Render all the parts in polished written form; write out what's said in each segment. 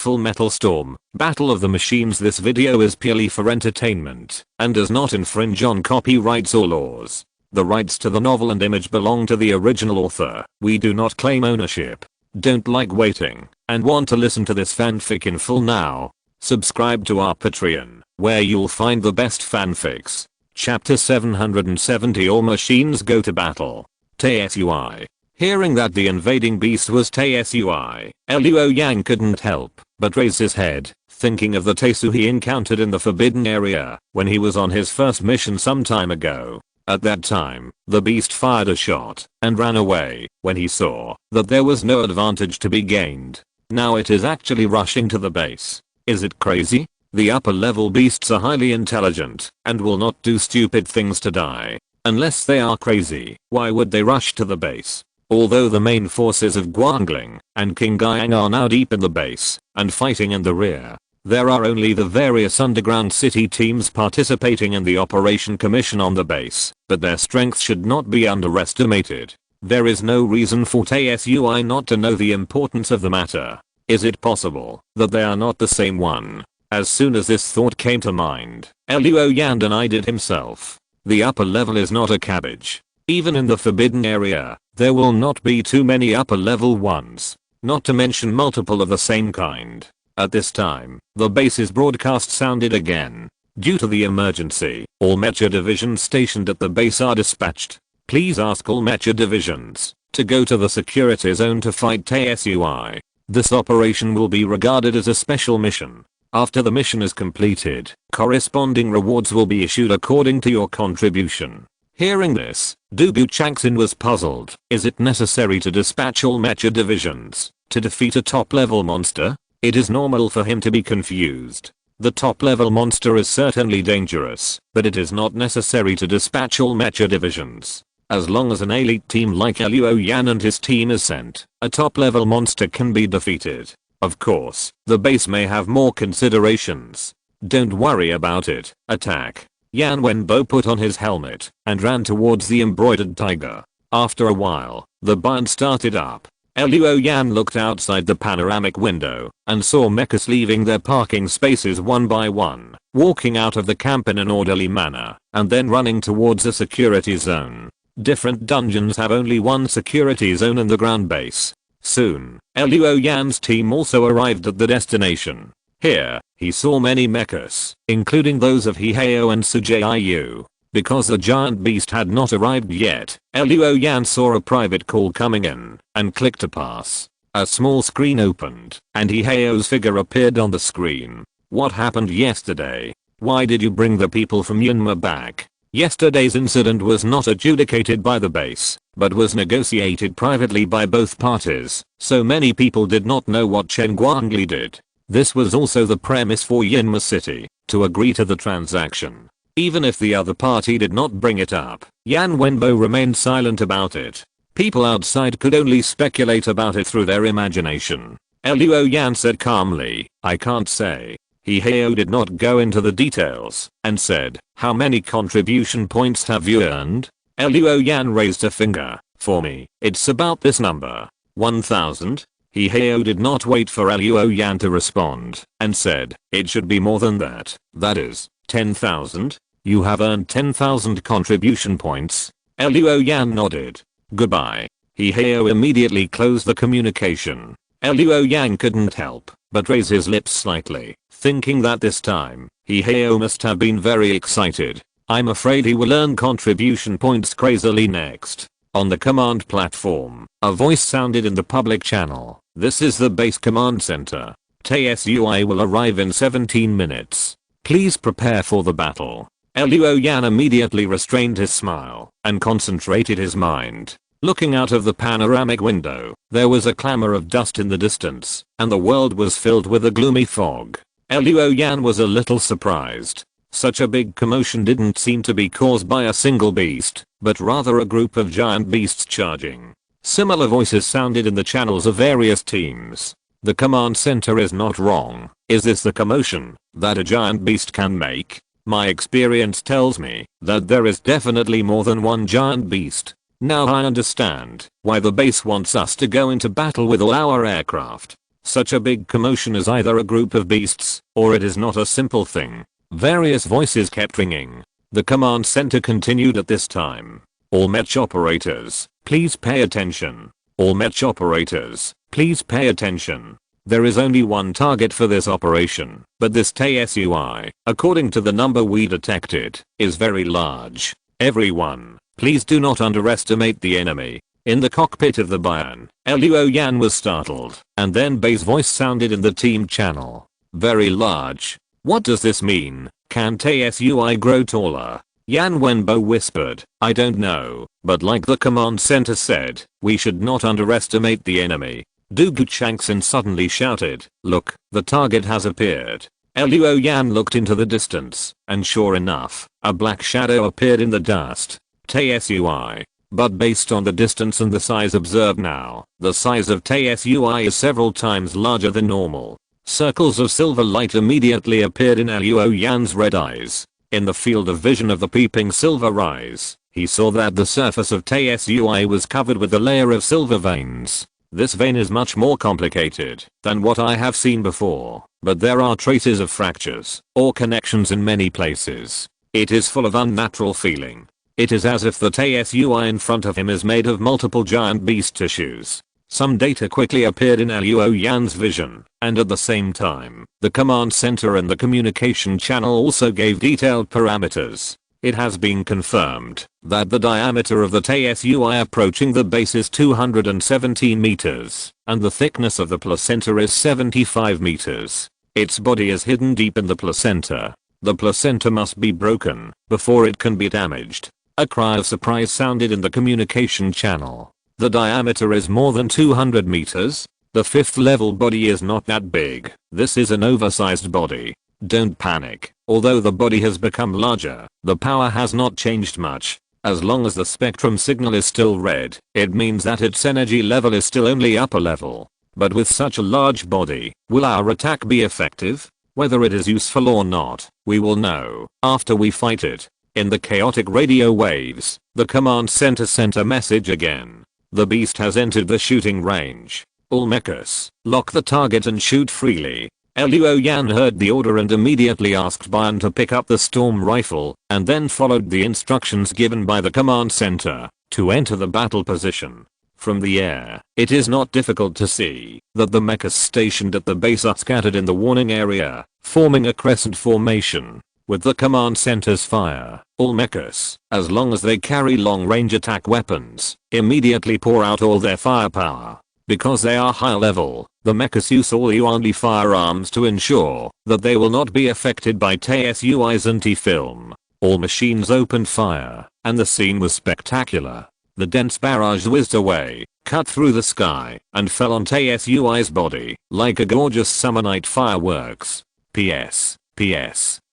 Full Metal Storm, Battle of the Machines. This video is purely for entertainment and does not infringe on copyrights or laws. The rights to the novel and image belong to the original author. We do not claim ownership. Don't like waiting and want to listen to this fanfic in full now? Subscribe to our Patreon, where you'll find the best fanfics. Chapter 770, All Machines Go to Battle. Tsui. Hearing that the invading beast was Tsui, Luo Yang couldn't help but raise his head, thinking of the Tesu he encountered in the forbidden area when he was on his first mission some time ago. At that time, the beast fired a shot and ran away when he saw that there was no advantage to be gained. Now it is actually rushing to the base. Is it crazy? The upper level beasts are highly intelligent and will not do stupid things to die. Unless they are crazy, why would they rush to the base? Although the main forces of Guangling and King Guiyang are now deep in the base and fighting in the rear, there are only the various underground city teams participating in the operation commission on the base, but their strength should not be underestimated. There is no reason for Tsui not to know the importance of the matter. Is it possible that they are not the same one? As soon as this thought came to mind, Luo Yan denied it himself. The upper level is not a cabbage. Even in the forbidden area, there will not be too many upper level ones, not to mention multiple of the same kind. At this time, the base's broadcast sounded again. Due to the emergency, all mecha divisions stationed at the base are dispatched. Please ask all mecha divisions to go to the security zone to fight Tsui. This operation will be regarded as a special mission. After the mission is completed, corresponding rewards will be issued according to your contribution. Hearing this, Dugu Changxin was puzzled. Is it necessary to dispatch all mecha divisions to defeat a top level monster? It is normal for him to be confused. The top level monster is certainly dangerous, but it is not necessary to dispatch all mecha divisions. As long as an elite team like Luo Yan and his team is sent, a top level monster can be defeated. Of course, the base may have more considerations. Don't worry about it. Attack. Yan Wenbo put on his helmet and ran towards the embroidered tiger. After a while, the bind started up. Luo Yan looked outside the panoramic window and saw mechs leaving their parking spaces one by one, walking out of the camp in an orderly manner, and then running towards a security zone. Different dungeons have only one security zone in the ground base. Soon, Luo Yan's team also arrived at the destination. Here, he saw many mechs, including those of Hiheo and Sujiyu. Because the giant beast had not arrived yet, Luo Yan saw a private call coming in and clicked to pass. A small screen opened and Hiheo's figure appeared on the screen. What happened yesterday? Why did you bring the people from Yunma back? Yesterday's incident was not adjudicated by the base, but was negotiated privately by both parties, so many people did not know what Chen Guangli did. This was also the premise for Yunma City to agree to the transaction. Even if the other party did not bring it up, Yan Wenbo remained silent about it. People outside could only speculate about it through their imagination. Luo Yan said calmly, I can't say. Hiheo did not go into the details and said, how many contribution points have you earned? Luo Yan raised a finger. For me, it's about this number. 1000? Hiheo did not wait for Luo Yan to respond and said, it should be more than that. That is, 10,000? You have earned 10,000 contribution points. Luo Yan nodded. Goodbye. Hiheo immediately closed the communication. Luo Yan couldn't help but raise his lips slightly, thinking that this time, Hiheo must have been very excited. I'm afraid he will earn contribution points crazily next. On the command platform, a voice sounded in the public channel. This is the base command center. Tsui will arrive in 17 minutes. Please prepare for the battle. Luo Yan immediately restrained his smile and concentrated his mind. Looking out of the panoramic window, there was a clamor of dust in the distance, and the world was filled with a gloomy fog. Luo Yan was a little surprised. Such a big commotion didn't seem to be caused by a single beast, but rather a group of giant beasts charging. Similar voices sounded in the channels of various teams. The command center is not wrong. Is this the commotion that a giant beast can make? My experience tells me that there is definitely more than one giant beast. Now I understand why the base wants us to go into battle with all our aircraft. Such a big commotion is either a group of beasts, or it is not a simple thing. Various voices kept ringing. The command center continued at this time. All mech operators, please pay attention. All mech operators, please pay attention. There is only one target for this operation, but this TSUI, according to the number we detected, is very large. Everyone, please do not underestimate the enemy. In the cockpit of the Bian, Luo Yan was startled, and then Bei's voice sounded in the team channel. Very large. What does this mean? Can TSUI grow taller? Yan Wenbo whispered, I don't know, but like the command center said, we should not underestimate the enemy. Du Guchangxin suddenly shouted, look, the target has appeared. Luo Yan looked into the distance, and sure enough, a black shadow appeared in the dust. TSUI. But based on the distance and the size observed now, the size of TSUI is several times larger than normal. Circles of silver light immediately appeared in Luo Yan's red eyes. In the field of vision of the peeping silver eyes, he saw that the surface of TSUI was covered with a layer of silver veins. This vein is much more complicated than what I have seen before, but there are traces of fractures or connections in many places. It is full of unnatural feeling. It is as if the TSUI in front of him is made of multiple giant beast tissues. Some data quickly appeared in Luo Yan's vision, and at the same time, the command center and the communication channel also gave detailed parameters. It has been confirmed that the diameter of the TSUI approaching the base is 217 meters, and the thickness of the placenta is 75 meters. Its body is hidden deep in the placenta. The placenta must be broken before it can be damaged. A cry of surprise sounded in the communication channel. The diameter is more than 200 meters. The 5th level body is not that big. This is an oversized body. Don't panic. Although the body has become larger, the power has not changed much. As long as the spectrum signal is still red, it means that its energy level is still only upper level. But with such a large body, will our attack be effective? Whether it is useful or not, we will know after we fight it. In the chaotic radio waves, the command center sent a message again. The beast has entered the shooting range. All mechs, lock the target and shoot freely. Luo Yan heard the order and immediately asked Bian to pick up the storm rifle, and then followed the instructions given by the command center to enter the battle position. From the air, it is not difficult to see that the mechs stationed at the base are scattered in the warning area, forming a crescent formation. With the command center's fire, all mechs, as long as they carry long-range attack weapons, immediately pour out all their firepower. Because they are high level, the mechs use all Yuanli firearms to ensure that they will not be affected by TSUI's anti-film. All machines opened fire, and the scene was spectacular. The dense barrage whizzed away, cut through the sky, and fell on TSUI's body, like a gorgeous summer night fireworks. P.S.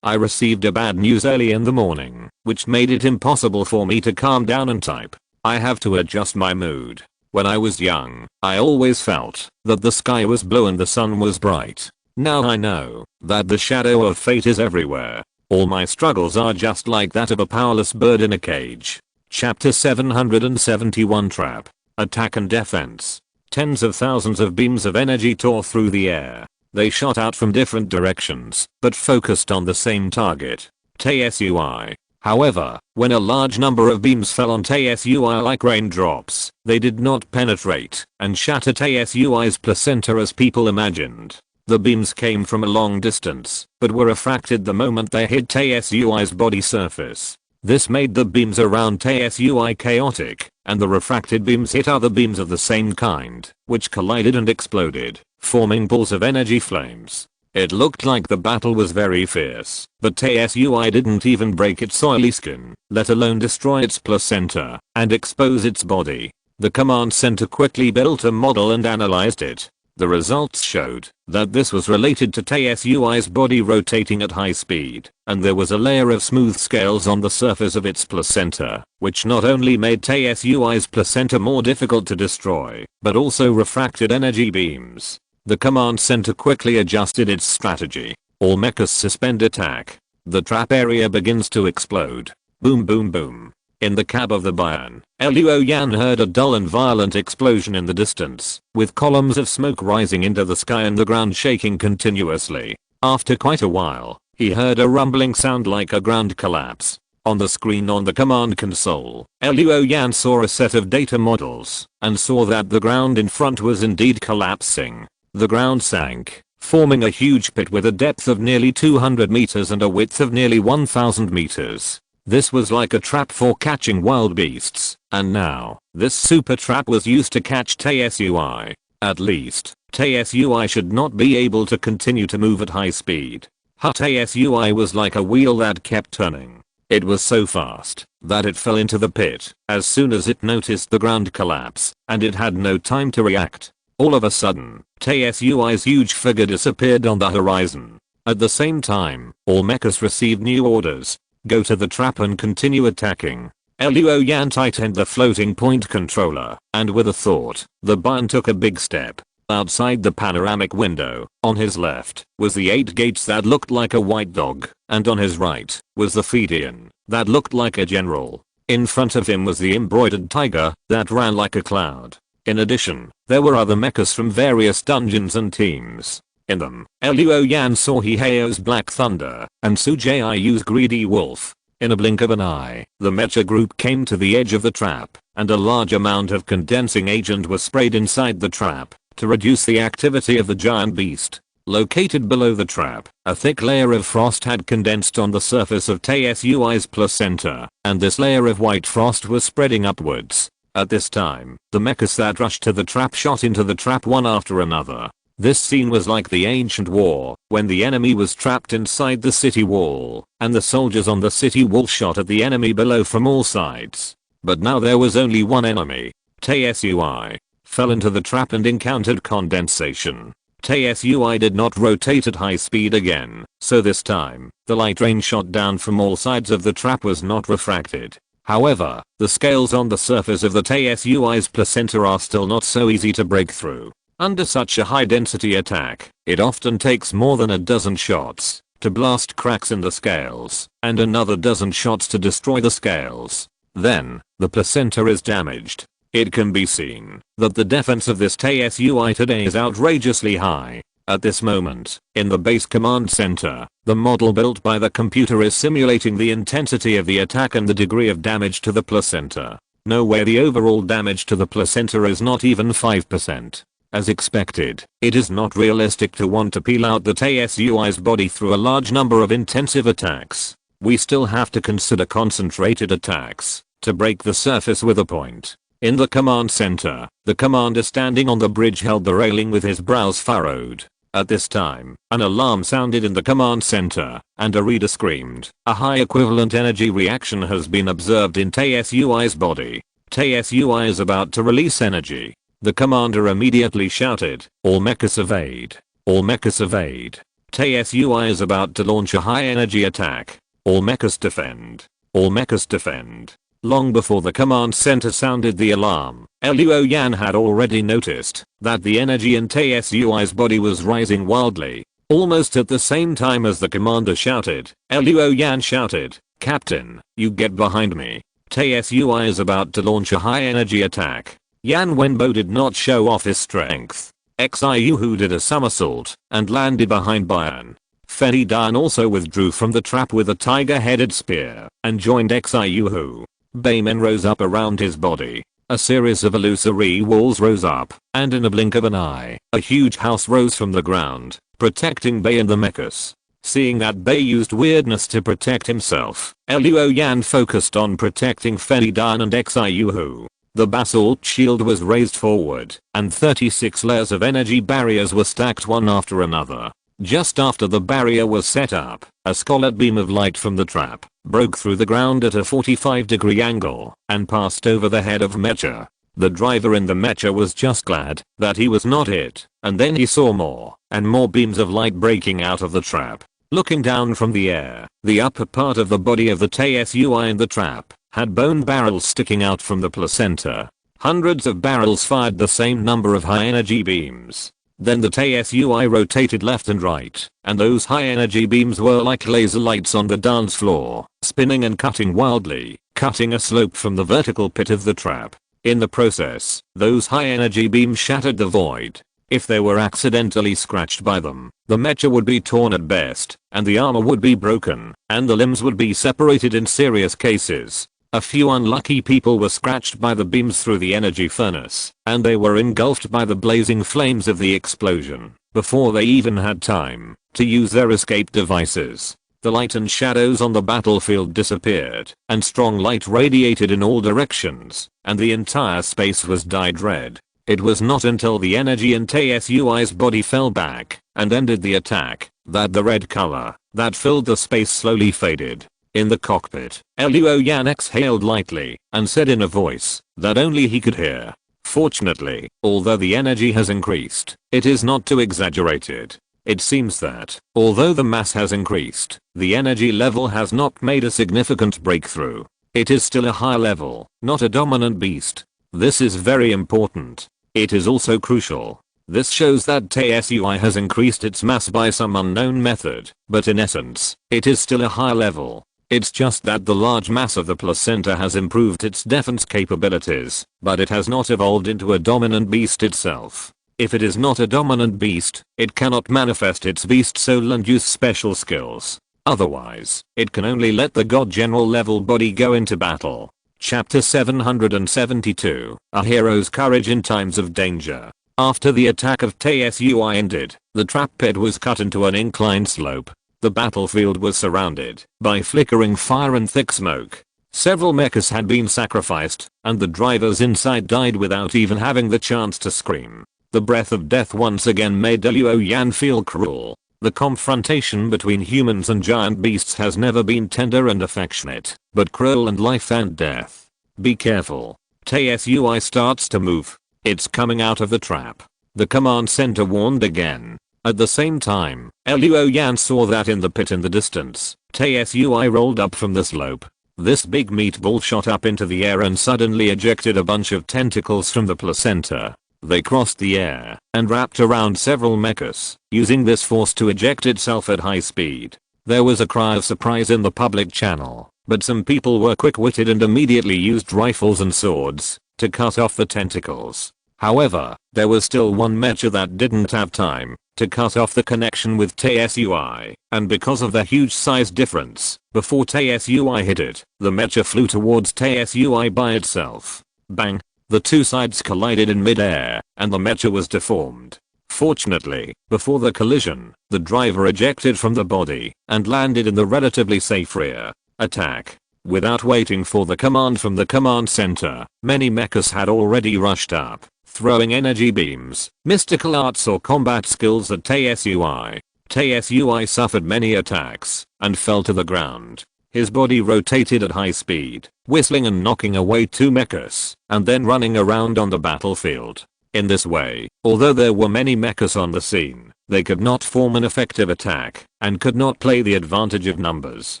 I received a bad news early in the morning, which made it impossible for me to calm down and type. I have to adjust my mood. When I was young, I always felt that the sky was blue and the sun was bright. Now I know that the shadow of fate is everywhere. All my struggles are just like that of a powerless bird in a cage. Chapter 771 Trap. Attack and Defense. Tens of thousands of beams of energy tore through the air. They shot out from different directions, but focused on the same target. TSUI. However, when a large number of beams fell on TSUI like raindrops, they did not penetrate and shatter TSUI's placenta as people imagined. The beams came from a long distance, but were refracted the moment they hit TSUI's body surface. This made the beams around TSUI chaotic, and the refracted beams hit other beams of the same kind, which collided and exploded, forming balls of energy flames. It looked like the battle was very fierce, but TSUI didn't even break its oily skin, let alone destroy its placenta and expose its body. The command center quickly built a model and analyzed it. The results showed that this was related to TSUI's body rotating at high speed, and there was a layer of smooth scales on the surface of its placenta, which not only made TSUI's placenta more difficult to destroy, but also refracted energy beams. The command center quickly adjusted its strategy. All mechs suspend attack. The trap area begins to explode. Boom boom boom. In the cab of the Bayan, Luo Yan heard a dull and violent explosion in the distance, with columns of smoke rising into the sky and the ground shaking continuously. After quite a while, he heard a rumbling sound like a ground collapse. On the screen on the command console, Luo Yan saw a set of data models, and saw that the ground in front was indeed collapsing. The ground sank, forming a huge pit with a depth of nearly 200 meters and a width of nearly 1000 meters. This was like a trap for catching wild beasts, and now, this super trap was used to catch TSUI. At least, TSUI should not be able to continue to move at high speed. TSUI was like a wheel that kept turning. It was so fast that it fell into the pit as soon as it noticed the ground collapse, and it had no time to react. All of a sudden, TSUI's huge figure disappeared on the horizon. At the same time, all mechs received new orders. Go to the trap and continue attacking. Luo Yan tightened the floating point controller, and with a thought, the Bayan took a big step. Outside the panoramic window, on his left, was the 8 gates that looked like a white dog, and on his right, was the Fedian, that looked like a general. In front of him was the embroidered tiger, that ran like a cloud. In addition, there were other mechs from various dungeons and teams. In them, Luo Yan saw Heihao's Black Thunder, and Su Jiuying's Greedy Wolf. In a blink of an eye, the mecha group came to the edge of the trap, and a large amount of condensing agent was sprayed inside the trap to reduce the activity of the giant beast. Located below the trap, a thick layer of frost had condensed on the surface of TSUI's placenta, and this layer of white frost was spreading upwards. At this time, the mechs that rushed to the trap shot into the trap one after another. This scene was like the ancient war, when the enemy was trapped inside the city wall, and the soldiers on the city wall shot at the enemy below from all sides. But now there was only one enemy. TSUI fell into the trap and encountered condensation. TSUI did not rotate at high speed again, so this time, the light rain shot down from all sides of the trap was not refracted. However, the scales on the surface of the TSUI's placenta are still not so easy to break through. Under such a high density attack, it often takes more than a dozen shots to blast cracks in the scales, and another dozen shots to destroy the scales. Then, the placenta is damaged. It can be seen that the defense of this TSUI today is outrageously high. At this moment, in the base command center, the model built by the computer is simulating the intensity of the attack and the degree of damage to the placenta. Nowhere the overall damage to the placenta is not even 5%. As expected, it is not realistic to want to peel out the TSUI's body through a large number of intensive attacks. We still have to consider concentrated attacks to break the surface with a point. In the command center, the commander standing on the bridge held the railing with his brows furrowed. At this time, an alarm sounded in the command center, and a reader screamed. A high equivalent energy reaction has been observed in TSUI's body. TSUI is about to release energy. The commander immediately shouted, "All mechs evade! All mechs evade! TSUI is about to launch a high energy attack! All mechs defend! All mechs defend!" Long before the command center sounded the alarm, Luo Yan had already noticed that the energy in TSUI's body was rising wildly. Almost at the same time as the commander shouted, Luo Yan shouted, "Captain, you get behind me. TSUI is about to launch a high energy attack." Yan Wenbo did not show off his strength. Xiuhu did a somersault and landed behind Bayan. Fei Dan also withdrew from the trap with a tiger-headed spear and joined Xiuhu. Baymen rose up around his body. A series of illusory walls rose up, and in a blink of an eye, a huge house rose from the ground, protecting Bay and the mechs. Seeing that Bay used weirdness to protect himself, Luo Yan focused on protecting Fei Dan and Xiuhu. The basalt shield was raised forward, and 36 layers of energy barriers were stacked one after another. Just after the barrier was set up, a scarlet beam of light from the trap broke through the ground at a 45-degree angle and passed over the head of Mecha. The driver in the Mecha was just glad that he was not hit, and then he saw more and more beams of light breaking out of the trap. Looking down from the air, the upper part of the body of the TSUI in the trap had bone barrels sticking out from the placenta. Hundreds of barrels fired the same number of high energy beams. Then the TSUI rotated left and right, and those high energy beams were like laser lights on the dance floor, spinning and cutting wildly, cutting a slope from the vertical pit of the trap. In the process, those high energy beams shattered the void. If they were accidentally scratched by them, the mecha would be torn at best, and the armor would be broken, and the limbs would be separated in serious cases. A few unlucky people were scratched by the beams through the energy furnace, and they were engulfed by the blazing flames of the explosion, before they even had time to use their escape devices. The light and shadows on the battlefield disappeared, and strong light radiated in all directions, and the entire space was dyed red. It was not until the energy in Tsui's body fell back and ended the attack that the red color that filled the space slowly faded. In the cockpit, Luo Yan exhaled lightly and said in a voice that only he could hear, "Fortunately, although the energy has increased, it is not too exaggerated. It seems that, although the mass has increased, the energy level has not made a significant breakthrough. It is still a high level, not a dominant beast. This is very important. It is also crucial. This shows that Tsui has increased its mass by some unknown method, but in essence, it is still a high level. It's just that the large mass of the placenta has improved its defense capabilities, but it has not evolved into a dominant beast itself. If it is not a dominant beast, it cannot manifest its beast soul and use special skills. Otherwise, it can only let the god general level body go into battle." Chapter 772, A Hero's Courage in Times of Danger. After the attack of Tsui ended, the trap pit was cut into an inclined slope. The battlefield was surrounded by flickering fire and thick smoke. Several mechas had been sacrificed, and the drivers inside died without even having the chance to scream. The breath of death once again made Luo Yan feel cruel. The confrontation between humans and giant beasts has never been tender and affectionate, but cruel and life and death. Be careful. Tsui starts to move. It's coming out of the trap. The command center warned again. At the same time, Luo Yan saw that in the pit in the distance, Tsui rolled up from the slope. This big meatball shot up into the air and suddenly ejected a bunch of tentacles from the placenta. They crossed the air and wrapped around several mechas, using this force to eject itself at high speed. There was a cry of surprise in the public channel, but some people were quick-witted and immediately used rifles and swords to cut off the tentacles. However, there was still one mecha that didn't have time to cut off the connection with Tsui, and because of the huge size difference, before Tsui hit it, the mecha flew towards Tsui by itself. Bang! The two sides collided in mid-air, and the mecha was deformed. Fortunately, before the collision, the driver ejected from the body and landed in the relatively safe rear. Attack. Without waiting for the command from the command center, many mechas had already rushed up, throwing energy beams, mystical arts or combat skills at Tsui. Tsui suffered many attacks and fell to the ground. His body rotated at high speed, whistling and knocking away two mechas, and then running around on the battlefield. In this way, although there were many mechas on the scene, they could not form an effective attack, and could not play the advantage of numbers.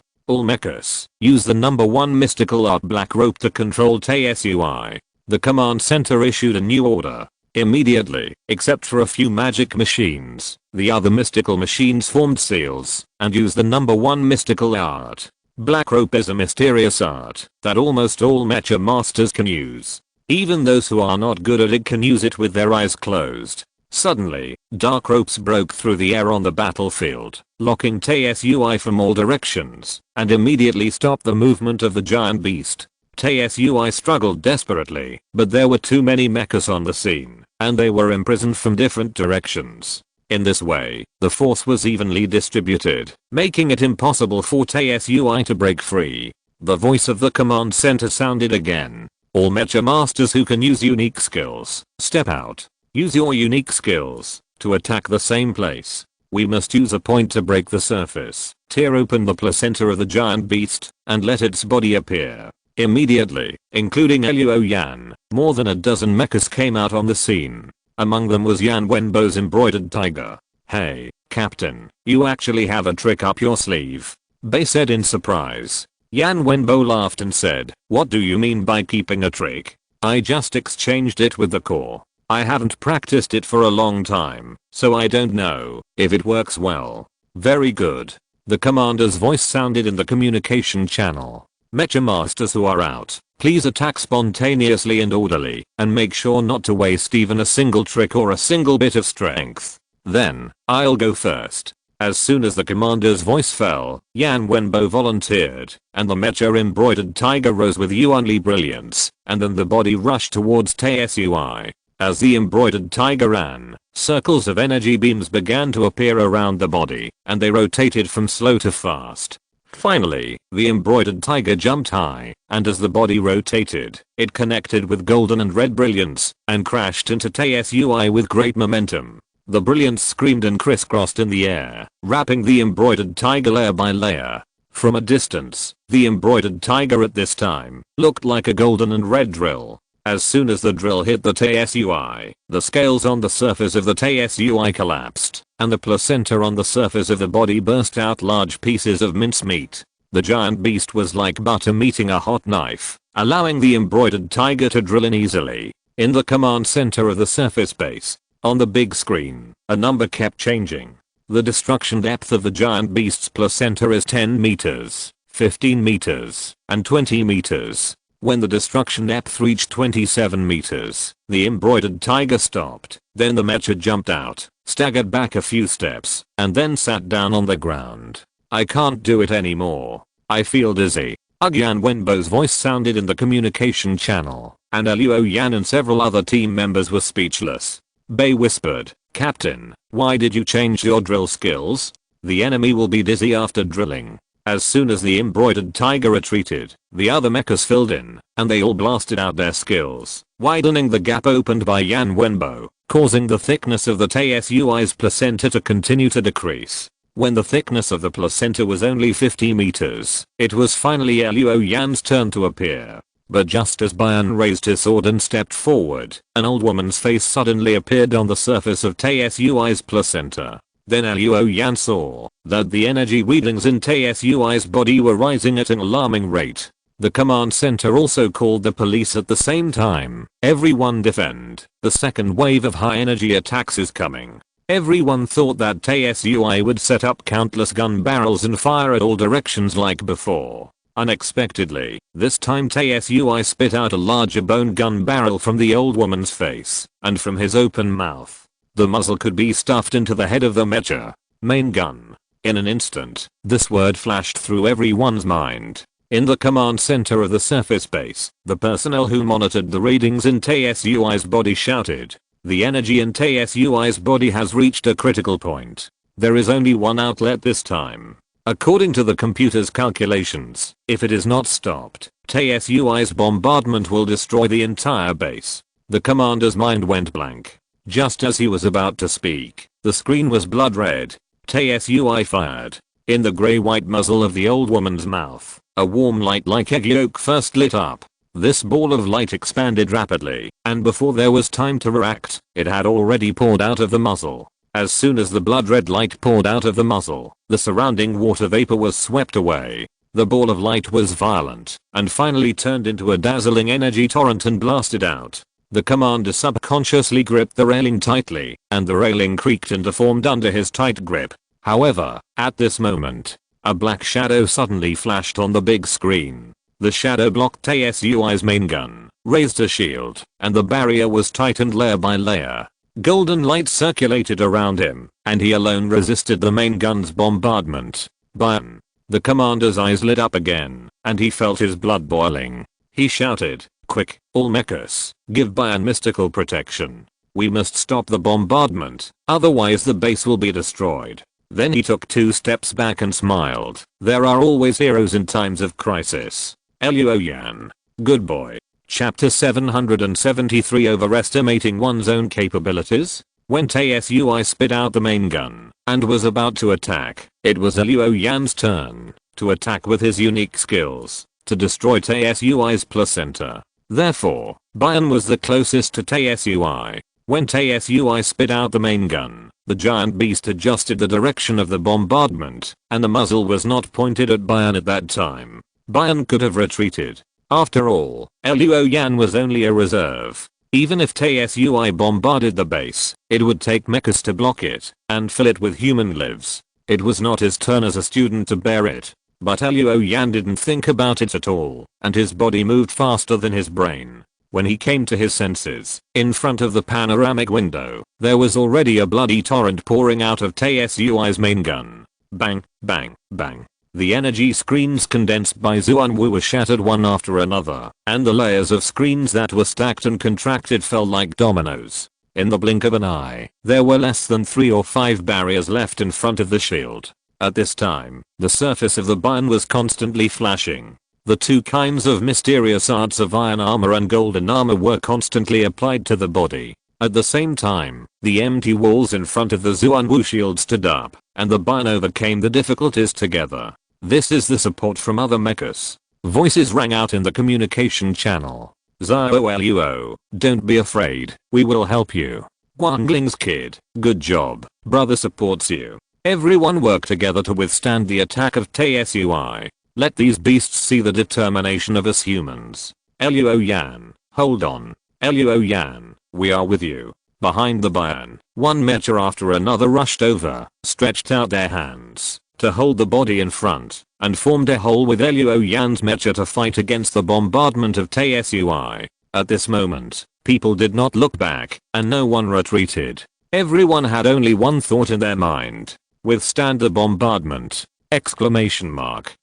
All mechas use the number 1 mystical art black rope to control Tsui. The command center issued a new order. Immediately, except for a few magic machines, the other mystical machines formed seals, and used the number 1 mystical art. Black rope is a mysterious art that almost all mecha masters can use. Even those who are not good at it can use it with their eyes closed. Suddenly, dark ropes broke through the air on the battlefield, locking Tsui from all directions, and immediately stopped the movement of the giant beast. Tsui struggled desperately, but there were too many mechas on the scene, and they were imprisoned from different directions. In this way, the force was evenly distributed, making it impossible for Tsui to break free. The voice of the command center sounded again. All mecha masters who can use unique skills, step out. Use your unique skills to attack the same place. We must use a point to break the surface, tear open the placenta of the giant beast, and let its body appear. Immediately, including Luo Yan, more than a dozen mechas came out on the scene. Among them was Yan Wenbo's embroidered tiger. "Hey, Captain, you actually have a trick up your sleeve," Bei said in surprise. Yan Wenbo laughed and said, "What do you mean by keeping a trick? I just exchanged it with the core. I haven't practiced it for a long time, so I don't know if it works well." "Very good." The commander's voice sounded in the communication channel. Mecha masters who are out, please attack spontaneously and orderly, and make sure not to waste even a single trick or a single bit of strength. Then, I'll go first. As soon as the commander's voice fell, Yan Wenbo volunteered, and the mecha embroidered tiger rose with yuanli brilliance, and then the body rushed towards Tsui. As the embroidered tiger ran, circles of energy beams began to appear around the body, and they rotated from slow to fast. Finally, the embroidered tiger jumped high, and as the body rotated, it connected with golden and red brilliance, and crashed into Tsui with great momentum. The brilliance screamed and crisscrossed in the air, wrapping the embroidered tiger layer by layer. From a distance, the embroidered tiger at this time looked like a golden and red drill. As soon as the drill hit the Tsui, the scales on the surface of the Tsui collapsed, and the placenta on the surface of the body burst out large pieces of mincemeat. The giant beast was like butter meeting a hot knife, allowing the embroidered tiger to drill in easily. In the command center of the surface base, on the big screen, a number kept changing. The destruction depth of the giant beast's placenta is 10 meters, 15 meters, and 20 meters. When the destruction depth reached 27 meters, the embroidered tiger stopped. Then the mecha jumped out, staggered back a few steps, and then sat down on the ground. I can't do it anymore. I feel dizzy. Yan Wenbo's voice sounded in the communication channel, and Luo Yan and several other team members were speechless. Bei whispered, "Captain, why did you change your drill skills? The enemy will be dizzy after drilling." As soon as the embroidered tiger retreated, the other mechas filled in, and they all blasted out their skills, widening the gap opened by Yan Wenbo, causing the thickness of the Tsui's placenta to continue to decrease. When the thickness of the placenta was only 50 meters, it was finally Luo Yan's turn to appear. But just as Bayan raised his sword and stepped forward, an old woman's face suddenly appeared on the surface of Tsui's placenta. Then Luo Yan saw that the energy readings in Tsui's body were rising at an alarming rate. The command center also called the police at the same time. "Everyone defend. The second wave of high energy attacks is coming." Everyone thought that Tsui would set up countless gun barrels and fire at all directions like before. Unexpectedly, this time Tsui spit out a larger bone gun barrel from the old woman's face, and from his open mouth. The muzzle could be stuffed into the head of the mecha. Main gun. In an instant, this word flashed through everyone's mind. In the command center of the surface base, the personnel who monitored the readings in Tsui's body shouted, "The energy in Tsui's body has reached a critical point. There is only one outlet this time." According to the computer's calculations, if it is not stopped, Tsui's bombardment will destroy the entire base. The commander's mind went blank. Just as he was about to speak, the screen was blood red. Tsui fired. In the grey-white muzzle of the old woman's mouth, a warm light like egg yolk first lit up. This ball of light expanded rapidly, and before there was time to react, it had already poured out of the muzzle. As soon as the blood red light poured out of the muzzle, the surrounding water vapor was swept away. The ball of light was violent, and finally turned into a dazzling energy torrent and blasted out. The commander subconsciously gripped the railing tightly, and the railing creaked and deformed under his tight grip. However, at this moment, a black shadow suddenly flashed on the big screen. The shadow blocked Tsui's main gun, raised a shield, and the barrier was tightened layer by layer. Golden light circulated around him, and he alone resisted the main gun's bombardment. Bayan. The commander's eyes lit up again, and he felt his blood boiling. He shouted, "Quick, all mechas, give Bayan mystical protection. We must stop the bombardment, otherwise the base will be destroyed." Then he took 2 steps back and smiled. There are always heroes in times of crisis. Luo Yan. Good boy. Chapter 773 Overestimating One's Own Capabilities. When Tsui spit out the main gun and was about to attack, it was Luo Yan's turn to attack with his unique skills to destroy Tsui's placenta. Therefore, Bayan was the closest to Tsui. When Tsui spit out the main gun, the giant beast adjusted the direction of the bombardment, and the muzzle was not pointed at Bayan at that time. Bayan could have retreated. After all, Luo Yan was only a reserve. Even if Tsui bombarded the base, it would take mechas to block it and fill it with human lives. It was not his turn as a student to bear it. But Luo Yan didn't think about it at all, and his body moved faster than his brain. When he came to his senses, in front of the panoramic window, there was already a bloody torrent pouring out of Tsui's main gun. Bang, bang, bang. The energy screens condensed by Xuanwu were shattered one after another, and the layers of screens that were stacked and contracted fell like dominoes. In the blink of an eye, there were less than 3 or 5 barriers left in front of the shield. At this time, the surface of the burn was constantly flashing. The two kinds of mysterious arts of iron armor and golden armor were constantly applied to the body. At the same time, the empty walls in front of the Xuanwu shield stood up, and the burn overcame the difficulties together. This is the support from other mechs. Voices rang out in the communication channel. Zhao Luo, don't be afraid, we will help you. Guangling's kid, good job, brother supports you. Everyone work together to withstand the attack of Tsui. Let these beasts see the determination of us humans. Luo Yan, hold on. Luo Yan, we are with you. Behind the burn, one mecha after another rushed over, stretched out their hands to hold the body in front, and formed a hole with Luo Yan's mecha to fight against the bombardment of Tsui. At this moment, people did not look back, and no one retreated. Everyone had only one thought in their mind. Withstand the bombardment! Exclamation mark.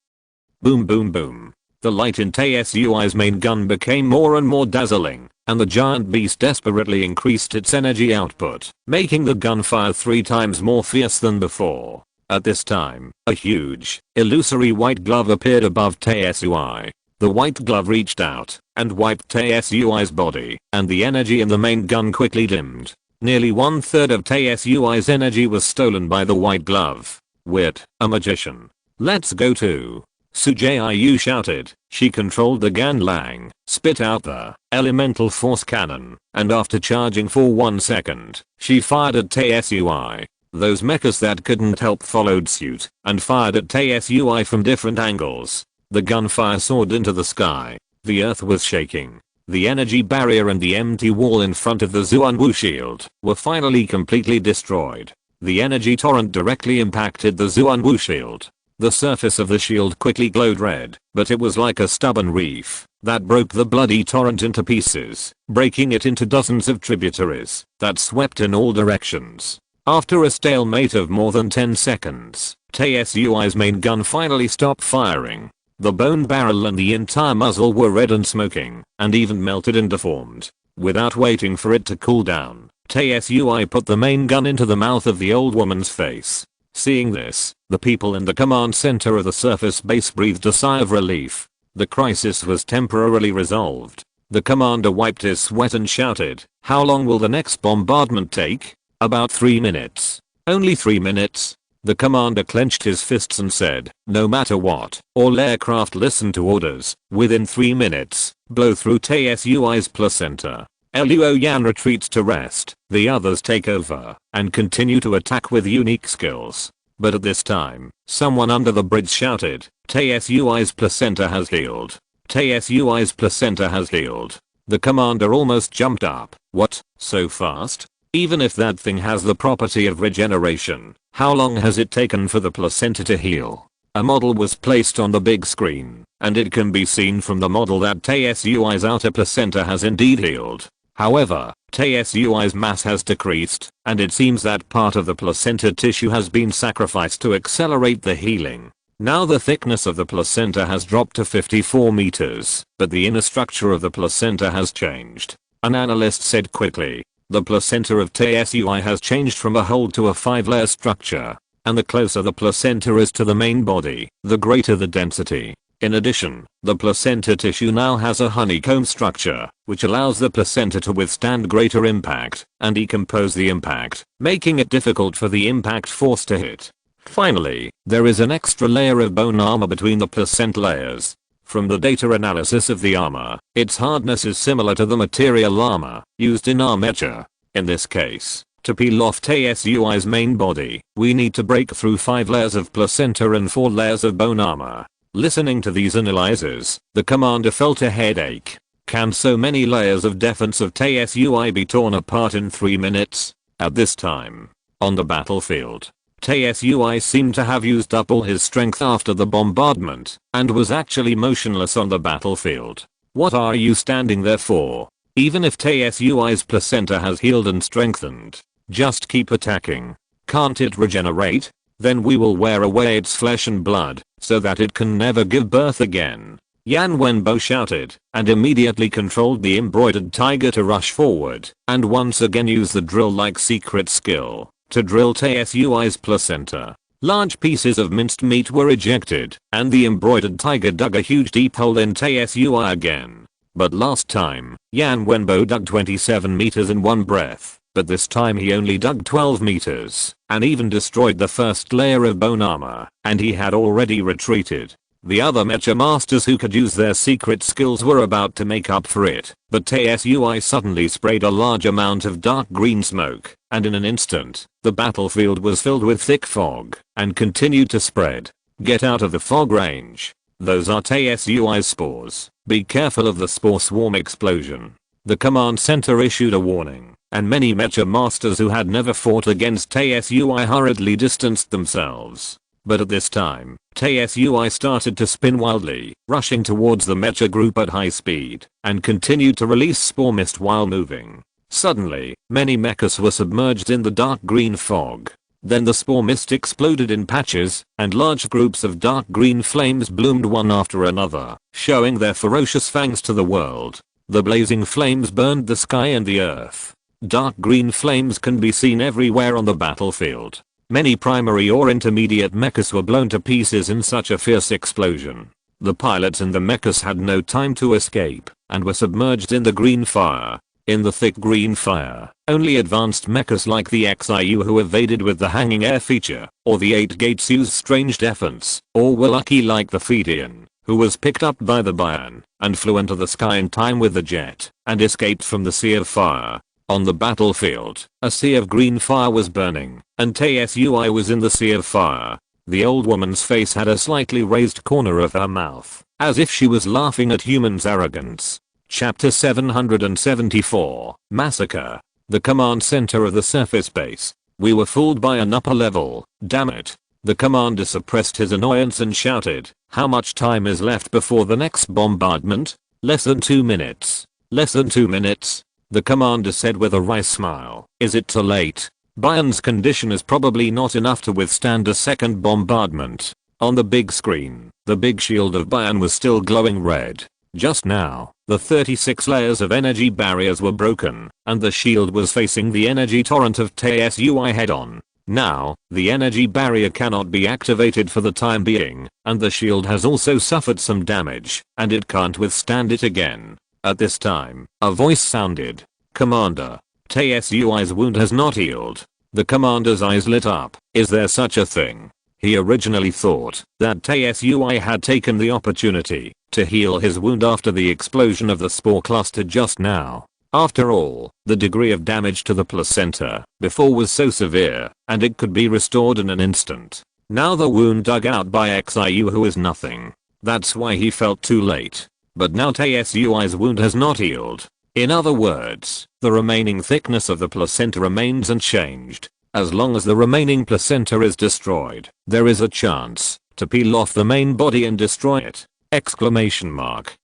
Boom boom boom. The light in Tsui's main gun became more and more dazzling, and the giant beast desperately increased its energy output, making the gun fire 3 times more fierce than before. At this time, a huge, illusory white glove appeared above Tsui. The white glove reached out and wiped Tsui's body, and the energy in the main gun quickly dimmed. Nearly 1/3 of Tsui's energy was stolen by the white glove. Wit, a magician. Let's go to. Sujiyu shouted. She controlled the Ganlang, spit out the elemental force cannon, and after charging for 1 second, she fired at Tsui. Those mechas that couldn't help followed suit and fired at Tsui from different angles. The gunfire soared into the sky. The earth was shaking. The energy barrier and the empty wall in front of the Xuanwu shield were finally completely destroyed. The energy torrent directly impacted the Xuanwu shield. The surface of the shield quickly glowed red, but it was like a stubborn reef that broke the bloody torrent into pieces, breaking it into dozens of tributaries that swept in all directions. After a stalemate of more than 10 seconds, Tsui's main gun finally stopped firing. The bone barrel and the entire muzzle were red and smoking, and even melted and deformed. Without waiting for it to cool down, Tsui put the main gun into the mouth of the old woman's face. Seeing this, the people in the command center of the surface base breathed a sigh of relief. The crisis was temporarily resolved. The commander wiped his sweat and shouted, "How long will the next bombardment take?" "About 3 minutes. Only 3 minutes?" The commander clenched his fists and said, "No matter what, all aircraft listen to orders. Within 3 minutes, blow through Tsui's placenta. Luo Yan retreats to rest, the others take over, and continue to attack with unique skills." But at this time, someone under the bridge shouted, "Tsui's placenta has healed. Tsui's placenta has healed." The commander almost jumped up. "What, so fast? Even if that thing has the property of regeneration, how long has it taken for the placenta to heal?" A model was placed on the big screen, and it can be seen from the model that Tsui's outer placenta has indeed healed. However, Tsui's mass has decreased, and it seems that part of the placenta tissue has been sacrificed to accelerate the healing. Now the thickness of the placenta has dropped to 54 meters, but the inner structure of the placenta has changed. An analyst said quickly. The placenta of Tsui has changed from a hole to a 5-layer structure, and the closer the placenta is to the main body, the greater the density. In addition, the placenta tissue now has a honeycomb structure, which allows the placenta to withstand greater impact and decompose the impact, making it difficult for the impact force to hit. Finally, there is an extra layer of bone armor between the placenta layers. From the data analysis of the armor, its hardness is similar to the material armor used in our mecha. In this case, to peel off Tsui's main body, we need to break through 5 layers of placenta and 4 layers of bone armor. Listening to these analyses, the commander felt a headache. Can so many layers of defense of Tsui be torn apart in 3 minutes? At this time, on the battlefield, Tae-Sui seemed to have used up all his strength after the bombardment, and was actually motionless on the battlefield. What are you standing there for? Even if Tae-Sui's placenta has healed and strengthened, just keep attacking. Can't it regenerate? Then we will wear away its flesh and blood, so that it can never give birth again. Yan Wenbo shouted, and immediately controlled the embroidered tiger to rush forward, and once again use the drill-like secret skill to drill Tae-Sui's placenta. Large pieces of minced meat were ejected, and the embroidered tiger dug a huge deep hole in Tae-Sui again. But last time, Yan Wenbo dug 27 meters in one breath, but this time he only dug 12 meters, and even destroyed the first layer of bone armor, and he had already retreated. The other mecha masters who could use their secret skills were about to make up for it, but Tae-Sui suddenly sprayed a large amount of dark green smoke, and in an instant, the battlefield was filled with thick fog, and continued to spread. Get out of the fog range. Those are Tae-Sui's spores. Be careful of the spore swarm explosion. The command center issued a warning, and many mecha masters who had never fought against Tae-Sui hurriedly distanced themselves. But at this time, Tae-Sui started to spin wildly, rushing towards the mecha group at high speed, and continued to release spore mist while moving. Suddenly, many mechas were submerged in the dark green fog. Then the spore mist exploded in patches, and large groups of dark green flames bloomed one after another, showing their ferocious fangs to the world. The blazing flames burned the sky and the earth. Dark green flames can be seen everywhere on the battlefield. Many primary or intermediate mechas were blown to pieces in such a fierce explosion. The pilots and the mechas had no time to escape, and were submerged in the green fire. In the thick green fire, only advanced mechas like the Xiu who evaded with the hanging air feature, or the 8 gates used strange defense, or were lucky like the Fidian, who was picked up by the Bian, and flew into the sky in time with the jet, and escaped from the sea of fire. On the battlefield, a sea of green fire was burning, and Tae-Sui was in the sea of fire. The old woman's face had a slightly raised corner of her mouth, as if she was laughing at humans' arrogance. Chapter 774, Massacre. The command center of the surface base. We were fooled by an upper level, damn it. The commander suppressed his annoyance and shouted, how much time is left before the next bombardment? Less than 2 minutes. Less than 2 minutes. The commander said with a wry smile, is it too late? Bian's condition is probably not enough to withstand a second bombardment. On the big screen, the big shield of Bian was still glowing red. Just now, the 36 layers of energy barriers were broken, and the shield was facing the energy torrent of Tae-Sui head on. Now, the energy barrier cannot be activated for the time being, and the shield has also suffered some damage, and it can't withstand it again. At this time, a voice sounded. Commander, Tae-Sui's wound has not healed. The commander's eyes lit up. Is there such a thing? He originally thought that Tae-Sui had taken the opportunity to heal his wound after the explosion of the spore cluster just now. After all, the degree of damage to the placenta before was so severe, and it could be restored in an instant. Now the wound dug out by Xiu who is nothing. That's why he felt too late. But now Tae-Sui's wound has not healed. In other words, the remaining thickness of the placenta remains unchanged. As long as the remaining placenta is destroyed, there is a chance to peel off the main body and destroy it. Exclamation mark.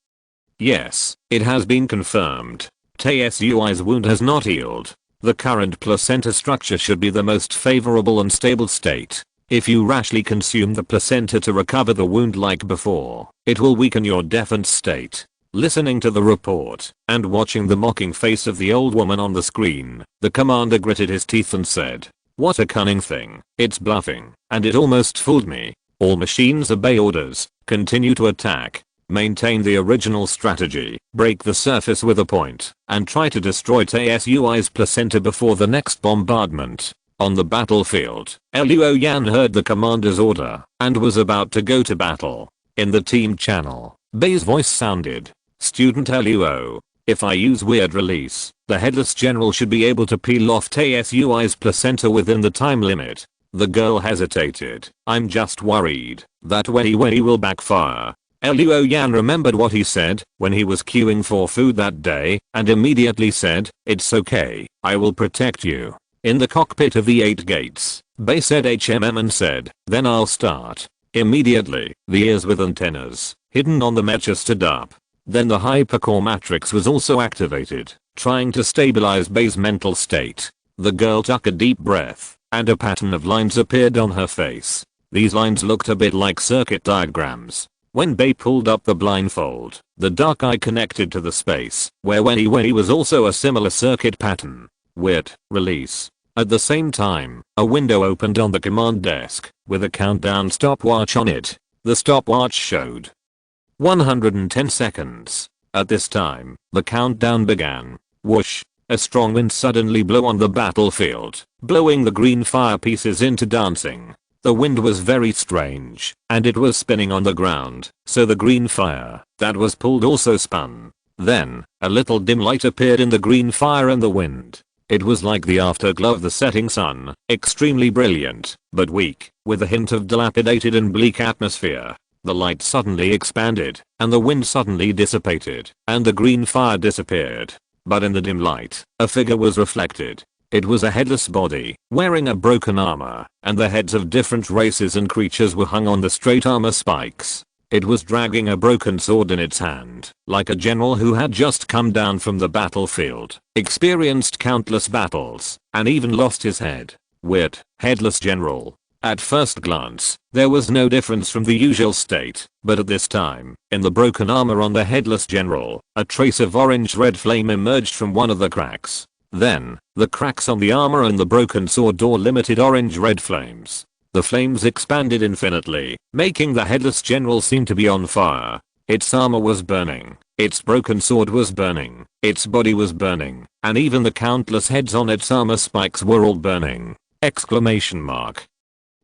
Yes, it has been confirmed. Tae-Sui's wound has not healed. The current placenta structure should be the most favorable and stable state. If you rashly consume the placenta to recover the wound like before, it will weaken your defense state. Listening to the report, and watching the mocking face of the old woman on the screen, the commander gritted his teeth and said, what a cunning thing. It's bluffing, and it almost fooled me. All machines obey orders, continue to attack. Maintain the original strategy, break the surface with a point, and try to destroy Tae-Sui's placenta before the next bombardment. On the battlefield, Luo Yan heard the commander's order, and was about to go to battle. In the team channel, Bei's voice sounded. Student Luo, if I use weird release, the headless general should be able to peel off Tae-Sui's placenta within the time limit. The girl hesitated. I'm just worried that when he will backfire. Luo Yan remembered what he said when he was queuing for food that day, and immediately said, it's okay, I will protect you. In the cockpit of the 8 gates, Bay said and said, "Then I'll start." Immediately, the ears with antennas, hidden on the mechs stood up. Then the hypercore matrix was also activated, trying to stabilize Bay's mental state. The girl took a deep breath, and a pattern of lines appeared on her face. These lines looked a bit like circuit diagrams. When Bay pulled up the blindfold, the dark eye connected to the space, where when he was also a similar circuit pattern. Weird. Release. At the same time, a window opened on the command desk, with a countdown stopwatch on it. The stopwatch showed 110 seconds. At this time, the countdown began. Whoosh. A strong wind suddenly blew on the battlefield, blowing the green fire pieces into dancing. The wind was very strange, and it was spinning on the ground, so the green fire that was pulled also spun. Then, a little dim light appeared in the green fire and the wind. It was like the afterglow of the setting sun, extremely brilliant, but weak, with a hint of dilapidated and bleak atmosphere. The light suddenly expanded, and the wind suddenly dissipated, and the green fire disappeared. But in the dim light, a figure was reflected. It was a headless body, wearing a broken armor, and the heads of different races and creatures were hung on the straight armor spikes. It was dragging a broken sword in its hand, like a general who had just come down from the battlefield, experienced countless battles, and even lost his head. Weird. Headless general. At first glance, there was no difference from the usual state, but at this time, in the broken armor on the headless general, a trace of orange-red flame emerged from one of the cracks. Then, the cracks on the armor and the broken sword door limited orange-red flames. The flames expanded infinitely, making the headless general seem to be on fire. Its armor was burning, its broken sword was burning, its body was burning, and even the countless heads on its armor spikes were all burning! Exclamation mark.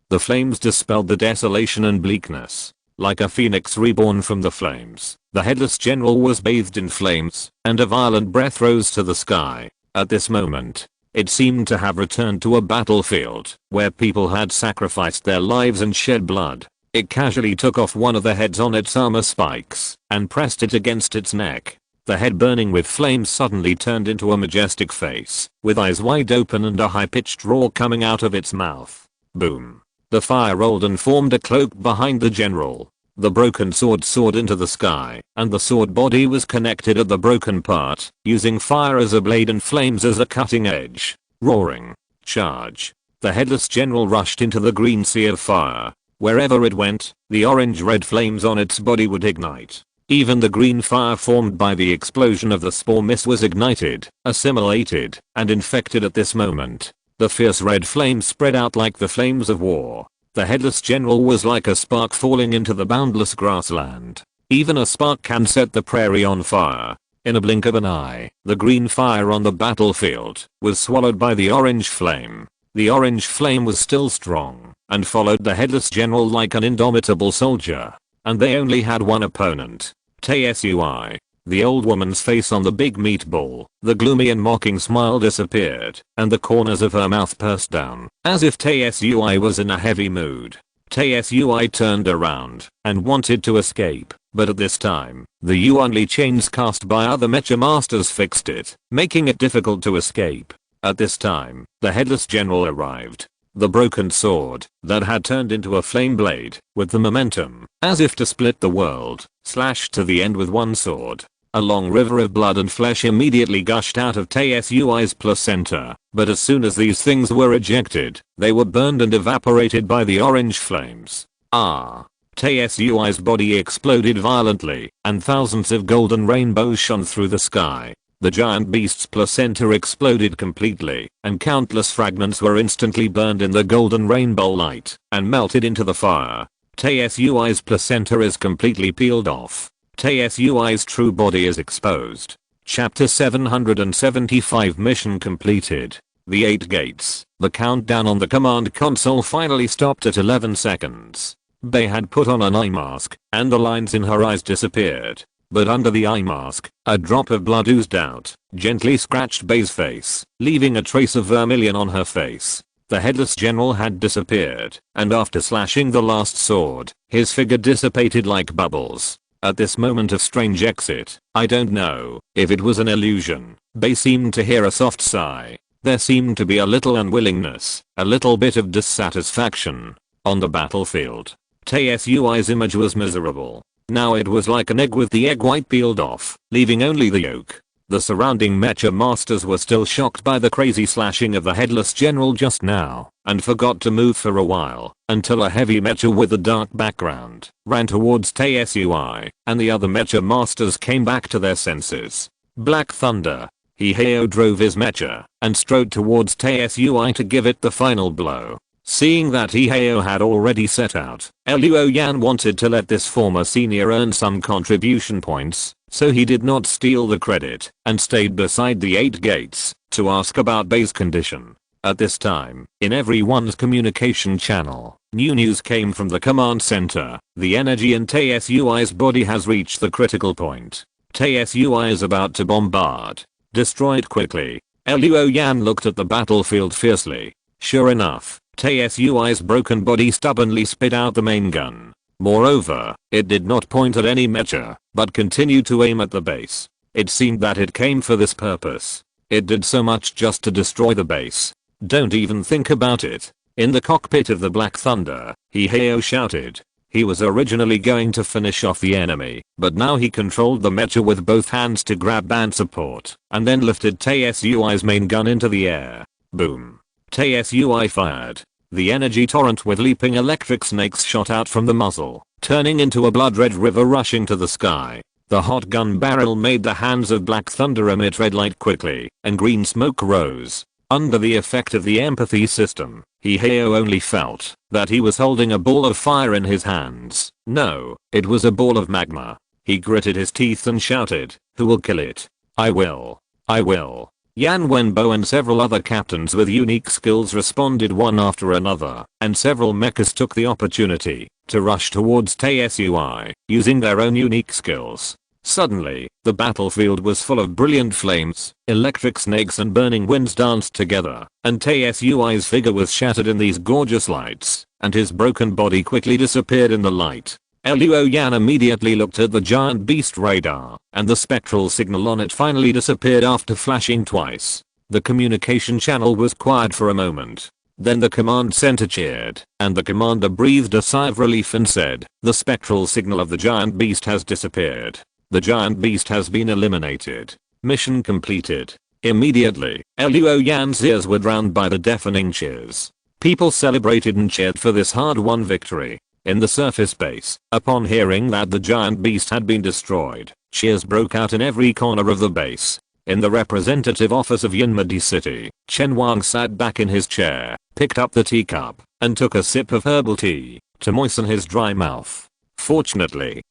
The flames dispelled the desolation and bleakness. Like a phoenix reborn from the flames, the headless general was bathed in flames, and a violent breath rose to the sky. At this moment, it seemed to have returned to a battlefield, where people had sacrificed their lives and shed blood. It casually took off one of the heads on its armor spikes, and pressed it against its neck. The head burning with flames suddenly turned into a majestic face, with eyes wide open and a high-pitched roar coming out of its mouth. Boom. The fire rolled and formed a cloak behind the general. The broken sword soared into the sky, and the sword body was connected at the broken part, using fire as a blade and flames as a cutting edge. Roaring. Charge. The headless general rushed into the green sea of fire. Wherever it went, the orange-red flames on its body would ignite. Even the green fire formed by the explosion of the spore mist was ignited, assimilated, and infected at this moment. The fierce red flames spread out like the flames of war. The headless general was like a spark falling into the boundless grassland. Even a spark can set the prairie on fire. In a blink of an eye, the green fire on the battlefield was swallowed by the orange flame. The orange flame was still strong, and followed the headless general like an indomitable soldier. And they only had one opponent. Tsui. The old woman's face on the big meatball, the gloomy and mocking smile disappeared, and the corners of her mouth pursed down, as if Tsui was in a heavy mood. Tsui turned around, and wanted to escape, but at this time, the Yuanli chains cast by other mecha masters fixed it, making it difficult to escape. At this time, the headless general arrived. The broken sword, that had turned into a flame blade, with the momentum, as if to split the world, slashed to the end with one sword. A long river of blood and flesh immediately gushed out of Tsui's placenta, but as soon as these things were ejected, they were burned and evaporated by the orange flames. Tsui's body exploded violently, and thousands of golden rainbows shone through the sky. The giant beast's placenta exploded completely, and countless fragments were instantly burned in the golden rainbow light, and melted into the fire. Tsui's placenta is completely peeled off. Tsui's true body is exposed. Chapter 775 Mission completed. The 8 gates. The countdown on the command console finally stopped at 11 seconds. Bay had put on an eye mask, and the lines in her eyes disappeared. But under the eye mask, a drop of blood oozed out, gently scratched Bay's face, leaving a trace of vermilion on her face. The headless general had disappeared, and after slashing the last sword, his figure dissipated like bubbles. At this moment of strange exit, I don't know if it was an illusion, Bay seemed to hear a soft sigh. There seemed to be a little unwillingness, a little bit of dissatisfaction. On the battlefield, Taesui's image was miserable. Now it was like an egg with the egg white peeled off, leaving only the yolk. The surrounding mecha masters were still shocked by the crazy slashing of the headless general just now, and forgot to move for a while, until a heavy mecha with a dark background ran towards Taesui, and the other mecha masters came back to their senses. Black Thunder. Hiheo drove his mecha and strode towards Taesui to give it the final blow. Seeing that Hiheo had already set out, Luo Yan wanted to let this former senior earn some contribution points, so he did not steal the credit and stayed beside the 8 gates to ask about base condition. At this time, in everyone's communication channel, new news came from the command center. The energy in Taesui's body has reached the critical point. Taesui is about to bombard. Destroy it quickly. Luo Yan looked at the battlefield fiercely. Sure enough, Taesui's broken body stubbornly spit out the main gun. Moreover, it did not point at any mecha, but continued to aim at the base. It seemed that it came for this purpose. It did so much just to destroy the base. Don't even think about it. In the cockpit of the Black Thunder, Hiheo shouted. He was originally going to finish off the enemy, but now he controlled the mecha with both hands to grab and support, and then lifted Taesui's main gun into the air. Boom. Taesui fired. The energy torrent with leaping electric snakes shot out from the muzzle, turning into a blood-red river rushing to the sky. The hot gun barrel made the hands of Black Thunder emit red light quickly, and green smoke rose. Under the effect of the empathy system, Hiheo only felt that he was holding a ball of fire in his hands. No, it was a ball of magma. He gritted his teeth and shouted, "Who will kill it? I will. I will." Yan Wenbo and several other captains with unique skills responded one after another, and several mechas took the opportunity to rush towards Taesui, using their own unique skills. Suddenly, the battlefield was full of brilliant flames, electric snakes and burning winds danced together, and Taesui's figure was shattered in these gorgeous lights, and his broken body quickly disappeared in the light. Luo Yan immediately looked at the giant beast radar, and the spectral signal on it finally disappeared after flashing twice. The communication channel was quiet for a moment. Then the command center cheered, and the commander breathed a sigh of relief and said, "The spectral signal of the giant beast has disappeared. The giant beast has been eliminated. Mission completed." Immediately, Luo Yan's ears were drowned by the deafening cheers. People celebrated and cheered for this hard-won victory. In the surface base, upon hearing that the giant beast had been destroyed, cheers broke out in every corner of the base. In the representative office of Yunmadi City, Chen Wang sat back in his chair, picked up the teacup, and took a sip of herbal tea to moisten his dry mouth. Fortunately,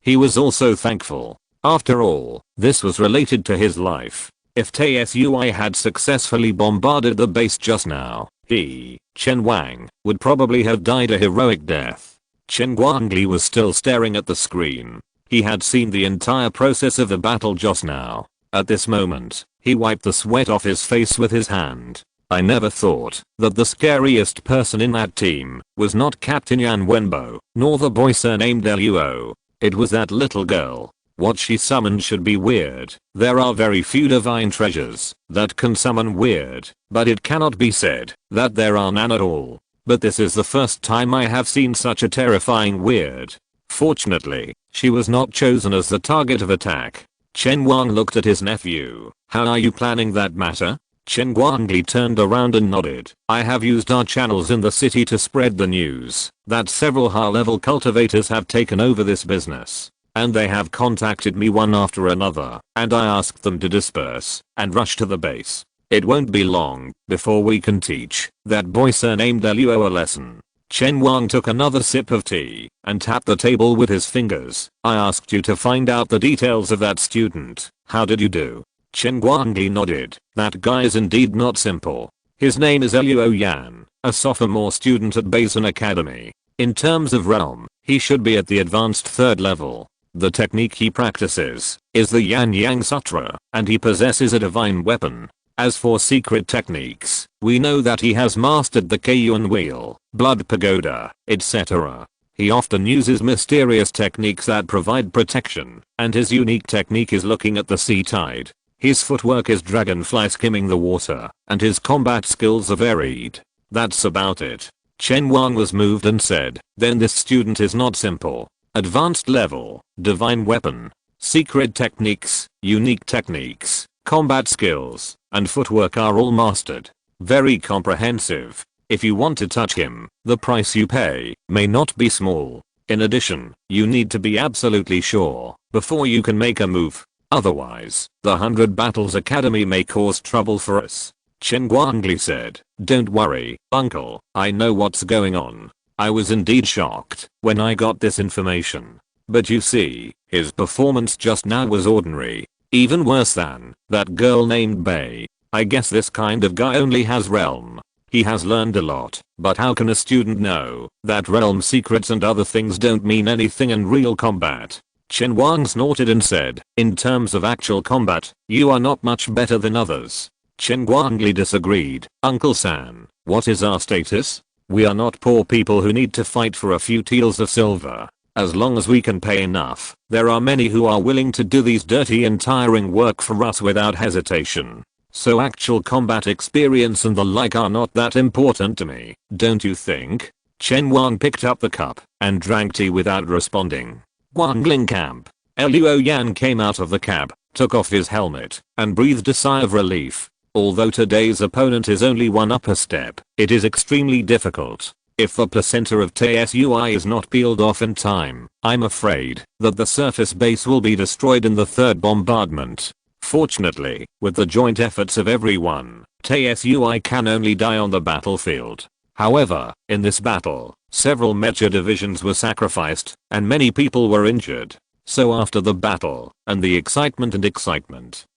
he was also thankful. After all, this was related to his life. If Taesui had successfully bombarded the base just now, he, Chen Wang, would probably have died a heroic death. Chen Guangli was still staring at the screen. He had seen the entire process of the battle just now. At this moment, he wiped the sweat off his face with his hand. I never thought that the scariest person in that team was not Captain Yan Wenbo, nor the boy surnamed Luo. It was that little girl. What she summoned should be weird. There are very few divine treasures that can summon weird, but it cannot be said that there are none at all. But this is the first time I have seen such a terrifying weird. Fortunately, she was not chosen as the target of attack. Chen Wang looked at his nephew. "How are you planning that matter?" Chen Guangli turned around and nodded. "I have used our channels in the city to spread the news that several high-level cultivators have taken over this business. And they have contacted me one after another, and I asked them to disperse and rush to the base. It won't be long before we can teach that boy surnamed Luo a lesson." Chen Wang took another sip of tea and tapped the table with his fingers. "I asked you to find out the details of that student. How did you do?" Chen Guangli nodded. "That guy is indeed not simple. His name is Luo Yan, a sophomore student at Basin Academy. In terms of realm, he should be at the advanced 3rd level. The technique he practices is the Yan Yang Sutra, and he possesses a divine weapon. As for secret techniques, we know that he has mastered the Keyuan Wheel, Blood Pagoda, etc. He often uses mysterious techniques that provide protection, and his unique technique is looking at the sea tide. His footwork is dragonfly skimming the water, and his combat skills are varied. That's about it. Chen Wang was moved and said, then this student is not simple. Advanced level, divine weapon, secret techniques, unique techniques, combat skills, and footwork are all mastered. Very comprehensive. If you want to touch him, the price you pay may not be small. In addition, you need to be absolutely sure before you can make a move. Otherwise, the 100 Battles Academy may cause trouble for us. Chen Guangli said, don't worry, uncle, I know what's going on. I was indeed shocked when I got this information. But you see, his performance just now was ordinary. Even worse than that girl named Bei. I guess this kind of guy only has realm. He has learned a lot, but how can a student know that realm secrets and other things don't mean anything in real combat? Chen Wang snorted and said, in terms of actual combat, you are not much better than others. Chen Guangli disagreed. Uncle San, what is our status? We are not poor people who need to fight for a few taels of silver. As long as we can pay enough, there are many who are willing to do these dirty and tiring work for us without hesitation. So actual combat experience and the like are not that important to me, don't you think? Chen Wang picked up the cup and drank tea without responding. Guangling camp. Luo Yan came out of the cab, took off his helmet, and breathed a sigh of relief. Although today's opponent is only one upper step, it is extremely difficult. If the placenta of TSUI is not peeled off in time, I'm afraid that the surface base will be destroyed in the third bombardment. Fortunately, with the joint efforts of everyone, TSUI can only die on the battlefield. However, in this battle, several mecha divisions were sacrificed, and many people were injured. So after the battle, and the excitement,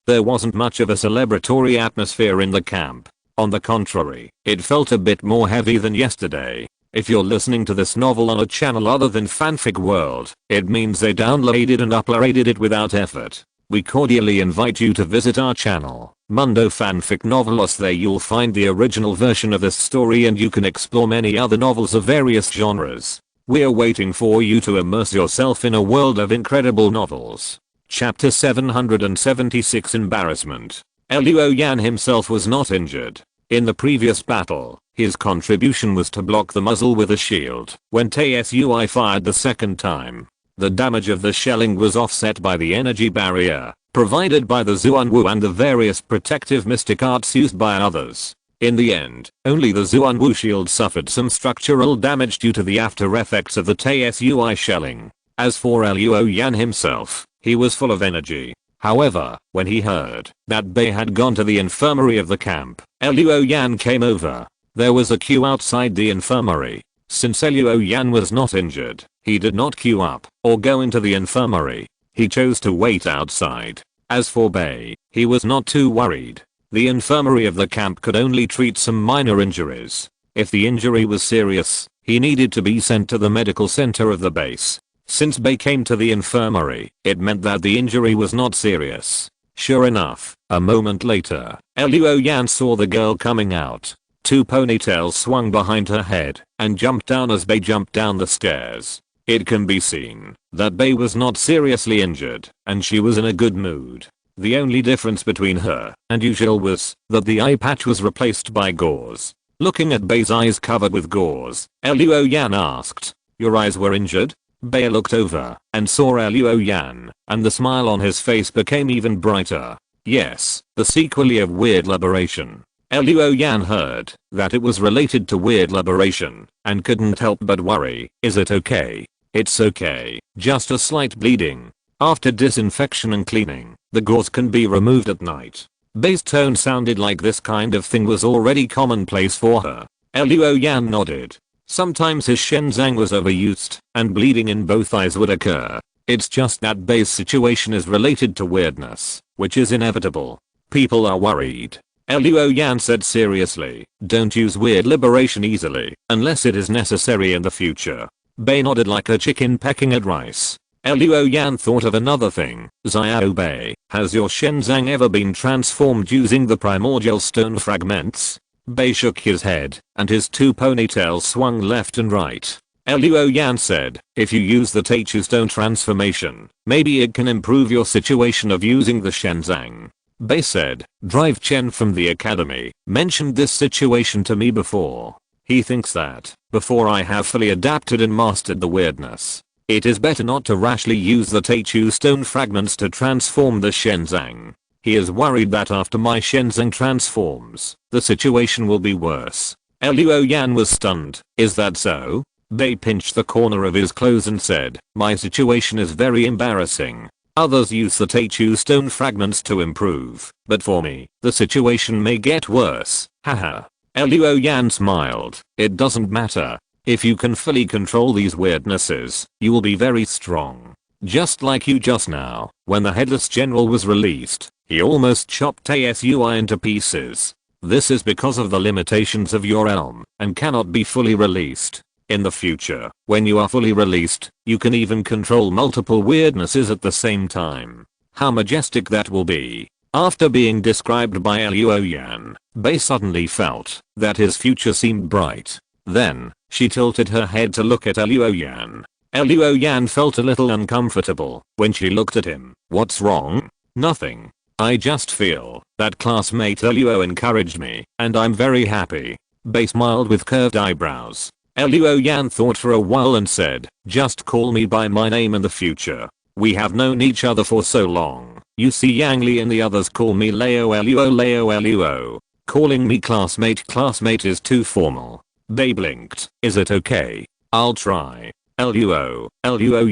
there wasn't much of a celebratory atmosphere in the camp. On the contrary, it felt a bit more heavy than yesterday. If you're listening to this novel on a channel other than Fanfic World, it means they downloaded and uploaded it without effort. We cordially invite you to visit our channel, Mundo Fanfic Novelos. There you'll find the original version of this story and you can explore many other novels of various genres. We're waiting for you to immerse yourself in a world of incredible novels. Chapter 776 Embarrassment. Luo Yan himself was not injured. In the previous battle, his contribution was to block the muzzle with a shield. When TSUI fired the second time, the damage of the shelling was offset by the energy barrier provided by the Zuanwu and the various protective mystic arts used by others. In the end, only the Zuanwu shield suffered some structural damage due to the after effects of the TSUI shelling. As for Luo Yan himself, he was full of energy. However, when he heard that Bei had gone to the infirmary of the camp, Luo Yan came over. There was a queue outside the infirmary. Since Luo Yan was not injured, he did not queue up or go into the infirmary. He chose to wait outside. As for Bei, he was not too worried. The infirmary of the camp could only treat some minor injuries. If the injury was serious, he needed to be sent to the medical center of the base. Since Bei came to the infirmary, it meant that the injury was not serious. Sure enough, a moment later, Luo Yan saw the girl coming out. Two ponytails swung behind her head and jumped down as Bei jumped down the stairs. It can be seen that Bei was not seriously injured and she was in a good mood. The only difference between her and usual was that the eye patch was replaced by gauze. Looking at Bei's eyes covered with gauze, Luo Yan asked, "Your eyes were injured?" Bei looked over and saw Luo Yan, and the smile on his face became even brighter. Yes, the sequel of weird liberation. Luo Yan heard that it was related to weird liberation and couldn't help but worry. Is it okay? It's okay, just a slight bleeding. After disinfection and cleaning, the gauze can be removed at night. Bei's tone sounded like this kind of thing was already commonplace for her. Luo Yan nodded. Sometimes his Shenzang was overused and bleeding in both eyes would occur. It's just that Bei's situation is related to weirdness, which is inevitable. People are worried. Luo Yan said seriously, don't use weird liberation easily unless it is necessary in the future. Bei nodded like a chicken pecking at rice. Luo Yan thought of another thing. Xiao Bei, has your Shenzang ever been transformed using the primordial stone fragments? Bei shook his head, and his two ponytails swung left and right. Luo Yan said, if you use the Teichu stone transformation, maybe it can improve your situation of using the Shenzang. Bei said, Drive Chen from the academy mentioned this situation to me before. He thinks that, before I have fully adapted and mastered the weirdness, it is better not to rashly use the Teichu stone fragments to transform the Shenzang. He is worried that after my Shenzang transforms, the situation will be worse. Luo Yan was stunned. Is that so? Bei pinched the corner of his clothes and said, my situation is very embarrassing. Others use the Teichu stone fragments to improve, but for me, the situation may get worse. Haha. Luo Yan smiled. It doesn't matter. If you can fully control these weirdnesses, you will be very strong. Just like you just now, when the headless general was released, he almost chopped ASUI into pieces. This is because of the limitations of your realm, and cannot be fully released. In the future, when you are fully released, you can even control multiple weirdnesses at the same time. How majestic that will be. After being described by Luo Yan, Bei suddenly felt that his future seemed bright. Then, she tilted her head to look at Luo Yan. Luo Yan felt a little uncomfortable when she looked at him. What's wrong? Nothing. I just feel that classmate Luo encouraged me, and I'm very happy. Bei smiled with curved eyebrows. Luo Yan thought for a while and said, just call me by my name in the future. We have known each other for so long. You see Yang Li and the others call me Leo Luo. Calling me classmate is too formal. Bei blinked. Is it okay? I'll try. Luo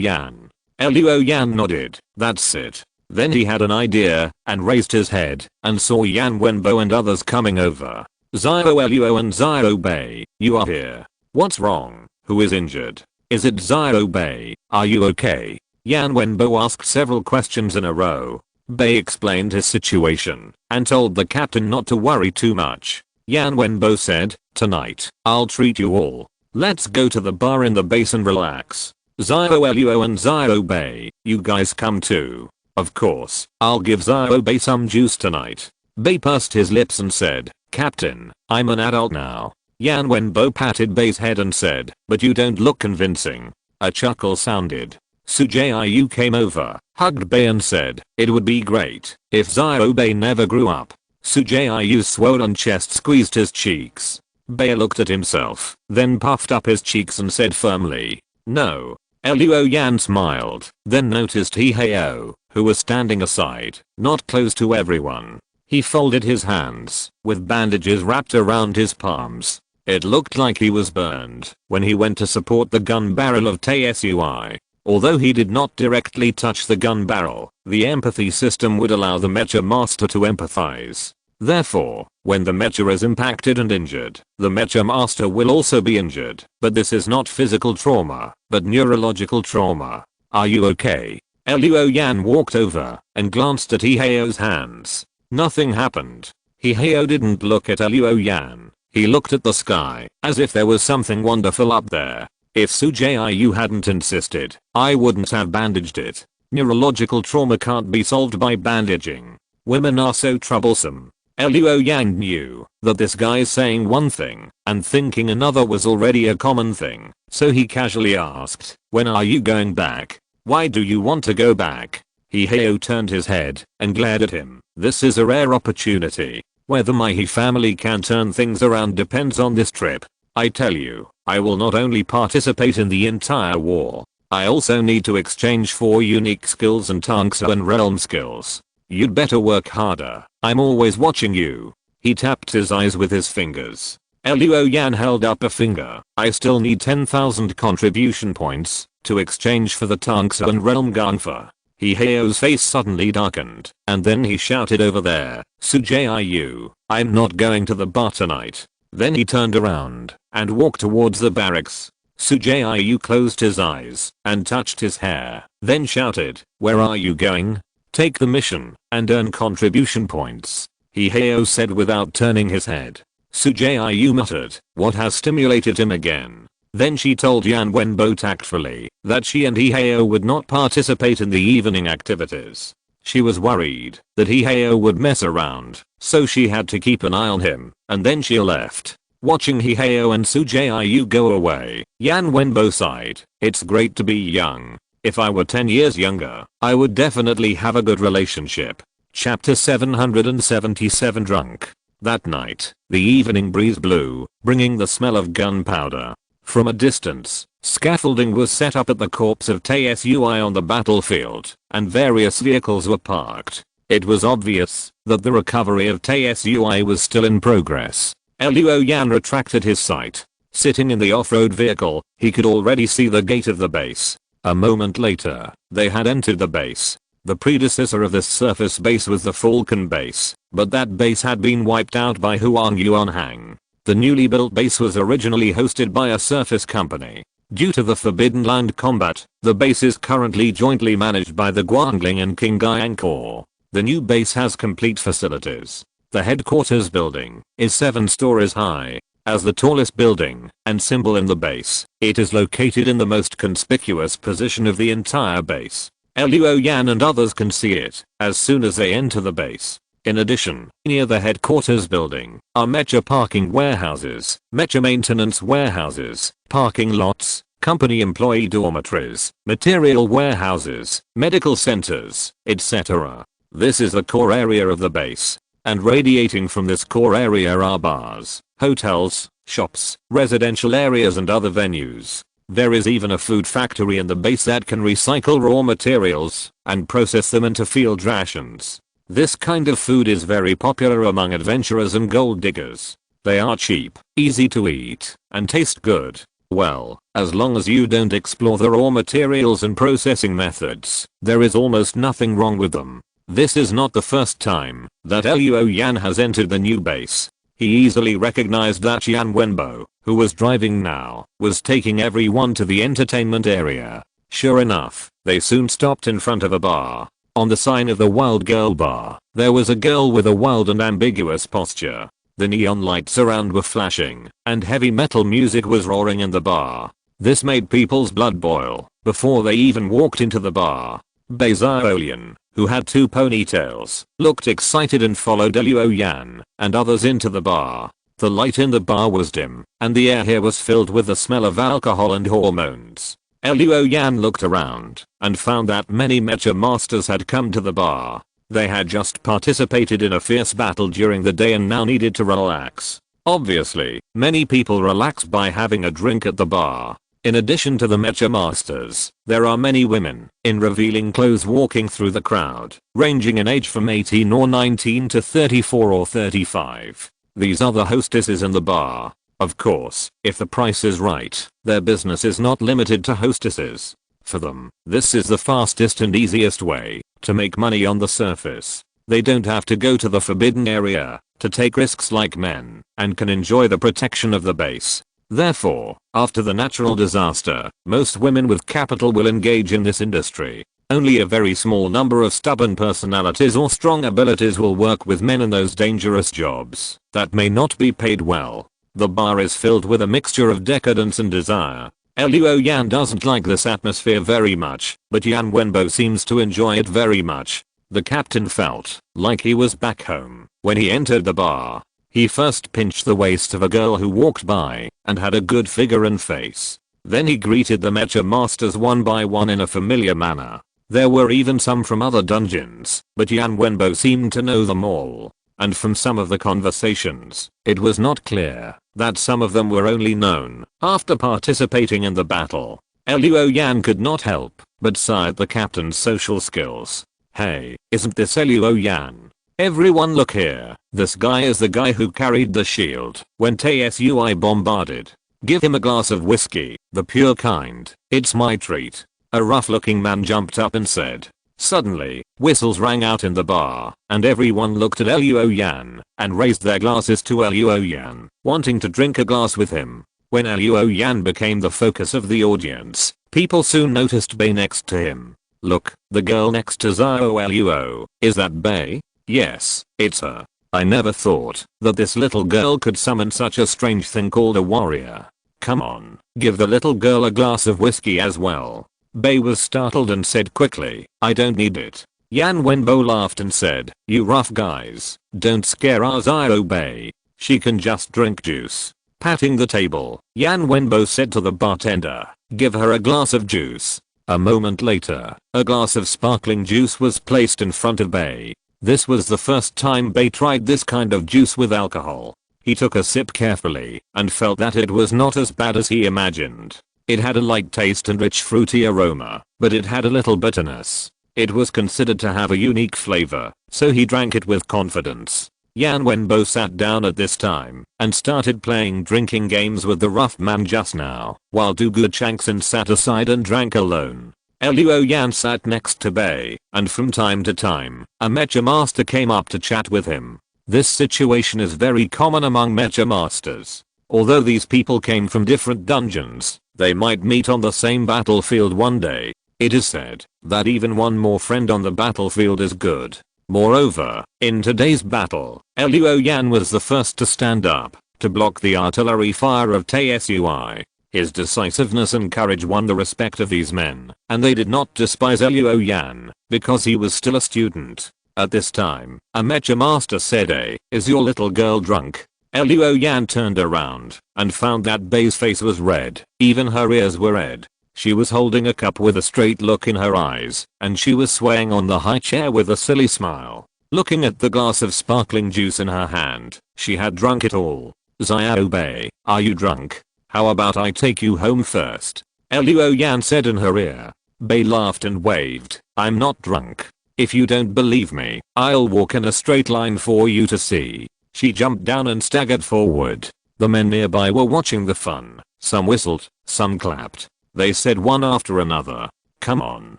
Yan. Luo Yan nodded. That's it. Then he had an idea and raised his head and saw Yan Wenbo and others coming over. Zio Luo and Zio Bei, you are here. What's wrong? Who is injured? Is it Zio Bei? Are you okay? Yan Wenbo asked several questions in a row. Bei explained his situation and told the captain not to worry too much. Yan Wenbo said, tonight, I'll treat you all. Let's go to the bar in the base and relax. Zio Luo and Zio Bei, you guys come too. Of course, I'll give Zio Bei some juice tonight. Bei pursed his lips and said, Captain, I'm an adult now. Yan Wenbo patted Bei's head and said, but you don't look convincing. A chuckle sounded. Jiuying came over, hugged Bei and said, it would be great if Zio Bei never grew up. Jiuying's swollen chest squeezed his cheeks. Bei looked at himself, then puffed up his cheeks and said firmly, no. Luo Yan smiled, then noticed Hiheo, who was standing aside, not close to everyone. He folded his hands, with bandages wrapped around his palms. It looked like he was burned when he went to support the gun barrel of Taesui. Although he did not directly touch the gun barrel, the empathy system would allow the mecha master to empathize. Therefore, when the mecha is impacted and injured, the mecha master will also be injured. But this is not physical trauma, but neurological trauma. Are you okay? Luo Yan walked over and glanced at Hiheo's hands. Nothing happened. Hiheo didn't look at Luo Yan. He looked at the sky, as if there was something wonderful up there. If Jiuying hadn't insisted, I wouldn't have bandaged it. Neurological trauma can't be solved by bandaging. Women are so troublesome. Luo Yan knew that this guy saying one thing and thinking another was already a common thing, so he casually asked, when are you going back? Why do you want to go back? Hiheo turned his head and glared at him. This is a rare opportunity. Whether my He family can turn things around depends on this trip. I tell you, I will not only participate in the entire war, I also need to exchange 4 unique skills and Tangsa and realm skills. You'd better work harder. I'm always watching you. He tapped his eyes with his fingers. Luo Yan held up a finger. I still need 10,000 contribution points to exchange for the Tangsa and realm Ganfa. Hiheo's face suddenly darkened, and then he shouted over there, Jiuying, I'm not going to the bar tonight. Then he turned around and walked towards the barracks. Jiuying closed his eyes and touched his hair, then shouted, where are you going? Take the mission and earn contribution points. Hiheo said without turning his head. Jiuying muttered, what has stimulated him again? Then she told Yan Wenbo tactfully that she and Hiheo would not participate in the evening activities. She was worried that Hiheo would mess around, so she had to keep an eye on him, and then she left. Watching Hiheo and Jiuying go away, Yan Wenbo sighed. It's great to be young. If I were 10 years younger, I would definitely have a good relationship. Chapter 777 Drunk. That night, the evening breeze blew, bringing the smell of gunpowder. From a distance, scaffolding was set up at the corpse of Tsui on the battlefield, and various vehicles were parked. It was obvious that the recovery of Tsui was still in progress. Luo Yan retracted his sight. Sitting in the off-road vehicle, he could already see the gate of the base. A moment later, they had entered the base. The predecessor of this surface base was the Falcon base, but that base had been wiped out by Huang Yuanhang. The newly built base was originally hosted by a surface company. Due to the Forbidden Land combat, the base is currently jointly managed by the Guangling and Qingyang Corps. The new base has complete facilities. The headquarters building is 7 stories high. As the tallest building and symbol in the base, it is located in the most conspicuous position of the entire base. Luo Yan and others can see it as soon as they enter the base. In addition, near the headquarters building are mecha parking warehouses, mecha maintenance warehouses, parking lots, company employee dormitories, material warehouses, medical centers, etc. This is the core area of the base. And radiating from this core area are bars, hotels, shops, residential areas and other venues. There is even a food factory in the base that can recycle raw materials and process them into field rations. This kind of food is very popular among adventurers and gold diggers. They are cheap, easy to eat, and taste good. Well, as long as you don't explore the raw materials and processing methods, there is almost nothing wrong with them. This is not the first time that Luo Yan has entered the new base. He easily recognized that Yan Wenbo, who was driving now, was taking everyone to the entertainment area. Sure enough, they soon stopped in front of a bar. On the sign of the Wild Girl Bar, there was a girl with a wild and ambiguous posture. The neon lights around were flashing, and heavy metal music was roaring in the bar. This made people's blood boil before they even walked into the bar. Bei Xiaolian, who had 2 ponytails, looked excited and followed Luo Yan and others into the bar. The light in the bar was dim, and the air here was filled with the smell of alcohol and hormones. Luo Yan looked around and found that many mecha masters had come to the bar. They had just participated in a fierce battle during the day and now needed to relax. Obviously, many people relax by having a drink at the bar. In addition to the mecha masters, there are many women in revealing clothes walking through the crowd, ranging in age from 18 or 19 to 34 or 35. These are the hostesses in the bar. Of course, if the price is right, their business is not limited to hostesses. For them, this is the fastest and easiest way to make money on the surface. They don't have to go to the forbidden area to take risks like men and can enjoy the protection of the base. Therefore, after the natural disaster, most women with capital will engage in this industry. Only a very small number of stubborn personalities or strong abilities will work with men in those dangerous jobs that may not be paid well. The bar is filled with a mixture of decadence and desire. Luo Yan doesn't like this atmosphere very much, but Yan Wenbo seems to enjoy it very much. The captain felt like he was back home when he entered the bar. He first pinched the waist of a girl who walked by and had a good figure and face. Then he greeted the mecha masters one by one in a familiar manner. There were even some from other dungeons, but Yan Wenbo seemed to know them all. And from some of the conversations, it was not clear that some of them were only known after participating in the battle. Luo Yan could not help but sigh at the captain's social skills. Hey, isn't this Luo Yan? Everyone look here. This guy is the guy who carried the shield when Tsui bombarded. Give him a glass of whiskey, the pure kind. It's my treat. A rough-looking man jumped up and said. Suddenly, whistles rang out in the bar, and everyone looked at Luo Yan and raised their glasses to Luo Yan, wanting to drink a glass with him. When Luo Yan became the focus of the audience, people soon noticed Bei next to him. Look, the girl next to Xiao Luo, is that Bei? Yes, it's her. I never thought that this little girl could summon such a strange thing called a warrior. Come on, give the little girl a glass of whiskey as well. Bei was startled and said quickly, I don't need it. Yan Wenbo laughed and said, you rough guys, don't scare our Xiao Bei. She can just drink juice. Patting the table, Yan Wenbo said to the bartender, give her a glass of juice. A moment later, a glass of sparkling juice was placed in front of Bei. This was the first time Bei tried this kind of juice with alcohol. He took a sip carefully and felt that it was not as bad as he imagined. It had a light taste and rich fruity aroma, but it had a little bitterness. It was considered to have a unique flavor, so he drank it with confidence. Yan Wenbo sat down at this time and started playing drinking games with the rough man just now, while Du Guchangsen sat aside and drank alone. Luo Yan sat next to Bei, and from time to time, a mecha master came up to chat with him. This situation is very common among mecha masters. Although these people came from different dungeons, they might meet on the same battlefield one day. It is said that even one more friend on the battlefield is good. Moreover, in today's battle, Luo Yan was the first to stand up to block the artillery fire of Tsui. His decisiveness and courage won the respect of these men, and they did not despise Luo Yan because he was still a student. At this time, a mecha master said, "Is your little girl drunk?" Luo Yan turned around and found that Bei's face was red, even her ears were red. She was holding a cup with a straight look in her eyes, and she was swaying on the high chair with a silly smile. Looking at the glass of sparkling juice in her hand, she had drunk it all. "Xiao Bei, are you drunk? How about I take you home first?" Luo Yan said in her ear. Bei laughed and waved. "I'm not drunk. If you don't believe me, I'll walk in a straight line for you to see." She jumped down and staggered forward. The men nearby were watching the fun. Some whistled, some clapped. They said one after another, "Come on,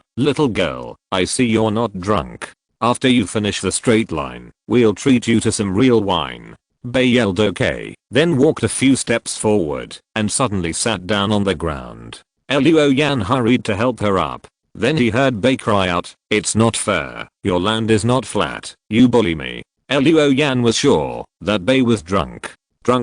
little girl, I see you're not drunk. After you finish the straight line, we'll treat you to some real wine." Bei yelled okay, then walked a few steps forward and suddenly sat down on the ground. Luo Yan hurried to help her up. Then he heard Bei cry out, "It's not fair, your land is not flat, you bully me." Luo Yan was sure that Bei was drunk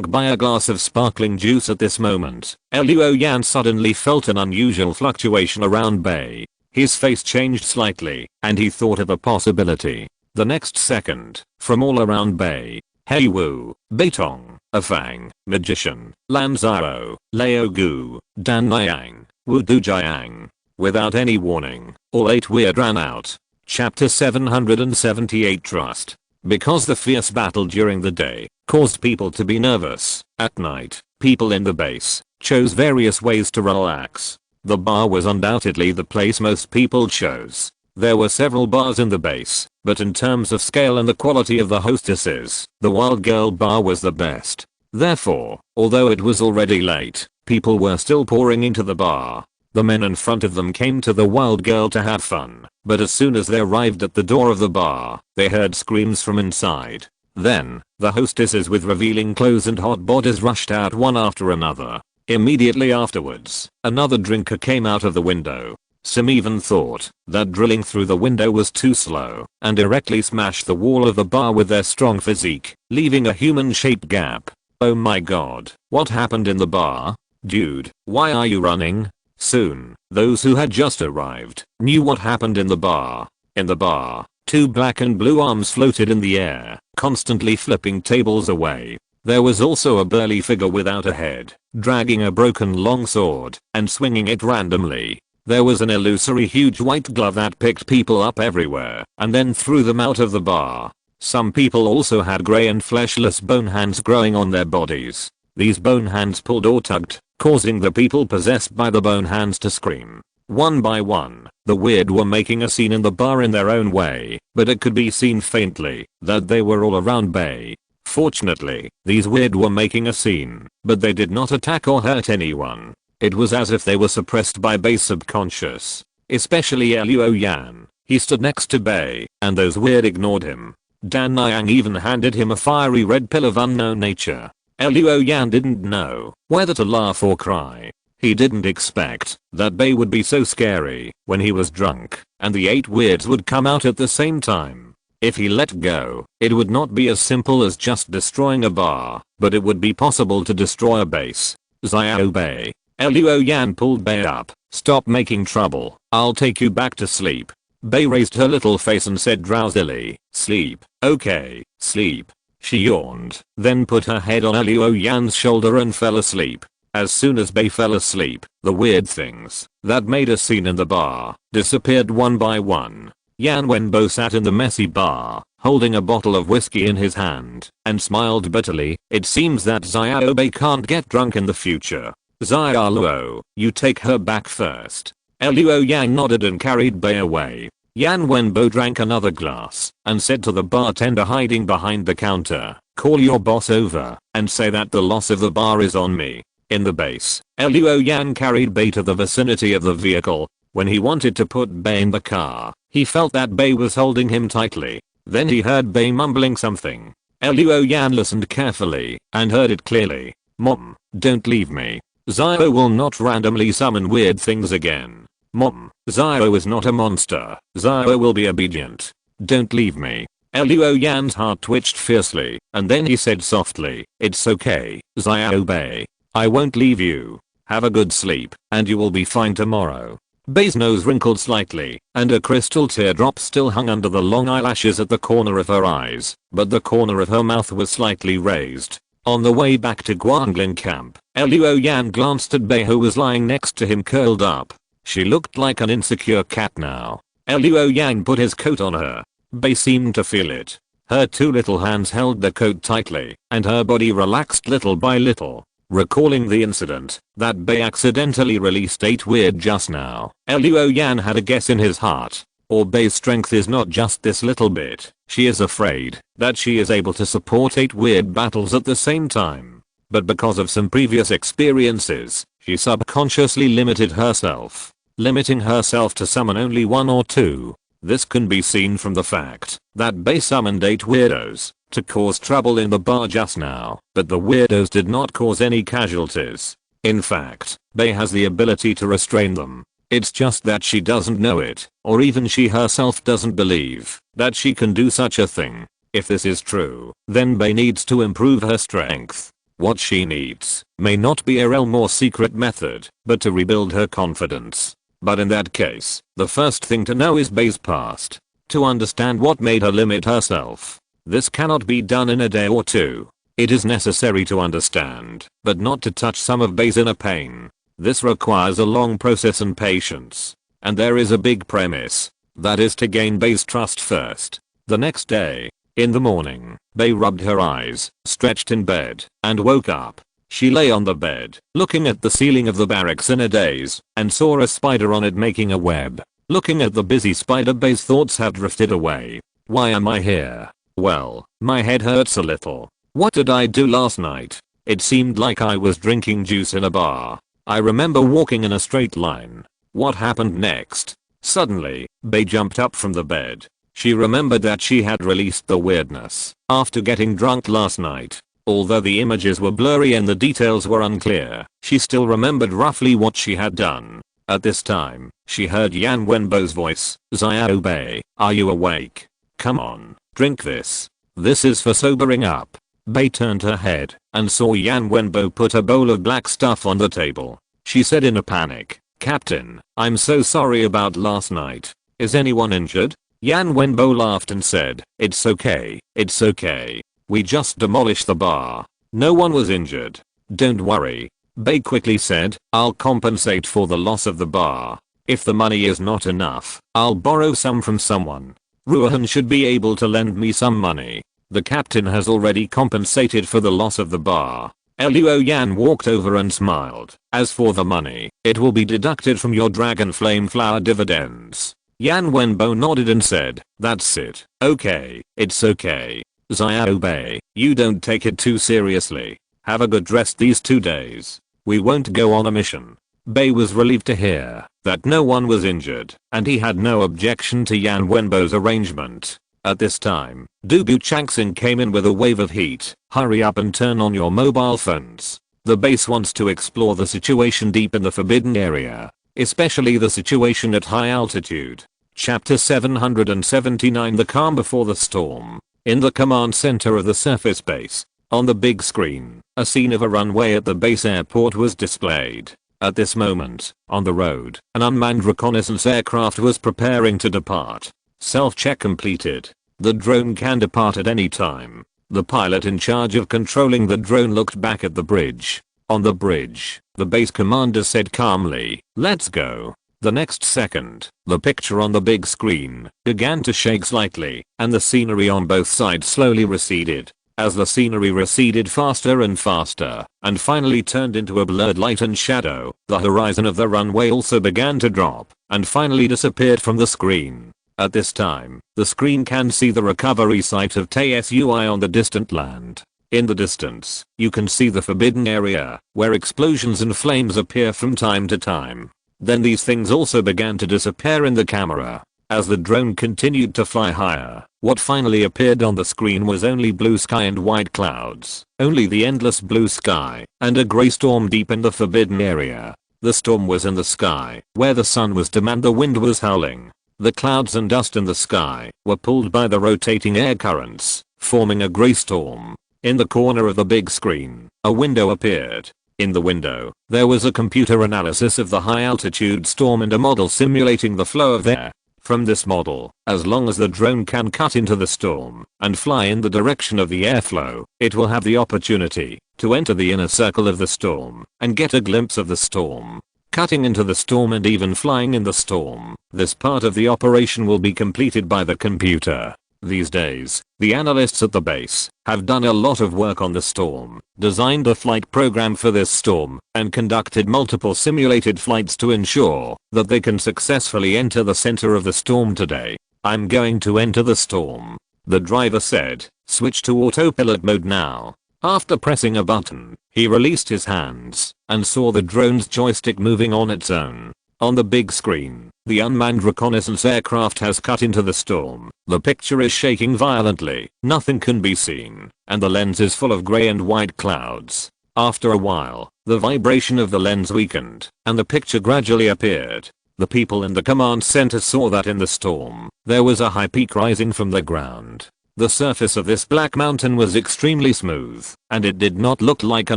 by a glass of sparkling juice at this moment. Luo Yan suddenly felt an unusual fluctuation around Bei. His face changed slightly, and he thought of a possibility. The next second, from all around Bei, Hei Wu, Beitong, a Fang, Magician, Lan Zhao, Lao Gu, Dan Niang, Wu Du Jiuying. Without any warning, all 8 weird ran out. Chapter 778 Trust. Because the fierce battle during the day caused people to be nervous, at night, people in the base chose various ways to relax. The bar was undoubtedly the place most people chose. There were several bars in the base, but in terms of scale and the quality of the hostesses, the Wild Girl bar was the best. Therefore, although it was already late, people were still pouring into the bar. The men in front of them came to the Wild Girl to have fun, but as soon as they arrived at the door of the bar, they heard screams from inside. Then, the hostesses with revealing clothes and hot bodies rushed out one after another. Immediately afterwards, another drinker came out of the window. Some even thought that drilling through the window was too slow and directly smashed the wall of the bar with their strong physique, leaving a human-shaped gap. "Oh my god, what happened in the bar? Dude, why are you running?" Soon, those who had just arrived knew what happened in the bar. In the bar, 2 black and blue arms floated in the air, constantly flipping tables away. There was also a burly figure without a head, dragging a broken long sword and swinging it randomly. There was an illusory huge white glove that picked people up everywhere and then threw them out of the bar. Some people also had grey and fleshless bone hands growing on their bodies. These bone hands pulled or tugged, causing the people possessed by the bone hands to scream. One by one, the weird were making a scene in the bar in their own way, but it could be seen faintly that they were all around Bei. Fortunately, these weird were making a scene, but they did not attack or hurt anyone. It was as if they were suppressed by Bei's subconscious. Especially Luo Yan. He stood next to Bei, and those weird ignored him. Dan Niang even handed him a fiery red pill of unknown nature. Luo Yan didn't know whether to laugh or cry. He didn't expect that Bei would be so scary when he was drunk, and the 8 weirds would come out at the same time. If he let go, it would not be as simple as just destroying a bar, but it would be possible to destroy a base. "Xiao Bei." Luo Yan pulled Bei up. "Stop making trouble, I'll take you back to sleep." Bei raised her little face and said drowsily, "Sleep, okay, sleep." She yawned, then put her head on Luo Yan's shoulder and fell asleep. As soon as Bei fell asleep, the weird things that made a scene in the bar disappeared one by one. Yan Wenbo sat in the messy bar, holding a bottle of whiskey in his hand, and smiled bitterly. It seems that Xiao Bei can't get drunk in the future. Xiao Luo, you take her back first. Luo Yang nodded and carried Bei away. Yan Wenbo drank another glass and said to the bartender hiding behind the counter, call your boss over and say that the loss of the bar is on me. In the base, Luo Yan carried Bei to the vicinity of the vehicle. When he wanted to put Bei in the car, he felt that Bei was holding him tightly. Then he heard Bei mumbling something. Luo Yan listened carefully and heard it clearly. Mom, don't leave me. Xiao will not randomly summon weird things again. Mom, Xiao is not a monster. Xiao will be obedient. Don't leave me. Luo Yan's heart twitched fiercely, and then he said softly, it's okay, Xiao Bei. I won't leave you. Have a good sleep, and you will be fine tomorrow. Bei's nose wrinkled slightly, and a crystal teardrop still hung under the long eyelashes at the corner of her eyes, but the corner of her mouth was slightly raised. On the way back to Guanglin camp, Luo Yan glanced at Bei who was lying next to him curled up. She looked like an insecure cat now. Luo Yan put his coat on her. Bei seemed to feel it. Her two little hands held the coat tightly, and her body relaxed little by little. Recalling the incident, that Bei accidentally released 8 weird just now, Luo Yan had a guess in his heart. Or Bei's strength is not just this little bit. She is afraid that she is able to support 8 weird battles at the same time. But because of some previous experiences, she subconsciously limited herself. Limiting herself to summon only 1 or 2. This can be seen from the fact that Bei summoned 8 weirdos to cause trouble in the bar just now, but the weirdos did not cause any casualties. In fact, Bei has the ability to restrain them. It's just that she doesn't know it, or even she herself doesn't believe that she can do such a thing. If this is true, then Bei needs to improve her strength. What she needs may not be a realm or secret method, but to rebuild her confidence. But in that case, the first thing to know is Bei's past. To understand what made her limit herself. This cannot be done in a day or 2. It is necessary to understand, but not to touch some of Bei's inner pain. This requires a long process and patience. And there is a big premise. That is to gain Bei's trust first. The next day, in the morning, Bei rubbed her eyes, stretched in bed, and woke up. She lay on the bed, looking at the ceiling of the barracks in a daze, and saw a spider on it making a web. Looking at the busy spider, Bei's thoughts had drifted away. Why am I here? Well, my head hurts a little. What did I do last night? It seemed like I was drinking juice in a bar. I remember walking in a straight line. What happened next? Suddenly, Bei jumped up from the bed. She remembered that she had released the weirdness after getting drunk last night. Although the images were blurry and the details were unclear, she still remembered roughly what she had done. At this time, she heard Yan Wenbo's voice. Xiao Bei, are you awake? Come on, drink this. This is for sobering up. Bei turned her head and saw Yan Wenbo put a bowl of black stuff on the table. She said in a panic, Captain, I'm so sorry about last night. Is anyone injured? Yan Wenbo laughed and said, it's okay, it's okay. We just demolished the bar. No one was injured. Don't worry. Bei quickly said, I'll compensate for the loss of the bar. If the money is not enough, I'll borrow some from someone. Ruohan should be able to lend me some money. The captain has already compensated for the loss of the bar. Luo Yan walked over and smiled. As for the money, it will be deducted from your dragon flame flower dividends. Yan Wenbo nodded and said, that's it. Okay, it's okay. Xiao Bei, you don't take it too seriously. Have a good rest these 2 days. We won't go on a mission. Bei was relieved to hear that no one was injured, and he had no objection to Yan Wenbo's arrangement. At this time, Dugu Changxing came in with a wave of heat. Hurry up and turn on your mobile phones. The base wants to explore the situation deep in the forbidden area, especially the situation at high altitude. Chapter 779, The Calm Before the Storm. In the command center of the surface base, on the big screen, a scene of a runway at the base airport was displayed. At this moment, on the road, an unmanned reconnaissance aircraft was preparing to depart. Self-check completed. The drone can depart at any time. The pilot in charge of controlling the drone looked back at the bridge. On the bridge, the base commander said calmly, let's go. The next second, the picture on the big screen began to shake slightly, and the scenery on both sides slowly receded. As the scenery receded faster and faster, and finally turned into a blurred light and shadow, the horizon of the runway also began to drop, and finally disappeared from the screen. At this time, the screen can see the recovery site of TSUI on the distant land. In the distance, you can see the forbidden area, where explosions and flames appear from time to time. Then these things also began to disappear in the camera. As the drone continued to fly higher, what finally appeared on the screen was only blue sky and white clouds. Only the endless blue sky, and a grey storm deep in the forbidden area. The storm was in the sky, where the sun was dim and the wind was howling. The clouds and dust in the sky were pulled by the rotating air currents, forming a grey storm. In the corner of the big screen, a window appeared. In the window, there was a computer analysis of the high altitude storm and a model simulating the flow of air. From this model, as long as the drone can cut into the storm and fly in the direction of the airflow, it will have the opportunity to enter the inner circle of the storm and get a glimpse of the storm. Cutting into the storm and even flying in the storm, this part of the operation will be completed by the computer. These days, the analysts at the base have done a lot of work on the storm, designed a flight program for this storm, and conducted multiple simulated flights to ensure that they can successfully enter the center of the storm today. I'm going to enter the storm, the driver said. Switch to autopilot mode now. After pressing a button, he released his hands and saw the drone's joystick moving on its own. On the big screen, the unmanned reconnaissance aircraft has cut into the storm. The picture is shaking violently, nothing can be seen, and the lens is full of grey and white clouds. After a while, the vibration of the lens weakened, and the picture gradually appeared. The people in the command center saw that in the storm, there was a high peak rising from the ground. The surface of this black mountain was extremely smooth, and it did not look like a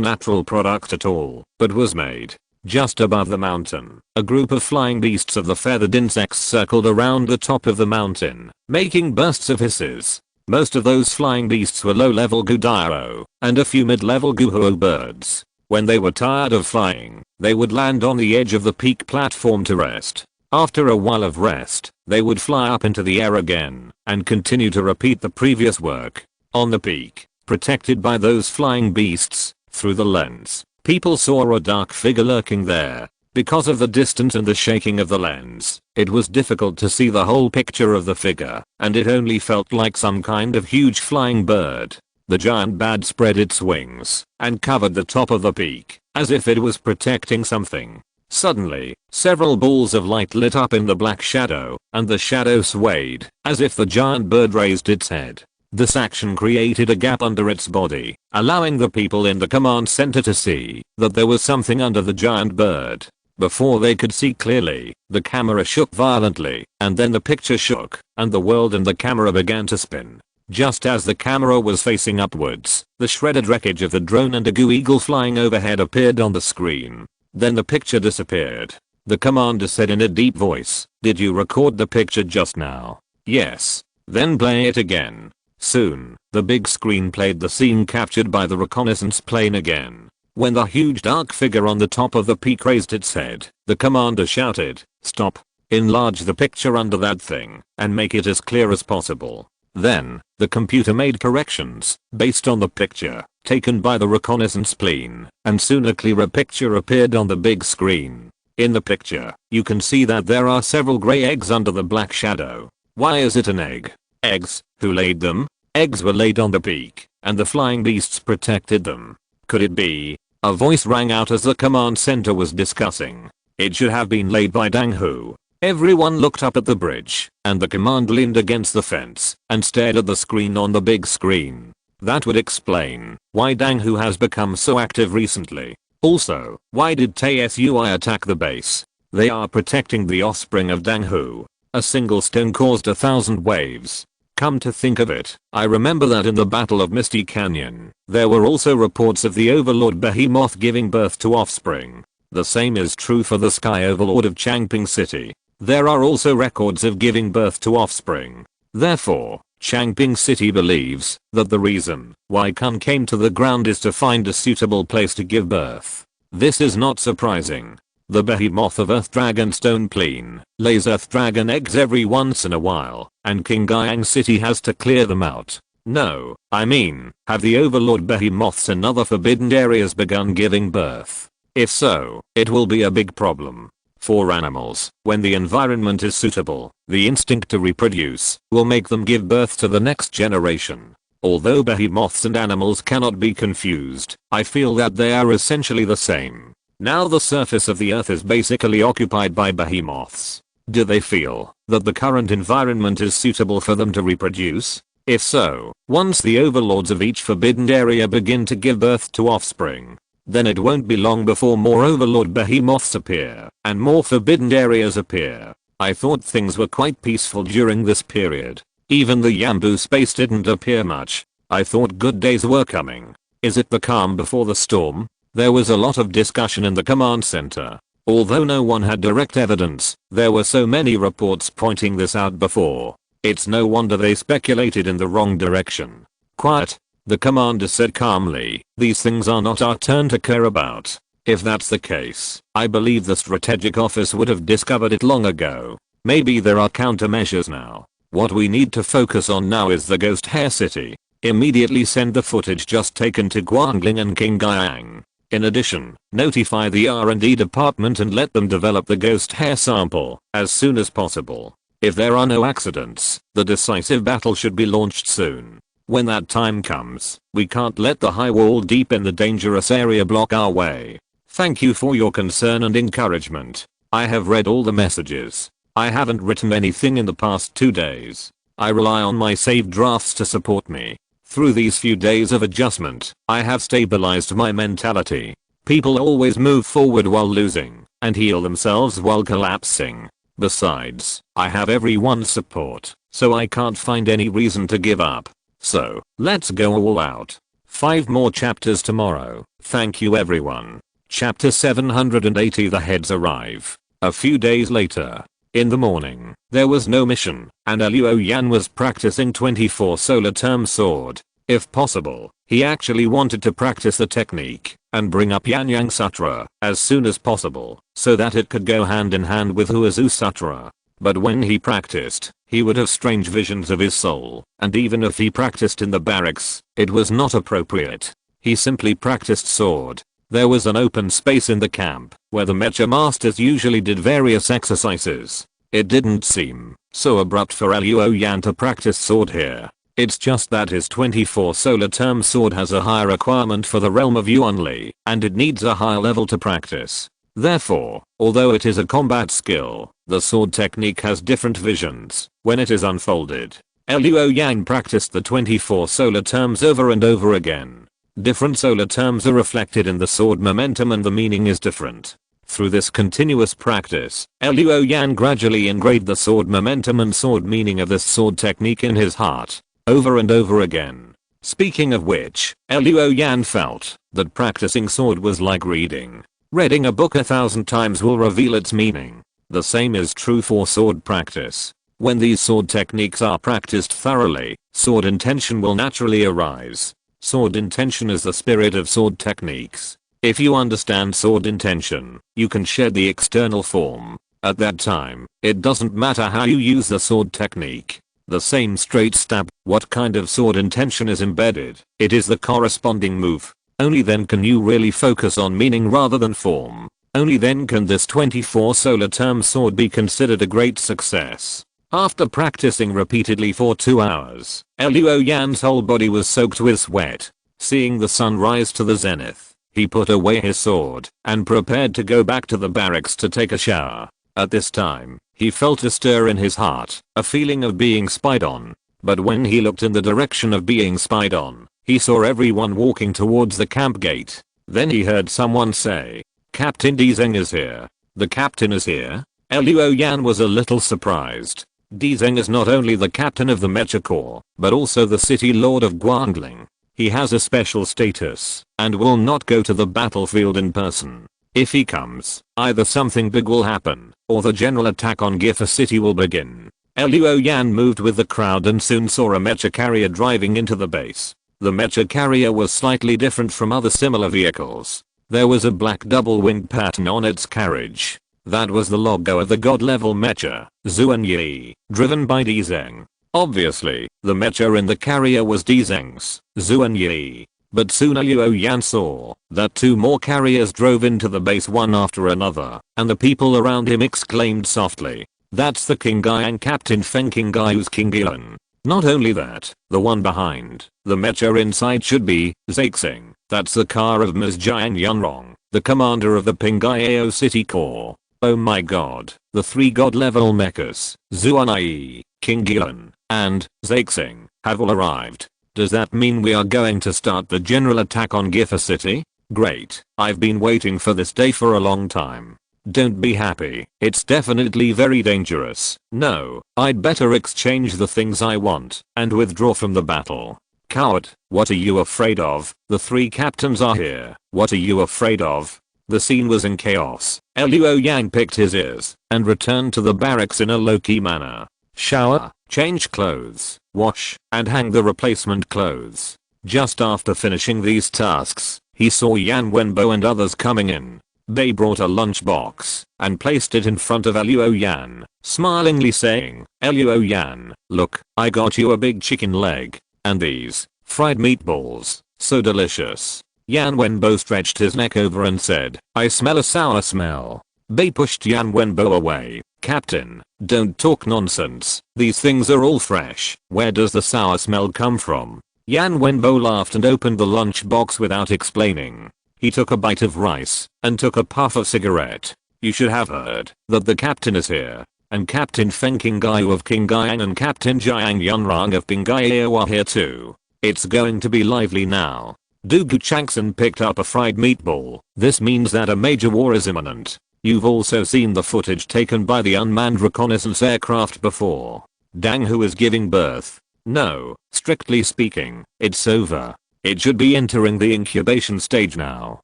natural product at all, but was made. Just above the mountain, a group of flying beasts of the feathered insects circled around the top of the mountain, making bursts of hisses. Most of those flying beasts were low-level Gudairo, and a few mid-level Guhuo birds. When they were tired of flying, they would land on the edge of the peak platform to rest. After a while of rest, they would fly up into the air again, and continue to repeat the previous work. On the peak, protected by those flying beasts, through the lens, people saw a dark figure lurking there. Because of the distance and the shaking of the lens, it was difficult to see the whole picture of the figure, and it only felt like some kind of huge flying bird. The giant bat spread its wings and covered the top of the peak, as if it was protecting something. Suddenly, several balls of light lit up in the black shadow, and the shadow swayed, as if the giant bird raised its head. This action created a gap under its body, allowing the people in the command center to see that there was something under the giant bird. Before they could see clearly, the camera shook violently, and then the picture shook, and the world and the camera began to spin. Just as the camera was facing upwards, the shredded wreckage of the drone and a goo eagle flying overhead appeared on the screen. Then the picture disappeared. The commander said in a deep voice, "Did you record the picture just now?" "Yes." "Then play it again." Soon, the big screen played the scene captured by the reconnaissance plane again. When the huge dark figure on the top of the peak raised its head, the commander shouted, "Stop. Enlarge the picture under that thing, and make it as clear as possible." Then, the computer made corrections, based on the picture, taken by the reconnaissance plane, and soon a clearer picture appeared on the big screen. In the picture, you can see that there are several grey eggs under the black shadow. Why is it an egg? Eggs? Who laid them? Eggs were laid on the peak, and the flying beasts protected them. Could it be? A voice rang out as the command center was discussing. It should have been laid by Dang Hu. Everyone looked up at the bridge, and the commander leaned against the fence and stared at the screen on the big screen. That would explain why Dang Hu has become so active recently. Also, why did TSUI attack the base? They are protecting the offspring of Dang Hu. A single stone caused 1,000 waves. Come to think of it, I remember that in the Battle of Misty Canyon, there were also reports of the Overlord Behemoth giving birth to offspring. The same is true for the Sky Overlord of Changping City. There are also records of giving birth to offspring. Therefore, Changping City believes that the reason why Kun came to the ground is to find a suitable place to give birth. This is not surprising. The behemoth of Earth Dragon Stone Plain lays Earth Dragon eggs every once in a while, and King Jiuying City has to clear them out. No, I mean, have the overlord behemoths in other forbidden areas begun giving birth? If so, it will be a big problem. For animals, when the environment is suitable, the instinct to reproduce will make them give birth to the next generation. Although behemoths and animals cannot be confused, I feel that they are essentially the same. Now the surface of the earth is basically occupied by behemoths. Do they feel that the current environment is suitable for them to reproduce? If so, once the overlords of each forbidden area begin to give birth to offspring, then it won't be long before more overlord behemoths appear, and more forbidden areas appear. I thought things were quite peaceful during this period. Even the Yambu space didn't appear much. I thought good days were coming. Is it the calm before the storm? There was a lot of discussion in the command center. Although no one had direct evidence, there were so many reports pointing this out before. It's no wonder they speculated in the wrong direction. Quiet, the commander said calmly. These things are not our turn to care about. If that's the case, I believe the strategic office would have discovered it long ago. Maybe there are countermeasures now. What we need to focus on now is the Ghost Hair City. Immediately send the footage just taken to Guangling and King Jiuying. In addition, notify the R&D department and let them develop the ghost hair sample as soon as possible. If there are no accidents, the decisive battle should be launched soon. When that time comes, we can't let the high wall deep in the dangerous area block our way. Thank you for your concern and encouragement. I have read all the messages. I haven't written anything in the past 2 days. I rely on my saved drafts to support me. Through these few days of adjustment, I have stabilized my mentality. People always move forward while losing, and heal themselves while collapsing. Besides, I have everyone's support, so I can't find any reason to give up. So, let's go all out. 5 more chapters tomorrow. Thank you everyone. Chapter 780. The heads arrive. A few days later. In the morning, there was no mission, and Luo Yan was practicing 24 solar term sword. If possible, he actually wanted to practice the technique and bring up Yan Yang Sutra as soon as possible so that it could go hand in hand with Huazu Sutra. But when he practiced, he would have strange visions of his soul, and even if he practiced in the barracks, it was not appropriate. He simply practiced sword. There was an open space in the camp where the mecha masters usually did various exercises. It didn't seem so abrupt for Luo Yan to practice sword here. It's just that his 24 solar term sword has a higher requirement for the realm of Yuanli, and it needs a higher level to practice. Therefore, although it is a combat skill, the sword technique has different visions when it is unfolded. Luo Yan practiced the 24 solar terms over and over again. Different solar terms are reflected in the sword momentum and the meaning is different. Through this continuous practice, Luo Yan gradually engraved the sword momentum and sword meaning of this sword technique in his heart, over and over again. Speaking of which, Luo Yan felt that practicing sword was like reading. Reading a book 1,000 times will reveal its meaning. The same is true for sword practice. When these sword techniques are practiced thoroughly, sword intention will naturally arise. Sword intention is the spirit of sword techniques. If you understand sword intention, you can shed the external form. At that time, it doesn't matter how you use the sword technique. The same straight stab, what kind of sword intention is embedded, it is the corresponding move. Only then can you really focus on meaning rather than form. Only then can this 24 solar term sword be considered a great success. After practicing repeatedly for 2 hours, Luo Yan's whole body was soaked with sweat. Seeing the sun rise to the zenith, he put away his sword and prepared to go back to the barracks to take a shower. At this time, he felt a stir in his heart, a feeling of being spied on. But when he looked in the direction of being spied on, he saw everyone walking towards the camp gate. Then he heard someone say, "Captain Dizeng is here." The captain is here? Luo Yan was a little surprised. Dizeng is not only the captain of the Mecha Corps, but also the city lord of Guangling. He has a special status, and will not go to the battlefield in person. If he comes, either something big will happen, or the general attack on Gifa City will begin. Luo Yan moved with the crowd and soon saw a mecha carrier driving into the base. The mecha carrier was slightly different from other similar vehicles. There was a black double-winged pattern on its carriage. That was the logo of the god-level mecha, Jiuying, driven by Zeng. Obviously, the mecha in the carrier was Zeng's, Jiuying. But soon Liu Yan saw that 2 more carriers drove into the base one after another, and the people around him exclaimed softly, "That's the King Guy and Captain Feng King Guy's King Gilan." Not only that, the one behind the mecha inside should be Xing. That's the car of Ms. Jiang Yunrong, the commander of the Pingyao City Corps. Oh my god, the 3 god level mechs, Jiuying, King Gilan, and Xing, have all arrived. Does that mean we are going to start the general attack on Gifa City? Great, I've been waiting for this day for a long time. Don't be happy, it's definitely very dangerous. No, I'd better exchange the things I want and withdraw from the battle. Coward, what are you afraid of? The 3 captains are here. What are you afraid of? The scene was in chaos. Liu Yang picked his ears and returned to the barracks in a low-key manner. Shower, change clothes, wash, and hang the replacement clothes. Just after finishing these tasks, he saw Yan Wenbo and others coming in. They brought a lunchbox and placed it in front of Liu Yan, smilingly saying, "Liu Yan, look, I got you a big chicken leg. And these fried meatballs, so delicious." Yan Wenbo stretched his neck over and said, "I smell a sour smell." They pushed Yan Wenbo away. "Captain, don't talk nonsense. These things are all fresh. Where does the sour smell come from?" Yan Wenbo laughed and opened the lunchbox without explaining. He took a bite of rice and took a puff of cigarette. "You should have heard that the captain is here. And Captain Feng King Gaiu of King Jiuying and Captain Jiang Yunrang of Pingyao are here too. It's going to be lively now." Dugu Changson picked up a fried meatball. "This means that a major war is imminent. You've also seen the footage taken by the unmanned reconnaissance aircraft before. Dang, who is giving birth? No, strictly speaking, it's over. It should be entering the incubation stage now.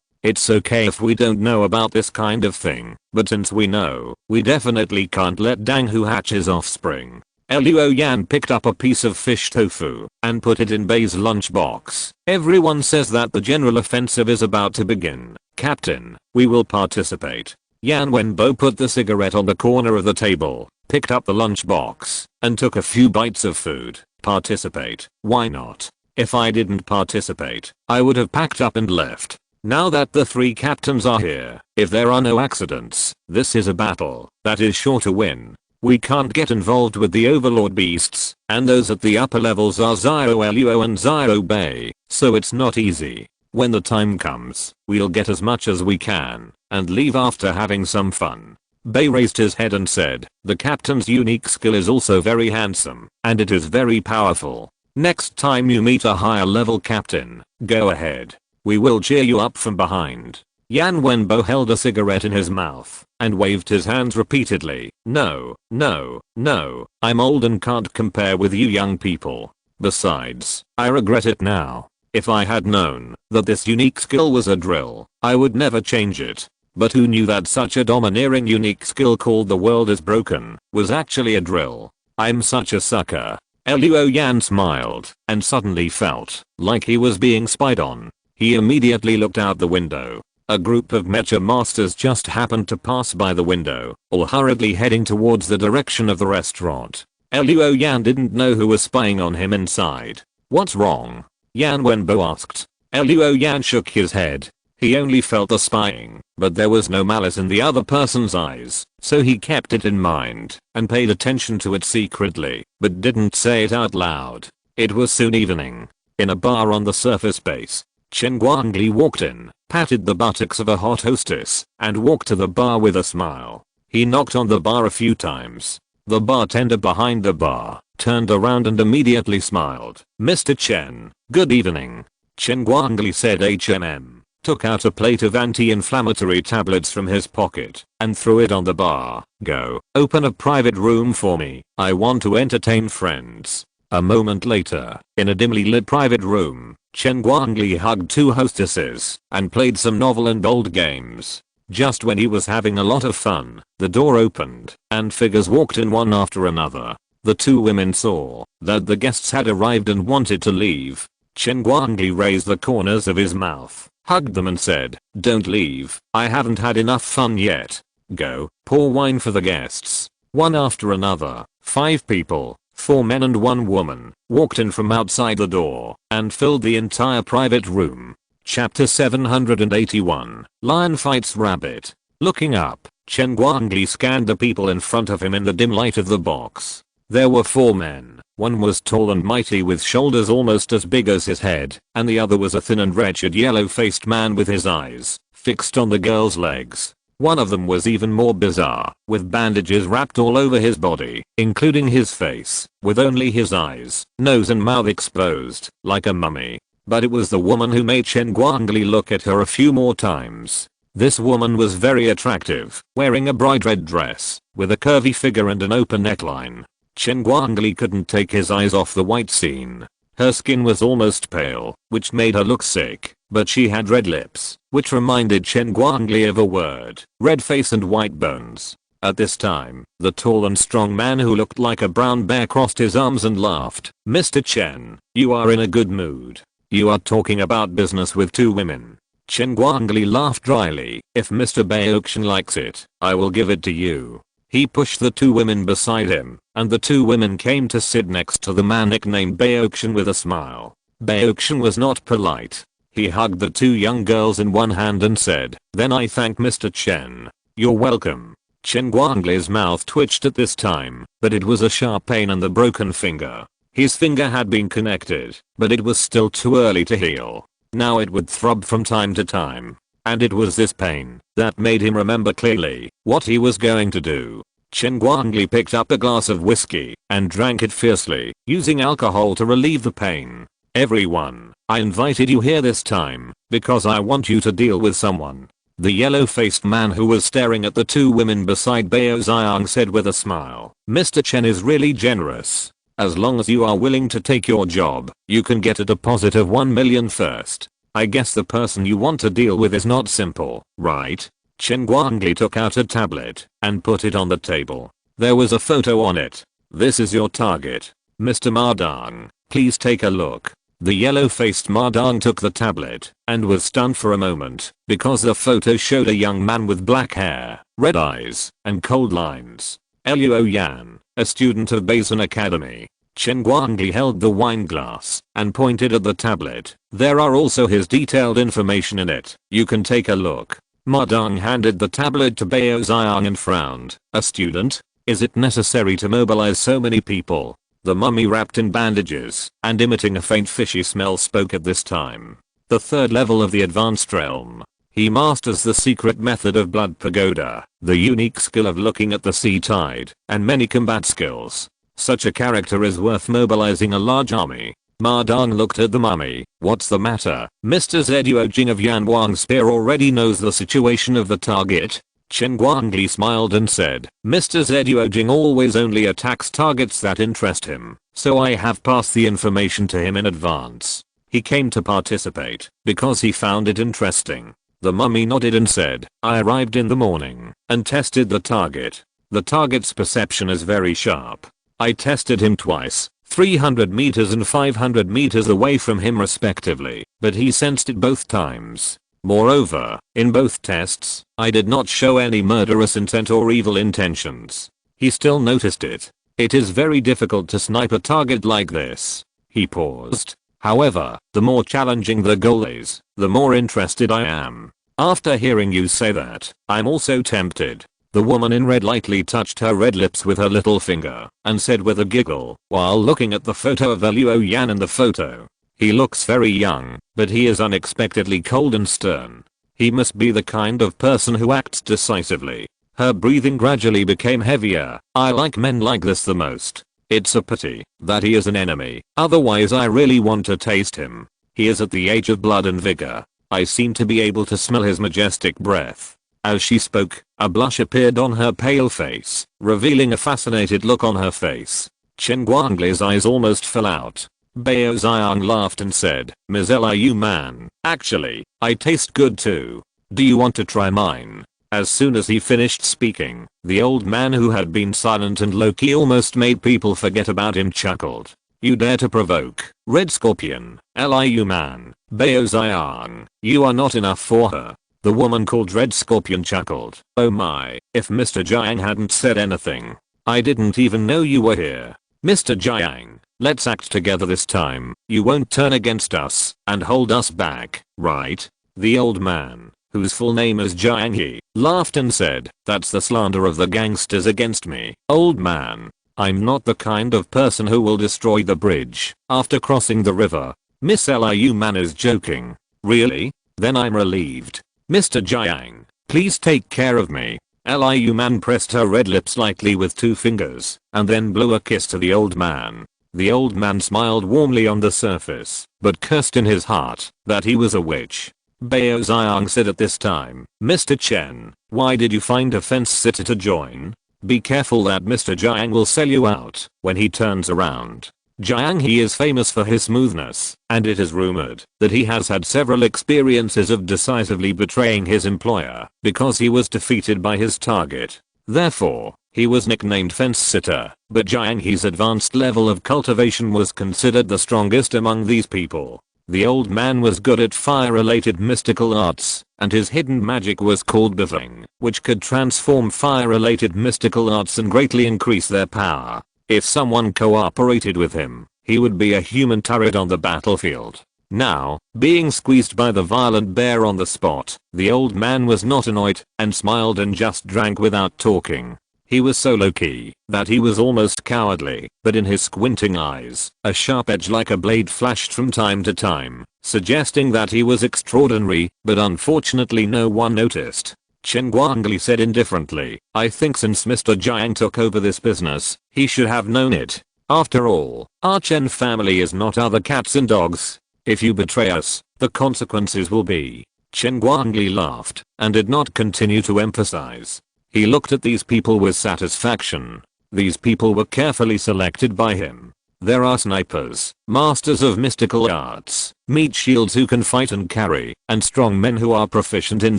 It's okay if we don't know about this kind of thing, but since we know, we definitely can't let Dang Hu hatch his offspring." Liu Yan picked up a piece of fish tofu and put it in Bei's lunchbox. "Everyone says that the general offensive is about to begin. Captain, we will participate." Yan Wenbo put the cigarette on the corner of the table, picked up the lunchbox, and took a few bites of food. "Participate? Why not? If I didn't participate, I would have packed up and left. Now that the 3 captains are here, if there are no accidents, this is a battle that is sure to win. We can't get involved with the overlord beasts, and those at the upper levels are Zio Luo and Zio Bei, so it's not easy. When the time comes, we'll get as much as we can, and leave after having some fun." Bei raised his head and said, "The captain's unique skill is also very handsome, and it is very powerful. Next time you meet a higher level captain, go ahead. We will cheer you up from behind." Yan Wenbo held a cigarette in his mouth and waved his hands repeatedly. "No, no, no, I'm old and can't compare with you young people. Besides, I regret it now. If I had known that this unique skill was a drill, I would never change it. But who knew that such a domineering unique skill called the world is broken was actually a drill? I'm such a sucker." Liu Yan smiled and suddenly felt like he was being spied on. He immediately looked out the window. A group of mecha masters just happened to pass by the window, all hurriedly heading towards the direction of the restaurant. Liu Yan didn't know who was spying on him inside. "What's wrong?" Yan Wenbo asked. Liu Yan shook his head. He only felt the spying, but there was no malice in the other person's eyes, so he kept it in mind and paid attention to it secretly, but didn't say it out loud. It was soon evening. In a bar on the surface base, Chen Guangli walked in, patted the buttocks of a hot hostess, and walked to the bar with a smile. He knocked on the bar a few times. The bartender behind the bar turned around and immediately smiled. "Mr. Chen, good evening." Chen Guangli said HMM, took out a plate of anti-inflammatory tablets from his pocket, and threw it on the bar. "Go, open a private room for me. I want to entertain friends." A moment later, in a dimly lit private room, Chen Guangli hugged 2 hostesses and played some novel and old games. Just when he was having a lot of fun, the door opened, and figures walked in one after another. The 2 women saw that the guests had arrived and wanted to leave. Chen Guangli raised the corners of his mouth, hugged them and said, "Don't leave, I haven't had enough fun yet. Go, pour wine for the guests." One after another, 5 people, 4 men and 1 woman, walked in from outside the door and filled the entire private room. Chapter 781, Lion Fights Rabbit. Looking up, Chen Guangli scanned the people in front of him in the dim light of the box. There were 4 men. One was tall and mighty with shoulders almost as big as his head, and the other was a thin and wretched yellow-faced man with his eyes fixed on the girl's legs. One of them was even more bizarre, with bandages wrapped all over his body, including his face, with only his eyes, nose and mouth exposed, like a mummy. But it was the woman who made Chen Guangli look at her a few more times. This woman was very attractive, wearing a bright red dress, with a curvy figure and an open neckline. Chen Guangli couldn't take his eyes off the white scene. Her skin was almost pale, which made her look sick, but she had red lips, which reminded Chen Guangli of a word, red face and white bones. At this time, the tall and strong man who looked like a brown bear crossed his arms and laughed. "Mr. Chen, you are in a good mood. You are talking about business with 2 women." Chen Guangli laughed dryly. "If Mr. Behemoths likes it, I will give it to you." He pushed the 2 women beside him, and the 2 women came to sit next to the man nicknamed Behemoths with a smile. Behemoths was not polite. He hugged the 2 young girls in one hand and said, "Then I thank Mr. Chen. You're welcome." Chen Guangli's mouth twitched at this time, but it was a sharp pain in the broken finger. His finger had been connected, but it was still too early to heal. Now it would throb from time to time. And it was this pain that made him remember clearly what he was going to do. Chen Guangli picked up a glass of whiskey and drank it fiercely, using alcohol to relieve the pain. "Everyone, I invited you here this time because I want you to deal with someone." The yellow-faced man who was staring at the 2 women beside Bao Xiang said with a smile, "Mr. Chen is really generous. As long as you are willing to take your job, you can get a deposit of 1 million first. I guess the person you want to deal with is not simple, right?" Chen Guangli took out a tablet and put it on the table. There was a photo on it. "This is your target. Mr. Mardang, please take a look." The yellow-faced Mardang took the tablet and was stunned for a moment because the photo showed a young man with black hair, red eyes, and cold lines. Luo Yan, a student of Basin Academy. Chen Guangli held the wine glass and pointed at the tablet. "There are also his detailed information in it. You can take a look." Mardang handed the tablet to Bao Xiang and frowned. "A student? Is it necessary to mobilize so many people?" The mummy wrapped in bandages and emitting a faint fishy smell spoke at this time. "The 3rd level of the advanced realm. He masters the secret method of blood pagoda, the unique skill of looking at the sea tide, and many combat skills. Such a character is worth mobilizing a large army." Mardang looked at the mummy. "What's the matter? Mr. Jiuying of Yanwang Spear already knows the situation of the target." Chen Guangli smiled and said, "Mr. Jiuying always only attacks targets that interest him, so I have passed the information to him in advance. He came to participate because he found it interesting." The mummy nodded and said, "I arrived in the morning and tested the target. The target's perception is very sharp. I tested him twice, 300 meters and 500 meters away from him respectively, but he sensed it both times. Moreover, in both tests, I did not show any murderous intent or evil intentions. He still noticed it. It is very difficult to snipe a target like this." He paused. "However, the more challenging the goal is, the more interested I am. After hearing you say that, I'm also tempted." The woman in red lightly touched her red lips with her little finger and said with a giggle while looking at the photo of Luo Yan in the photo, "He looks very young, but he is unexpectedly cold and stern. He must be the kind of person who acts decisively." Her breathing gradually became heavier. "I like men like this the most. It's a pity that he is an enemy, otherwise I really want to taste him. He is at the age of blood and vigor. I seem to be able to smell his majestic breath." As she spoke, a blush appeared on her pale face, revealing a fascinated look on her face. Chen Guangli's eyes almost fell out. Bao Xiang laughed and said, "Mizella you man, actually, I taste good too. Do you want to try mine?" As soon as he finished speaking, the old man who had been silent and low-key almost made people forget about him chuckled. You dare to provoke, Red Scorpion, Liu man, Bao Ziyang, you are not enough for her. The woman called Red Scorpion chuckled. Oh my, if Mr. Jiuying hadn't said anything. I didn't even know you were here. Mr. Jiuying, let's act together this time. You won't turn against us and hold us back, right? The old man, whose full name is Jiuying, he laughed and said, that's the slander of the gangsters against me. Old man, I'm not the kind of person who will destroy the bridge after crossing the river. Miss Liu man is joking. Really? Then I'm relieved. Mr. Jiuying, please take care of me. Liu man pressed her red lips lightly with 2 fingers and then blew a kiss to the old man. The old man smiled warmly on the surface, but cursed in his heart that he was a witch. Bao Ziyang said at this time, Mr. Chen, why did you find a fence sitter to join? Be careful that Mr. Jiuying will sell you out when he turns around. Jiuying he is famous for his smoothness, and it is rumored that he has had several experiences of decisively betraying his employer because he was defeated by his target. Therefore, he was nicknamed Fence Sitter, but Jiuying he's advanced level of cultivation was considered the strongest among these people. The old man was good at fire-related mystical arts, and his hidden magic was called Befeng, which could transform fire-related mystical arts and greatly increase their power. If someone cooperated with him, he would be a human turret on the battlefield. Now, being squeezed by the violent bear on the spot, the old man was not annoyed and smiled and just drank without talking. He was so low-key that he was almost cowardly, but in his squinting eyes, a sharp edge like a blade flashed from time to time, suggesting that he was extraordinary, but unfortunately no one noticed. Chen Guangli said indifferently, I think since Mr. Jiuying took over this business, he should have known it. After all, our Chen family is not other cats and dogs. If you betray us, the consequences will be. Chen Guangli laughed and did not continue to emphasize. He looked at these people with satisfaction. These people were carefully selected by him. There are snipers, masters of mystical arts, meat shields who can fight and carry, and strong men who are proficient in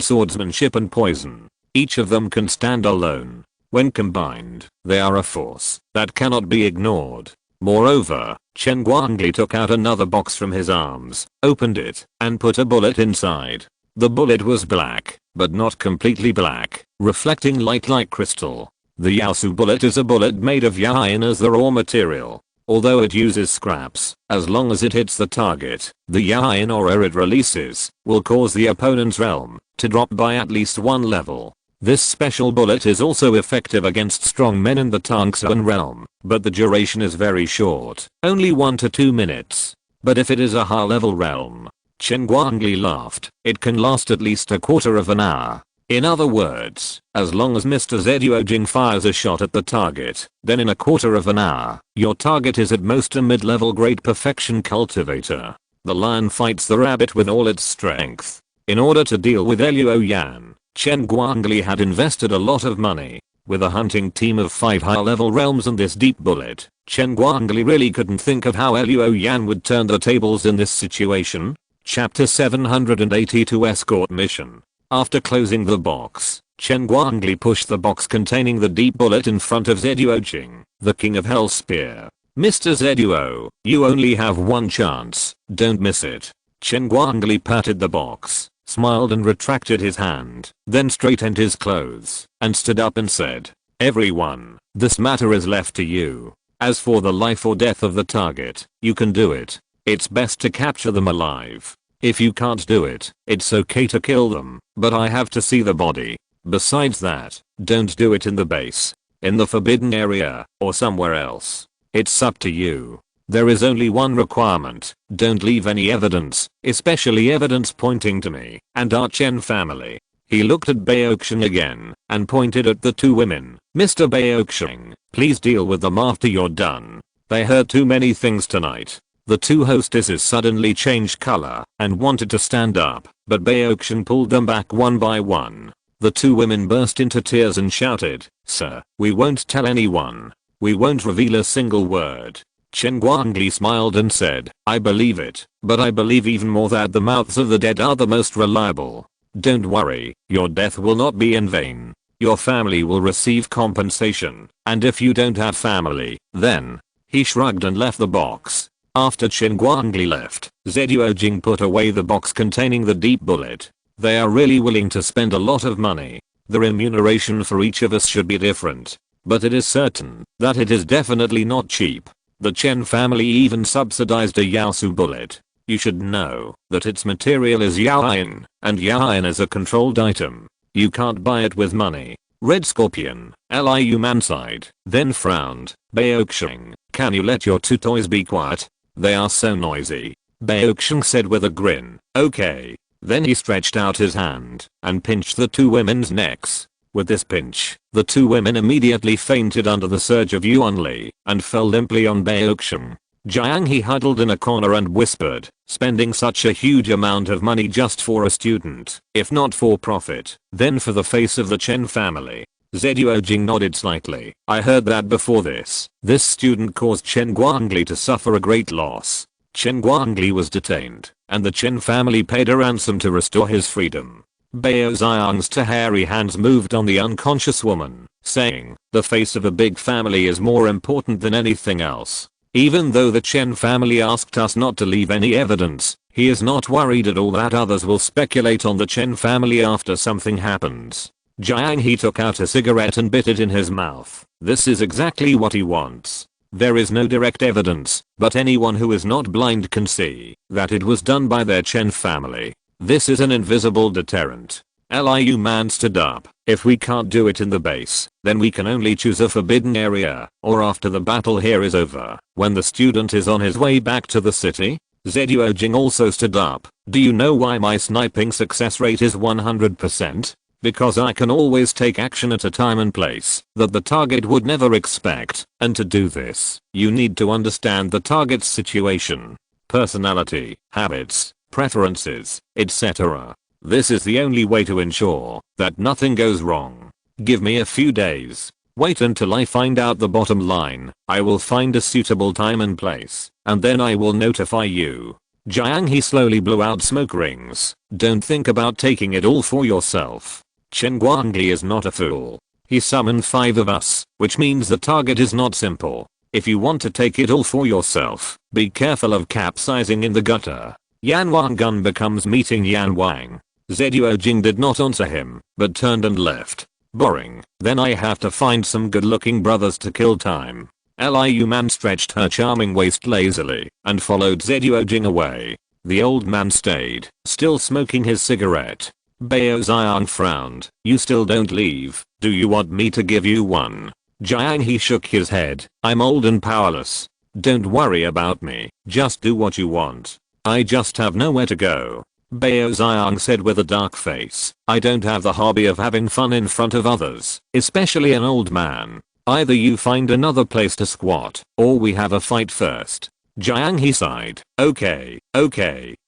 swordsmanship and poison. Each of them can stand alone. When combined, they are a force that cannot be ignored. Moreover, Chen Guangli took out another box from his arms, opened it, and put a bullet inside. The bullet was black, but not completely black, reflecting light like crystal. The Yaosu bullet is a bullet made of Jiuying as the raw material. Although it uses scraps, as long as it hits the target, the Jiuying aura it releases will cause the opponent's realm to drop by at least 1 level. This special bullet is also effective against strong men in the Tangsuan realm, but the duration is very short, only 1 to 2 minutes. But if it is a high-level realm, Chen Guangli laughed, it can last at least a quarter of an hour. In other words, as long as Mr. Jiuying fires a shot at the target, then in a quarter of an hour, your target is at most a mid-level great perfection cultivator. The lion fights the rabbit with all its strength. In order to deal with Liu Yan, Chen Guangli had invested a lot of money. With a hunting team of 5 high-level realms and this deep bullet, Chen Guangli really couldn't think of how Liu Yan would turn the tables in this situation. Chapter 782 Escort Mission. After closing the box, Chen Guangli pushed the box containing the deep bullet in front of Jiuying, the king of Hell Spear. Mr. Jiuying, you only have 1 chance, don't miss it. Chen Guangli patted the box, smiled and retracted his hand, then straightened his clothes, and stood up and said, everyone, this matter is left to you. As for the life or death of the target, you can do it. It's best to capture them alive. If you can't do it, it's okay to kill them, but I have to see the body. Besides that, don't do it in the base, in the forbidden area, or somewhere else. It's up to you. There is only one requirement, don't leave any evidence, especially evidence pointing to me and our Chen family. He looked at Baoxing again and pointed at the 2 women. Mr. Baoxing, please deal with them after you're done. They heard too many things tonight. The 2 hostesses suddenly changed color and wanted to stand up, but Baoxing pulled them back one by one. The 2 women burst into tears and shouted, Sir, we won't tell anyone. We won't reveal a single word. Chen Guangli smiled and said, I believe it, but I believe even more that the mouths of the dead are the most reliable. Don't worry, your death will not be in vain. Your family will receive compensation, and if you don't have family, then He shrugged and left the box. After Chen Guangli left, Jiuying put away the box containing the deep bullet. They are really willing to spend a lot of money. The remuneration for each of us should be different. But it is certain that it is definitely not cheap. The Chen family even subsidized a Yaosu bullet. You should know that its material is Jiuying, and Jiuying is a controlled item. You can't buy it with money. Red Scorpion, Liu Man sighed, then frowned. Baoxing, can you let your two toys be quiet? They are so noisy. Baoxing said with a grin. Okay. Then he stretched out his hand and pinched the two women's necks. With this pinch, the two women immediately fainted under the surge of yuanli and fell limply on Baoxing. Jiang he huddled in a corner and whispered, spending such a huge amount of money just for a student, if not for profit, then for the face of the Chen family. Jiuying nodded slightly. I heard that before this. This student caused Chen Guangli to suffer a great loss. Chen Guangli was detained, and the Chen family paid a ransom to restore his freedom. Bao Xiang's two hairy hands moved on the unconscious woman, saying, the face of a big family is more important than anything else. Even though the Chen family asked us not to leave any evidence, he is not worried at all that others will speculate on the Chen family after something happens. Jiang he took out a cigarette and bit it in his mouth. This is exactly what he wants. There is no direct evidence, but anyone who is not blind can see that it was done by their Chen family. This is an invisible deterrent. Liu Man stood up. If we can't do it in the base, then we can only choose a forbidden area, or after the battle here is over, when the student is on his way back to the city. Jiuying also stood up. Do you know why my sniping success rate is 100%? Because I can always take action at a time and place that the target would never expect, and to do this, you need to understand the target's situation, personality, habits, preferences, etc. This is the only way to ensure that nothing goes wrong. Give me a few days. Wait until I find out the bottom line. I will find a suitable time and place, and then I will notify you. Jiang he slowly blew out smoke rings. Don't think about taking it all for yourself. Chen Guangli is not a fool. He summoned 5 of us, which means the target is not simple. If you want to take it all for yourself, be careful of capsizing in the gutter. Yan Wang gun becomes meeting Yan Wang. Jiuying did not answer him, but turned and left. Boring. Then I have to find some good looking brothers to kill time. Liu Man stretched her charming waist lazily and followed Jiuying away. The old man stayed, still smoking his cigarette. Bao Xiang frowned. You still don't leave. Do you want me to give you one? Jiang he shook his head. I'm old and powerless. Don't worry about me. Just do what you want. I just have nowhere to go. Bao Xiang said with a dark face. I don't have the hobby of having fun in front of others, especially an old man. Either you find another place to squat, or we have a fight first. Jiang he sighed. Okay,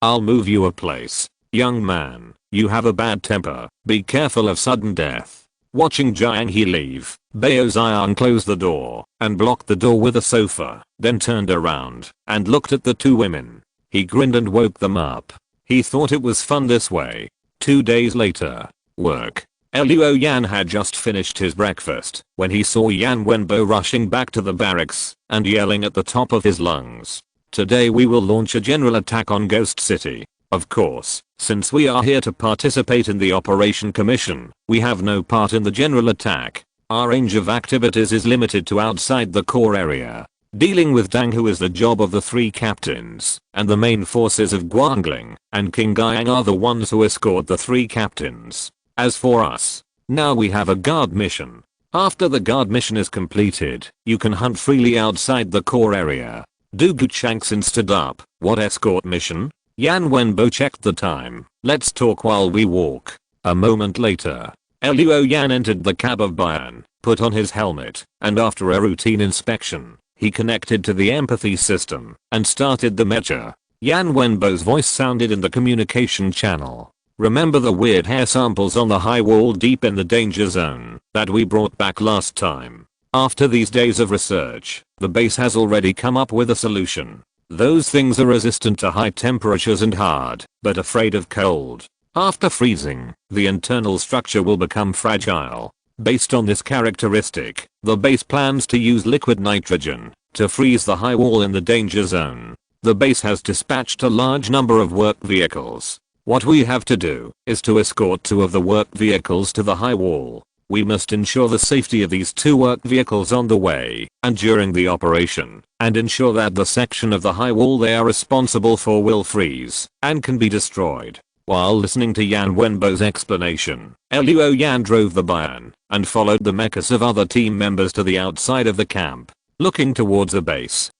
I'll move you a place. Young man, you have a bad temper. Be careful of sudden death. Watching Jiang he leave, Bao Xiang closed the door and blocked the door with a sofa, then turned around and looked at the two women. He grinned and woke them up. He thought it was fun this way. 2 days later. Work. Luo Yan had just finished his breakfast when he saw Yan Wenbo rushing back to the barracks and yelling at the top of his lungs. Today we will launch a general attack on Ghost City. Of course, since we are here to participate in the Operation Commission, we have no part in the general attack. Our range of activities is limited to outside the core area. Dealing with Dang, who is the job of the 3 captains, and the main forces of Guangling and King Guiyang are the ones who escort the 3 captains. As for us, now we have a guard mission. After the guard mission is completed, you can hunt freely outside the core area. Du Guchangxin stood up. What escort mission? Yan Wenbo checked the time. Let's talk while we walk. A moment later, Luo Yan entered the cab of Bayan, put on his helmet, and after a routine inspection, he connected to the empathy system and started the mecha. Yan Wenbo's voice sounded in the communication channel. Remember the weird hair samples on the high wall deep in the danger zone that we brought back last time? After these days of research, the base has already come up with a solution. Those things are resistant to high temperatures and hard, but afraid of cold. After freezing, the internal structure will become fragile. Based on this characteristic, the base plans to use liquid nitrogen to freeze the high wall in the danger zone. The base has dispatched a large number of work vehicles. What we have to do is to escort 2 of the work vehicles to the high wall. We must ensure the safety of these 2 work vehicles on the way and during the operation, and ensure that the section of the high wall they are responsible for will freeze and can be destroyed. While listening to Yan Wenbo's explanation, Luo Yan drove the Bayan and followed the mechs of other team members to the outside of the camp. Looking towards the base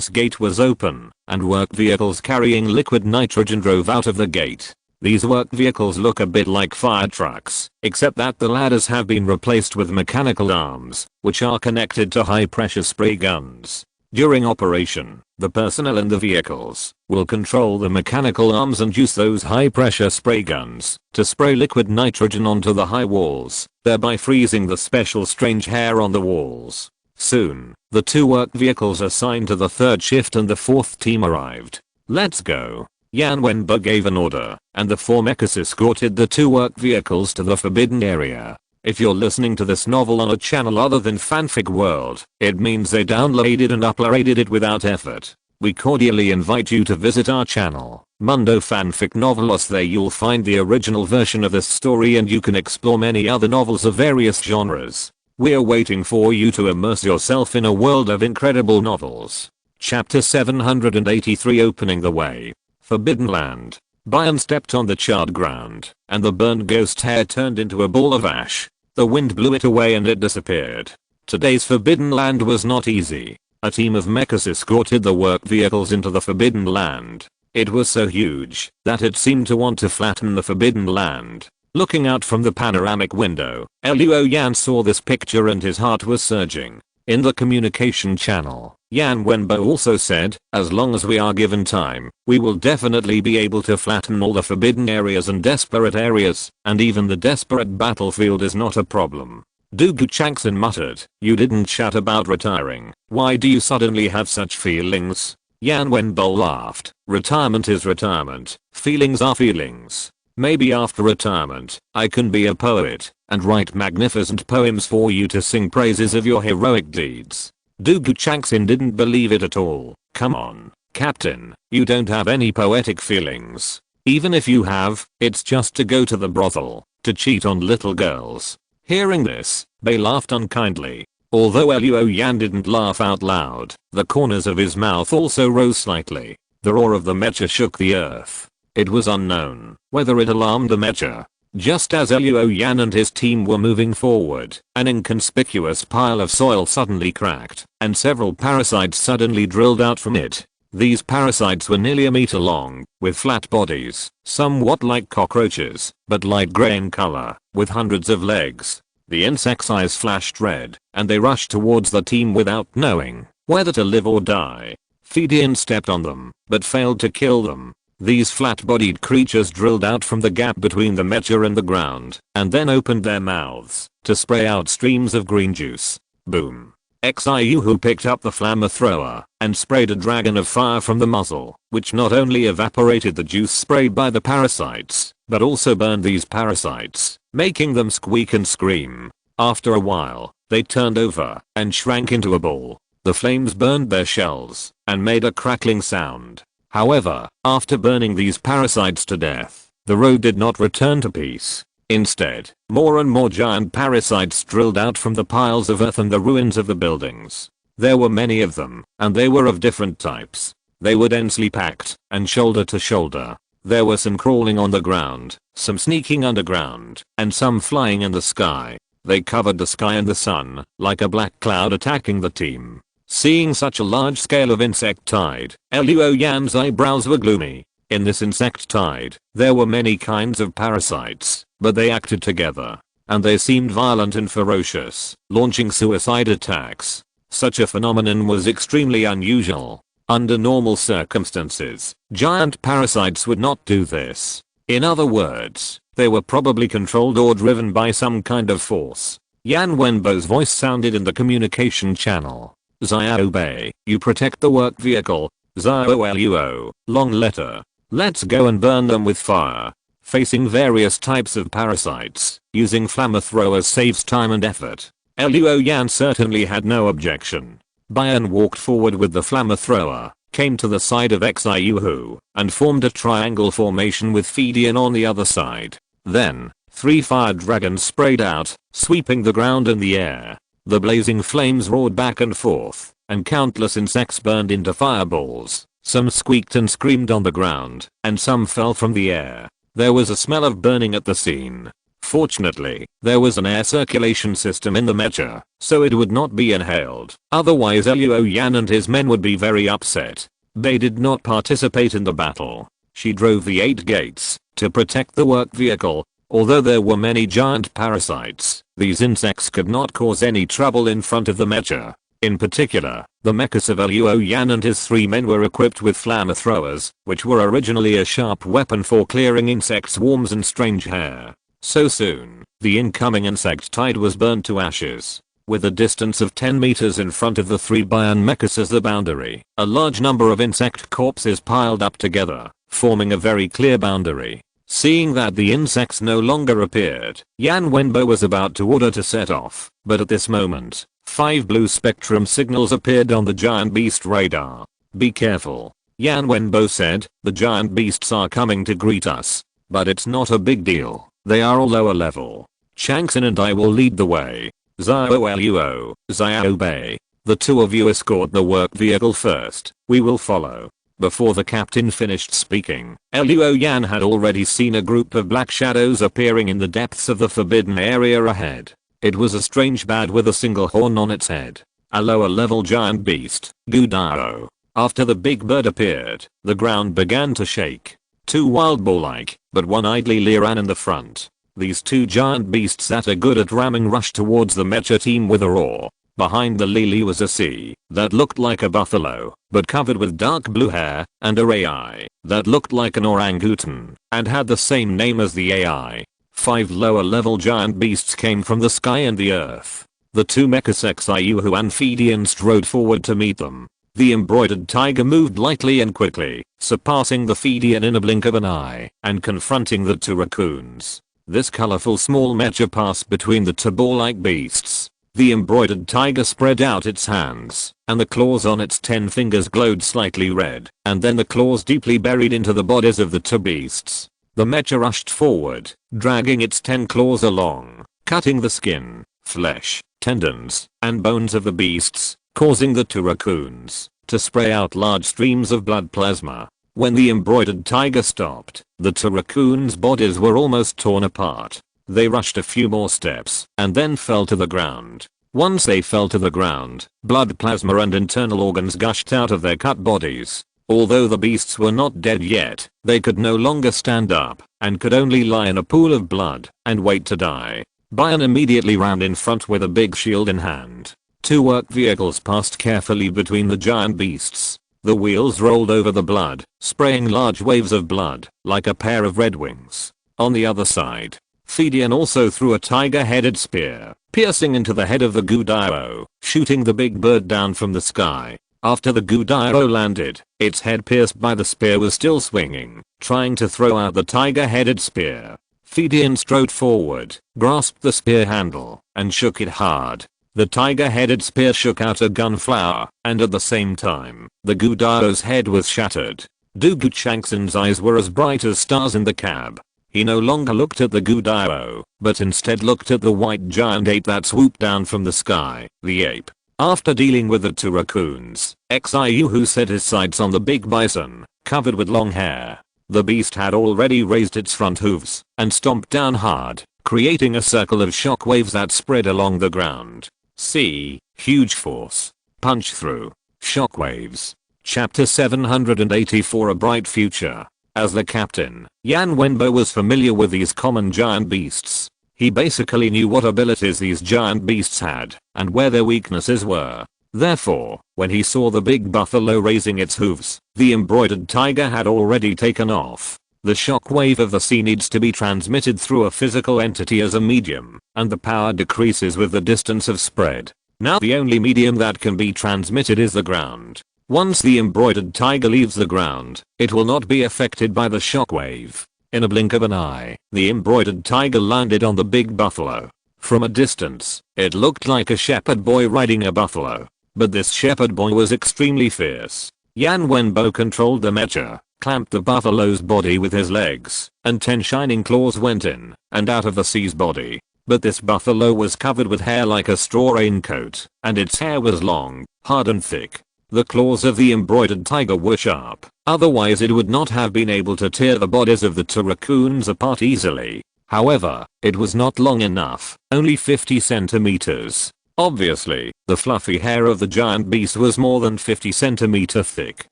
gate was open, and work vehicles carrying liquid nitrogen drove out of the gate. These work vehicles look a bit like fire trucks, except that the ladders have been replaced with mechanical arms, which are connected to high-pressure spray guns. During operation, the personnel in the vehicles will control the mechanical arms and use those high-pressure spray guns to spray liquid nitrogen onto the high walls, thereby freezing the special strange hair on the walls. Soon, the 2 work vehicles assigned to the 3rd shift and the 4th team arrived. "Let's go." Yan Wenbo gave an order, and the 4 mechs escorted the 2 work vehicles to the forbidden area. If you're listening to this novel on a channel other than Fanfic World, it means they downloaded and uploaded it without effort. We cordially invite you to visit our channel, Mundo Fanfic Novelos. There you'll find the original version of this story, and you can explore many other novels of various genres. We're waiting for you to immerse yourself in a world of incredible novels. Chapter 783, Opening the Way. Forbidden Land. Bayan stepped on the charred ground, and the burned ghost hair turned into a ball of ash. The wind blew it away and it disappeared. Today's Forbidden Land was not easy. A team of mechs escorted the work vehicles into the Forbidden Land. It was so huge that it seemed to want to flatten the Forbidden Land. Looking out from the panoramic window, Luo Yan saw this picture and his heart was surging. In the communication channel, Yan Wenbo also said, "As long as we are given time, we will definitely be able to flatten all the forbidden areas and desperate areas, and even the desperate battlefield is not a problem." Dugu Changson muttered, "You didn't chat about retiring. Why do you suddenly have such feelings?" Yan Wenbo laughed. "Retirement is retirement. Feelings are feelings. Maybe after retirement, I can be a poet and write magnificent poems for you to sing praises of your heroic deeds." Dugu Changson didn't believe it at all. "Come on, Captain, you don't have any poetic feelings. Even if you have, it's just to go to the brothel, to cheat on little girls." Hearing this, Bei laughed unkindly. Although Luo Yan didn't laugh out loud, the corners of his mouth also rose slightly. The roar of the mecha shook the earth. It was unknown whether it alarmed the mecha. Just as Luo Yan and his team were moving forward, an inconspicuous pile of soil suddenly cracked, and several parasites suddenly drilled out from it. These parasites were nearly a meter long, with flat bodies, somewhat like cockroaches, but light gray in color, with hundreds of legs. The insects' eyes flashed red, and they rushed towards the team without knowing whether to live or die. Fidian stepped on them, but failed to kill them. These flat-bodied creatures drilled out from the gap between the mecha and the ground, and then opened their mouths to spray out streams of green juice. Boom. Xiu picked up the flamethrower and sprayed a dragon of fire from the muzzle, which not only evaporated the juice sprayed by the parasites, but also burned these parasites, making them squeak and scream. After a while, they turned over and shrank into a ball. The flames burned their shells and made a crackling sound. However, after burning these parasites to death, the road did not return to peace. Instead, more and more giant parasites drilled out from the piles of earth and the ruins of the buildings. There were many of them, and they were of different types. They were densely packed and shoulder to shoulder. There were some crawling on the ground, some sneaking underground, and some flying in the sky. They covered the sky and the sun like a black cloud attacking the team. Seeing such a large scale of insect tide, Luo Yan's eyebrows were gloomy. In this insect tide, there were many kinds of parasites, but they acted together, and they seemed violent and ferocious, launching suicide attacks. Such a phenomenon was extremely unusual. Under normal circumstances, giant parasites would not do this. In other words, they were probably controlled or driven by some kind of force. Yan Wenbo's voice sounded in the communication channel. Xiao Bei, you protect the work vehicle. Xiao Luo, long letter. Let's go and burn them with fire. Facing various types of parasites, using flamethrowers saves time and effort. Luo Yan certainly had no objection. Bayan walked forward with the flamethrower, came to the side of Xiu, and formed a triangle formation with Fidian on the other side. Then, 3 fire dragons sprayed out, sweeping the ground and the air. The blazing flames roared back and forth, and countless insects burned into fireballs. Some squeaked and screamed on the ground, and some fell from the air. There was a smell of burning at the scene. Fortunately, there was an air circulation system in the mecha, so it would not be inhaled. Otherwise Luo Yan and his men would be very upset. They did not participate in the battle. She drove the 8 gates to protect the work vehicle. Although there were many giant parasites, these insects could not cause any trouble in front of the mecha. In particular, the mechs of Luo Yan and his 3 men were equipped with flamethrowers, which were originally a sharp weapon for clearing insect swarms and strange hair. So soon, the incoming insect tide was burned to ashes. With a distance of 10 meters in front of the 3 Bayan mechs as the boundary, a large number of insect corpses piled up together, forming a very clear boundary. Seeing that the insects no longer appeared, Yan Wenbo was about to order to set off, but at this moment, 5 blue spectrum signals appeared on the giant beast radar. "Be careful," Yan Wenbo said, "the giant beasts are coming to greet us. But it's not a big deal. They are all lower level. Changxin and I will lead the way. Xiao Luo, Xiao Bei. The 2 of you escort the work vehicle first. We will follow." Before the captain finished speaking, Luo Yan had already seen a group of black shadows appearing in the depths of the forbidden area ahead. It was a strange bat with a single horn on its head. A lower level giant beast, Gudao. After the big bird appeared, the ground began to shake. 2 wild boar-like, but one-eyed Li ran in the front. These 2 giant beasts that are good at ramming rushed towards the mecha team with a roar. Behind the Lili was a sea that looked like a buffalo, but covered with dark blue hair, and a AI that looked like an orangutan, and had the same name as the AI. 5 lower level giant beasts came from the sky and the earth. The 2 mechs Xiu and Fidian strode forward to meet them. The embroidered tiger moved lightly and quickly, surpassing the Fidian in a blink of an eye, and confronting the 2 raccoons. This colorful small mecha passed between the 2 boar-like beasts. The embroidered tiger spread out its hands, and the claws on its 10 fingers glowed slightly red, and then the claws deeply buried into the bodies of the 2 beasts. The mecha rushed forward, dragging its 10 claws along, cutting the skin, flesh, tendons, and bones of the beasts, causing the 2 raccoons to spray out large streams of blood plasma. When the embroidered tiger stopped, the 2 raccoons' bodies were almost torn apart. They rushed a few more steps and then fell to the ground. Once they fell to the ground, blood plasma and internal organs gushed out of their cut bodies. Although the beasts were not dead yet, they could no longer stand up and could only lie in a pool of blood and wait to die. Bayan immediately ran in front with a big shield in hand. 2 work vehicles passed carefully between the giant beasts. The wheels rolled over the blood, spraying large waves of blood, like a pair of red wings. On the other side, Fidian also threw a tiger-headed spear, piercing into the head of the Gudao, shooting the big bird down from the sky. After the Gudao landed, its head pierced by the spear was still swinging, trying to throw out the tiger-headed spear. Fidian strode forward, grasped the spear handle, and shook it hard. The tiger-headed spear shook out a gunflower, and at the same time, the Gudao's head was shattered. Dugu Changxin's eyes were as bright as stars in the cab. He no longer looked at the Gudao, but instead looked at the white giant ape that swooped down from the sky. The ape. After dealing with the 2 raccoons, Xiu set his sights on the big bison, covered with long hair. The beast had already raised its front hooves and stomped down hard, creating a circle of shock waves that spread along the ground. See, huge force. Punch through. Shockwaves. Chapter 784 A Bright Future. As the captain, Yan Wenbo was familiar with these common giant beasts. He basically knew what abilities these giant beasts had, and where their weaknesses were. Therefore, when he saw the big buffalo raising its hooves, the embroidered tiger had already taken off. The shockwave of the sea needs to be transmitted through a physical entity as a medium, and the power decreases with the distance of spread. Now the only medium that can be transmitted is the ground. Once the embroidered tiger leaves the ground, it will not be affected by the shockwave. In a blink of an eye, the embroidered tiger landed on the big buffalo. From a distance, it looked like a shepherd boy riding a buffalo. But this shepherd boy was extremely fierce. Yan Wenbo controlled the mecha, clamped the buffalo's body with his legs, and 10 shining claws went in and out of the sea's body. But this buffalo was covered with hair like a straw raincoat, and its hair was long, hard and thick. The claws of the embroidered tiger were sharp, otherwise it would not have been able to tear the bodies of the 2 raccoons apart easily. However, it was not long enough, only 50 centimeters. Obviously, the fluffy hair of the giant beast was more than 50 centimeter thick.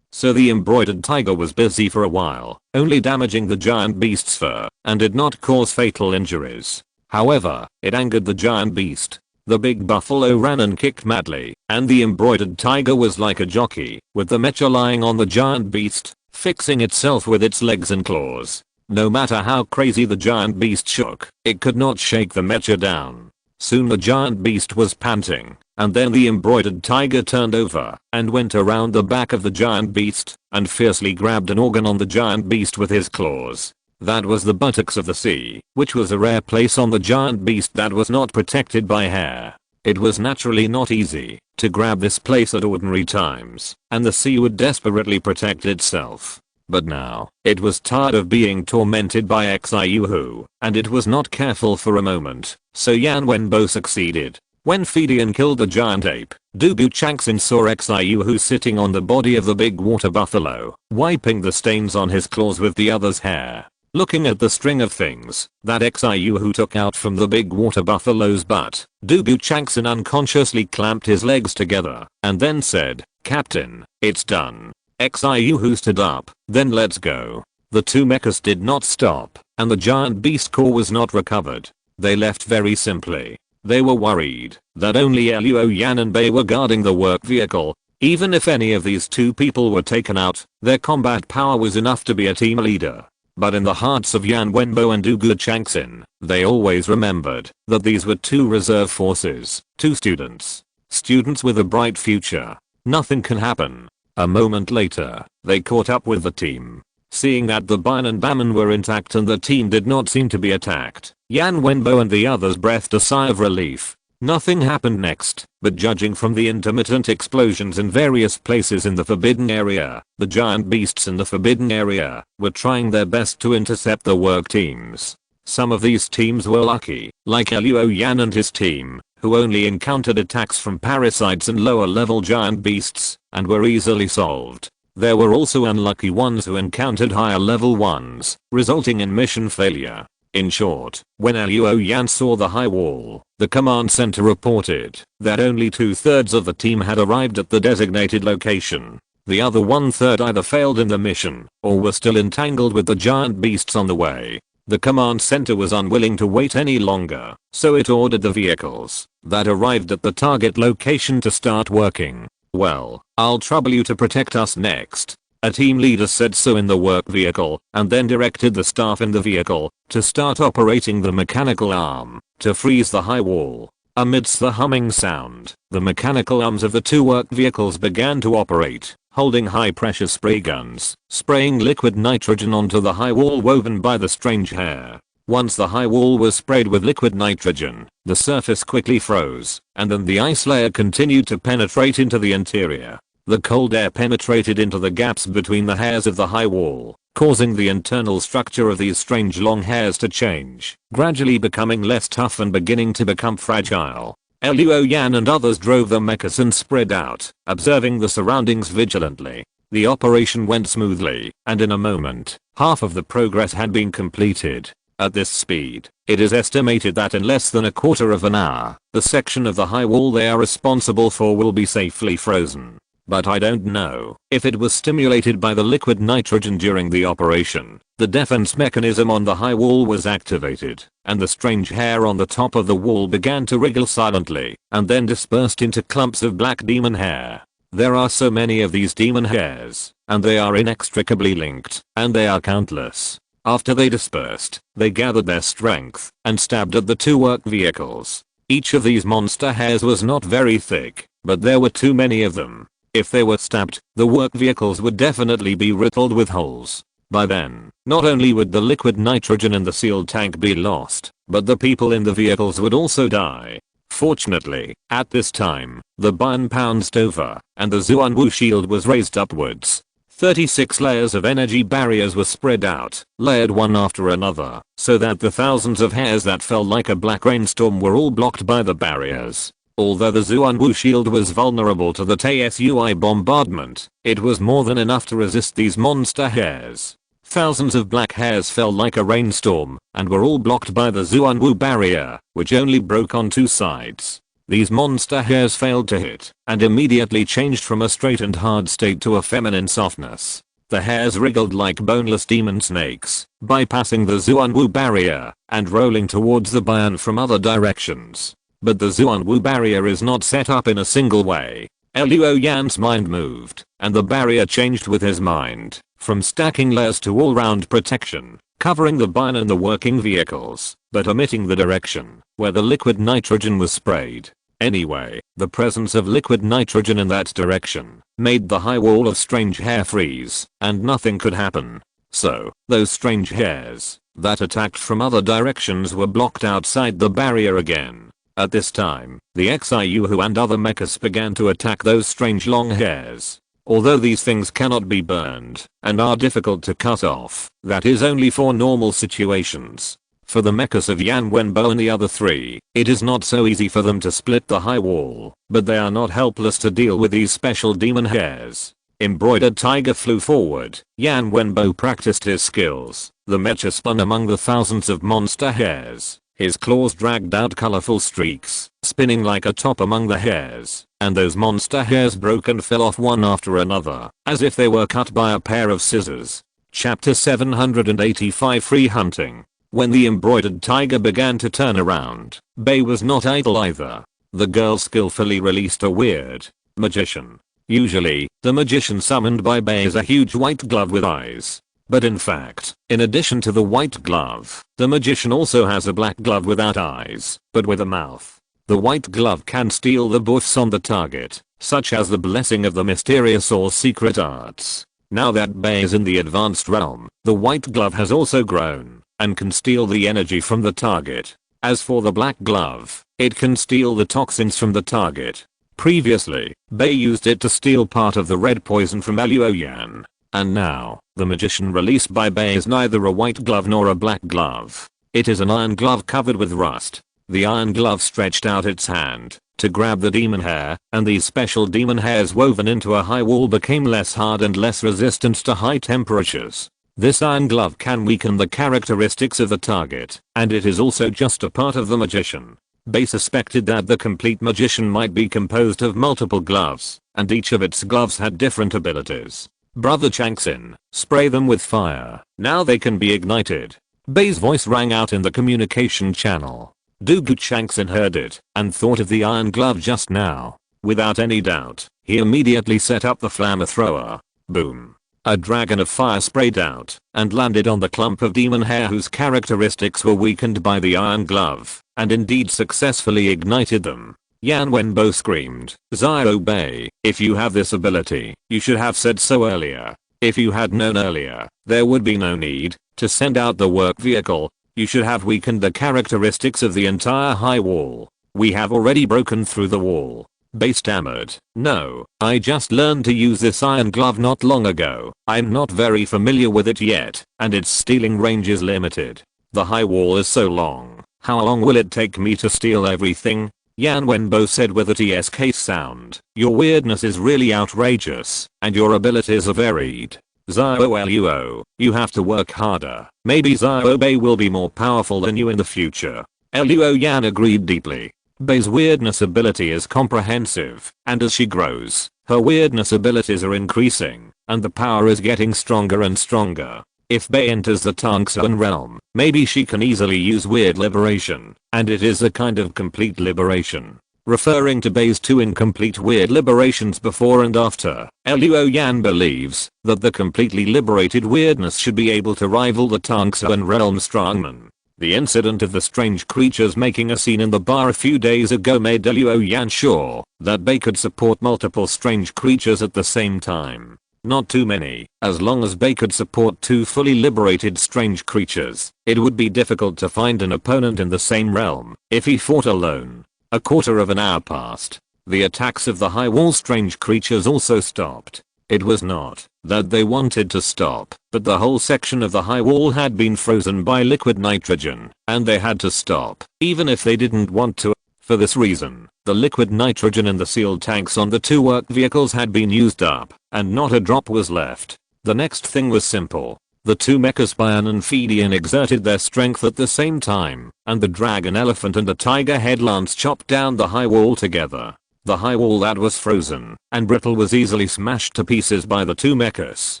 So the embroidered tiger was busy for a while, only damaging the giant beast's fur, and did not cause fatal injuries. However, it angered the giant beast. The big buffalo ran and kicked madly, and the embroidered tiger was like a jockey, with the mecha lying on the giant beast, fixing itself with its legs and claws. No matter how crazy the giant beast shook, it could not shake the mecha down. Soon the giant beast was panting, and then the embroidered tiger turned over and went around the back of the giant beast and fiercely grabbed an organ on the giant beast with his claws. That was the buttocks of the sea, which was a rare place on the giant beast that was not protected by hair. It was naturally not easy to grab this place at ordinary times, and the sea would desperately protect itself. But now, it was tired of being tormented by Xiyuhu, and it was not careful for a moment, so Yan Wenbo succeeded. When Fidian killed the giant ape, Dugu Changxin saw Xiyuhu sitting on the body of the big water buffalo, wiping the stains on his claws with the other's hair. Looking at the string of things that Xiyuhu took out from the big water buffalo's butt, Dugu Changxin unconsciously clamped his legs together, and then said, "Captain, it's done." Xiyuhu stood up, "Then let's go." The 2 mechas did not stop, and the giant beast core was not recovered. They left very simply. They were worried that only Luo Yan and Bei were guarding the work vehicle. Even if any of these 2 people were taken out, their combat power was enough to be a team leader. But in the hearts of Yan Wenbo and Dugu Changxin, they always remembered that these were 2 reserve forces, 2 students. Students with a bright future. Nothing can happen. A moment later, they caught up with the team. Seeing that the Bin and Baman were intact and the team did not seem to be attacked, Yan Wenbo and the others breathed a sigh of relief. Nothing happened next, but judging from the intermittent explosions in various places in the forbidden area, the giant beasts in the forbidden area were trying their best to intercept the work teams. Some of these teams were lucky, like Luo Yan and his team, who only encountered attacks from parasites and lower level giant beasts, and were easily solved. There were also unlucky ones who encountered higher level ones, resulting in mission failure. In short, when Luo Yan saw the high wall, the command center reported that only 2/3 of the team had arrived at the designated location. The other 1/3 either failed in the mission or were still entangled with the giant beasts on the way. The command center was unwilling to wait any longer, so it ordered the vehicles that arrived at the target location to start working. "Well, I'll trouble you to protect us next." A team leader said so in the work vehicle, and then directed the staff in the vehicle to start operating the mechanical arm to freeze the high wall. Amidst the humming sound, the mechanical arms of the 2 work vehicles began to operate, holding high pressure spray guns, spraying liquid nitrogen onto the high wall woven by the strange hair. Once the high wall was sprayed with liquid nitrogen, the surface quickly froze, and then the ice layer continued to penetrate into the interior. The cold air penetrated into the gaps between the hairs of the high wall, causing the internal structure of these strange long hairs to change, gradually becoming less tough and beginning to become fragile. Luo Yan and others drove the mechas and spread out, observing the surroundings vigilantly. The operation went smoothly, and in a moment, half of the progress had been completed. At this speed, it is estimated that in less than a quarter of an hour, the section of the high wall they are responsible for will be safely frozen. But I don't know if it was stimulated by the liquid nitrogen during the operation. The defense mechanism on the high wall was activated, and the strange hair on the top of the wall began to wriggle silently, and then dispersed into clumps of black demon hair. There are so many of these demon hairs, and they are inextricably linked, and they are countless. After they dispersed, they gathered their strength, and stabbed at the 2 work vehicles. Each of these monster hairs was not very thick, but there were too many of them. If they were stabbed, the work vehicles would definitely be riddled with holes. By then, not only would the liquid nitrogen in the sealed tank be lost, but the people in the vehicles would also die. Fortunately, at this time, the Bian pounced over, and the Zuanwu shield was raised upwards. 36 layers of energy barriers were spread out, layered one after another, so that the thousands of hairs that fell like a black rainstorm were all blocked by the barriers. Although the Zuanwu shield was vulnerable to the TSUI bombardment, it was more than enough to resist these monster hairs. Thousands of black hairs fell like a rainstorm, and were all blocked by the Zuanwu barrier, which only broke on two sides. These monster hairs failed to hit, and immediately changed from a straight and hard state to a feminine softness. The hairs wriggled like boneless demon snakes, bypassing the Zuanwu barrier, and rolling towards the Bian from other directions. But the Zuanwu barrier is not set up in a single way. Luo Yan's mind moved, and the barrier changed with his mind, from stacking layers to all-round protection, covering the Bian and the working vehicles, but omitting the direction where the liquid nitrogen was sprayed. Anyway, the presence of liquid nitrogen in that direction made the high wall of strange hair freeze, and nothing could happen. So, those strange hairs that attacked from other directions were blocked outside the barrier again. At this time, the Xiuhu and other mechs began to attack those strange long hairs. Although these things cannot be burned and are difficult to cut off, that is only for normal situations. For the mechs of Yan Wenbo and the other three, it is not so easy for them to split the high wall, but they are not helpless to deal with these special demon hairs. Embroidered Tiger flew forward. Yan Wenbo practiced his skills. The mecha spun among the thousands of monster hairs. His claws dragged out colorful streaks, spinning like a top among the hairs, and those monster hairs broke and fell off one after another, as if they were cut by a pair of scissors. Chapter 785 Free Hunting. When the embroidered tiger began to turn around, Bei was not idle either. The girl skillfully released a weird magician. Usually, the magician summoned by Bei is a huge white glove with eyes. But in fact, in addition to the white glove, the magician also has a black glove without eyes, but with a mouth. The white glove can steal the buffs on the target, such as the blessing of the mysterious or secret arts. Now that Bei is in the advanced realm, the white glove has also grown, and can steal the energy from the target. As for the black glove, it can steal the toxins from the target. Previously, Bei used it to steal part of the red poison from Luo Yan. And now, the magician released by Bei is neither a white glove nor a black glove. It is an iron glove covered with rust. The iron glove stretched out its hand to grab the demon hair, and these special demon hairs woven into a high wall became less hard and less resistant to high temperatures. This iron glove can weaken the characteristics of the target, and it is also just a part of the magician. Bei suspected that the complete magician might be composed of multiple gloves, and each of its gloves had different abilities. Brother Changxin, spray them with fire. Now they can be ignited. Bei's voice rang out in the communication channel. Dugu Changxin heard it, and thought of the iron glove just now. Without any doubt, he immediately set up the flamethrower. Boom. A dragon of fire sprayed out, and landed on the clump of demon hair whose characteristics were weakened by the iron glove, and indeed successfully ignited them. Yan Wenbo screamed, "Xiao Bei, if you have this ability, you should have said so earlier. If you had known earlier, there would be no need to send out the work vehicle. You should have weakened the characteristics of the entire high wall. We have already broken through the wall." Bei stammered, "No, I just learned to use this iron glove not long ago. I'm not very familiar with it yet, and its stealing range is limited. The high wall is so long. How long will it take me to steal everything?" Yan Wenbo said with a TSK sound, "Your weirdness is really outrageous, and your abilities are varied. Xiao Luo, you have to work harder. Maybe Xiao Bei will be more powerful than you in the future." Luo Yan agreed deeply. Bei's weirdness ability is comprehensive, and as she grows, her weirdness abilities are increasing, and the power is getting stronger and stronger. If Bei enters the Tangxuan realm, maybe she can easily use weird liberation, and it is a kind of complete liberation. Referring to Bei's two incomplete weird liberations before and after, Luo Yan believes that the completely liberated weirdness should be able to rival the Tangxuan realm strongman. The incident of the strange creatures making a scene in the bar a few days ago made Luo Yan sure that Bei could support multiple strange creatures at the same time. Not too many. As long as Bei could support two fully liberated strange creatures, it would be difficult to find an opponent in the same realm if he fought alone. A quarter of an hour passed. The attacks of the high wall strange creatures also stopped. It was not that they wanted to stop, but the whole section of the high wall had been frozen by liquid nitrogen, and they had to stop, even if they didn't want to. For this reason, the liquid nitrogen in the sealed tanks on the two work vehicles had been used up, and not a drop was left. The next thing was simple. The two mechas Bion and Fidian exerted their strength at the same time, and the dragon elephant and the tiger headlands chopped down the high wall together. The high wall that was frozen and brittle was easily smashed to pieces by the two mechas,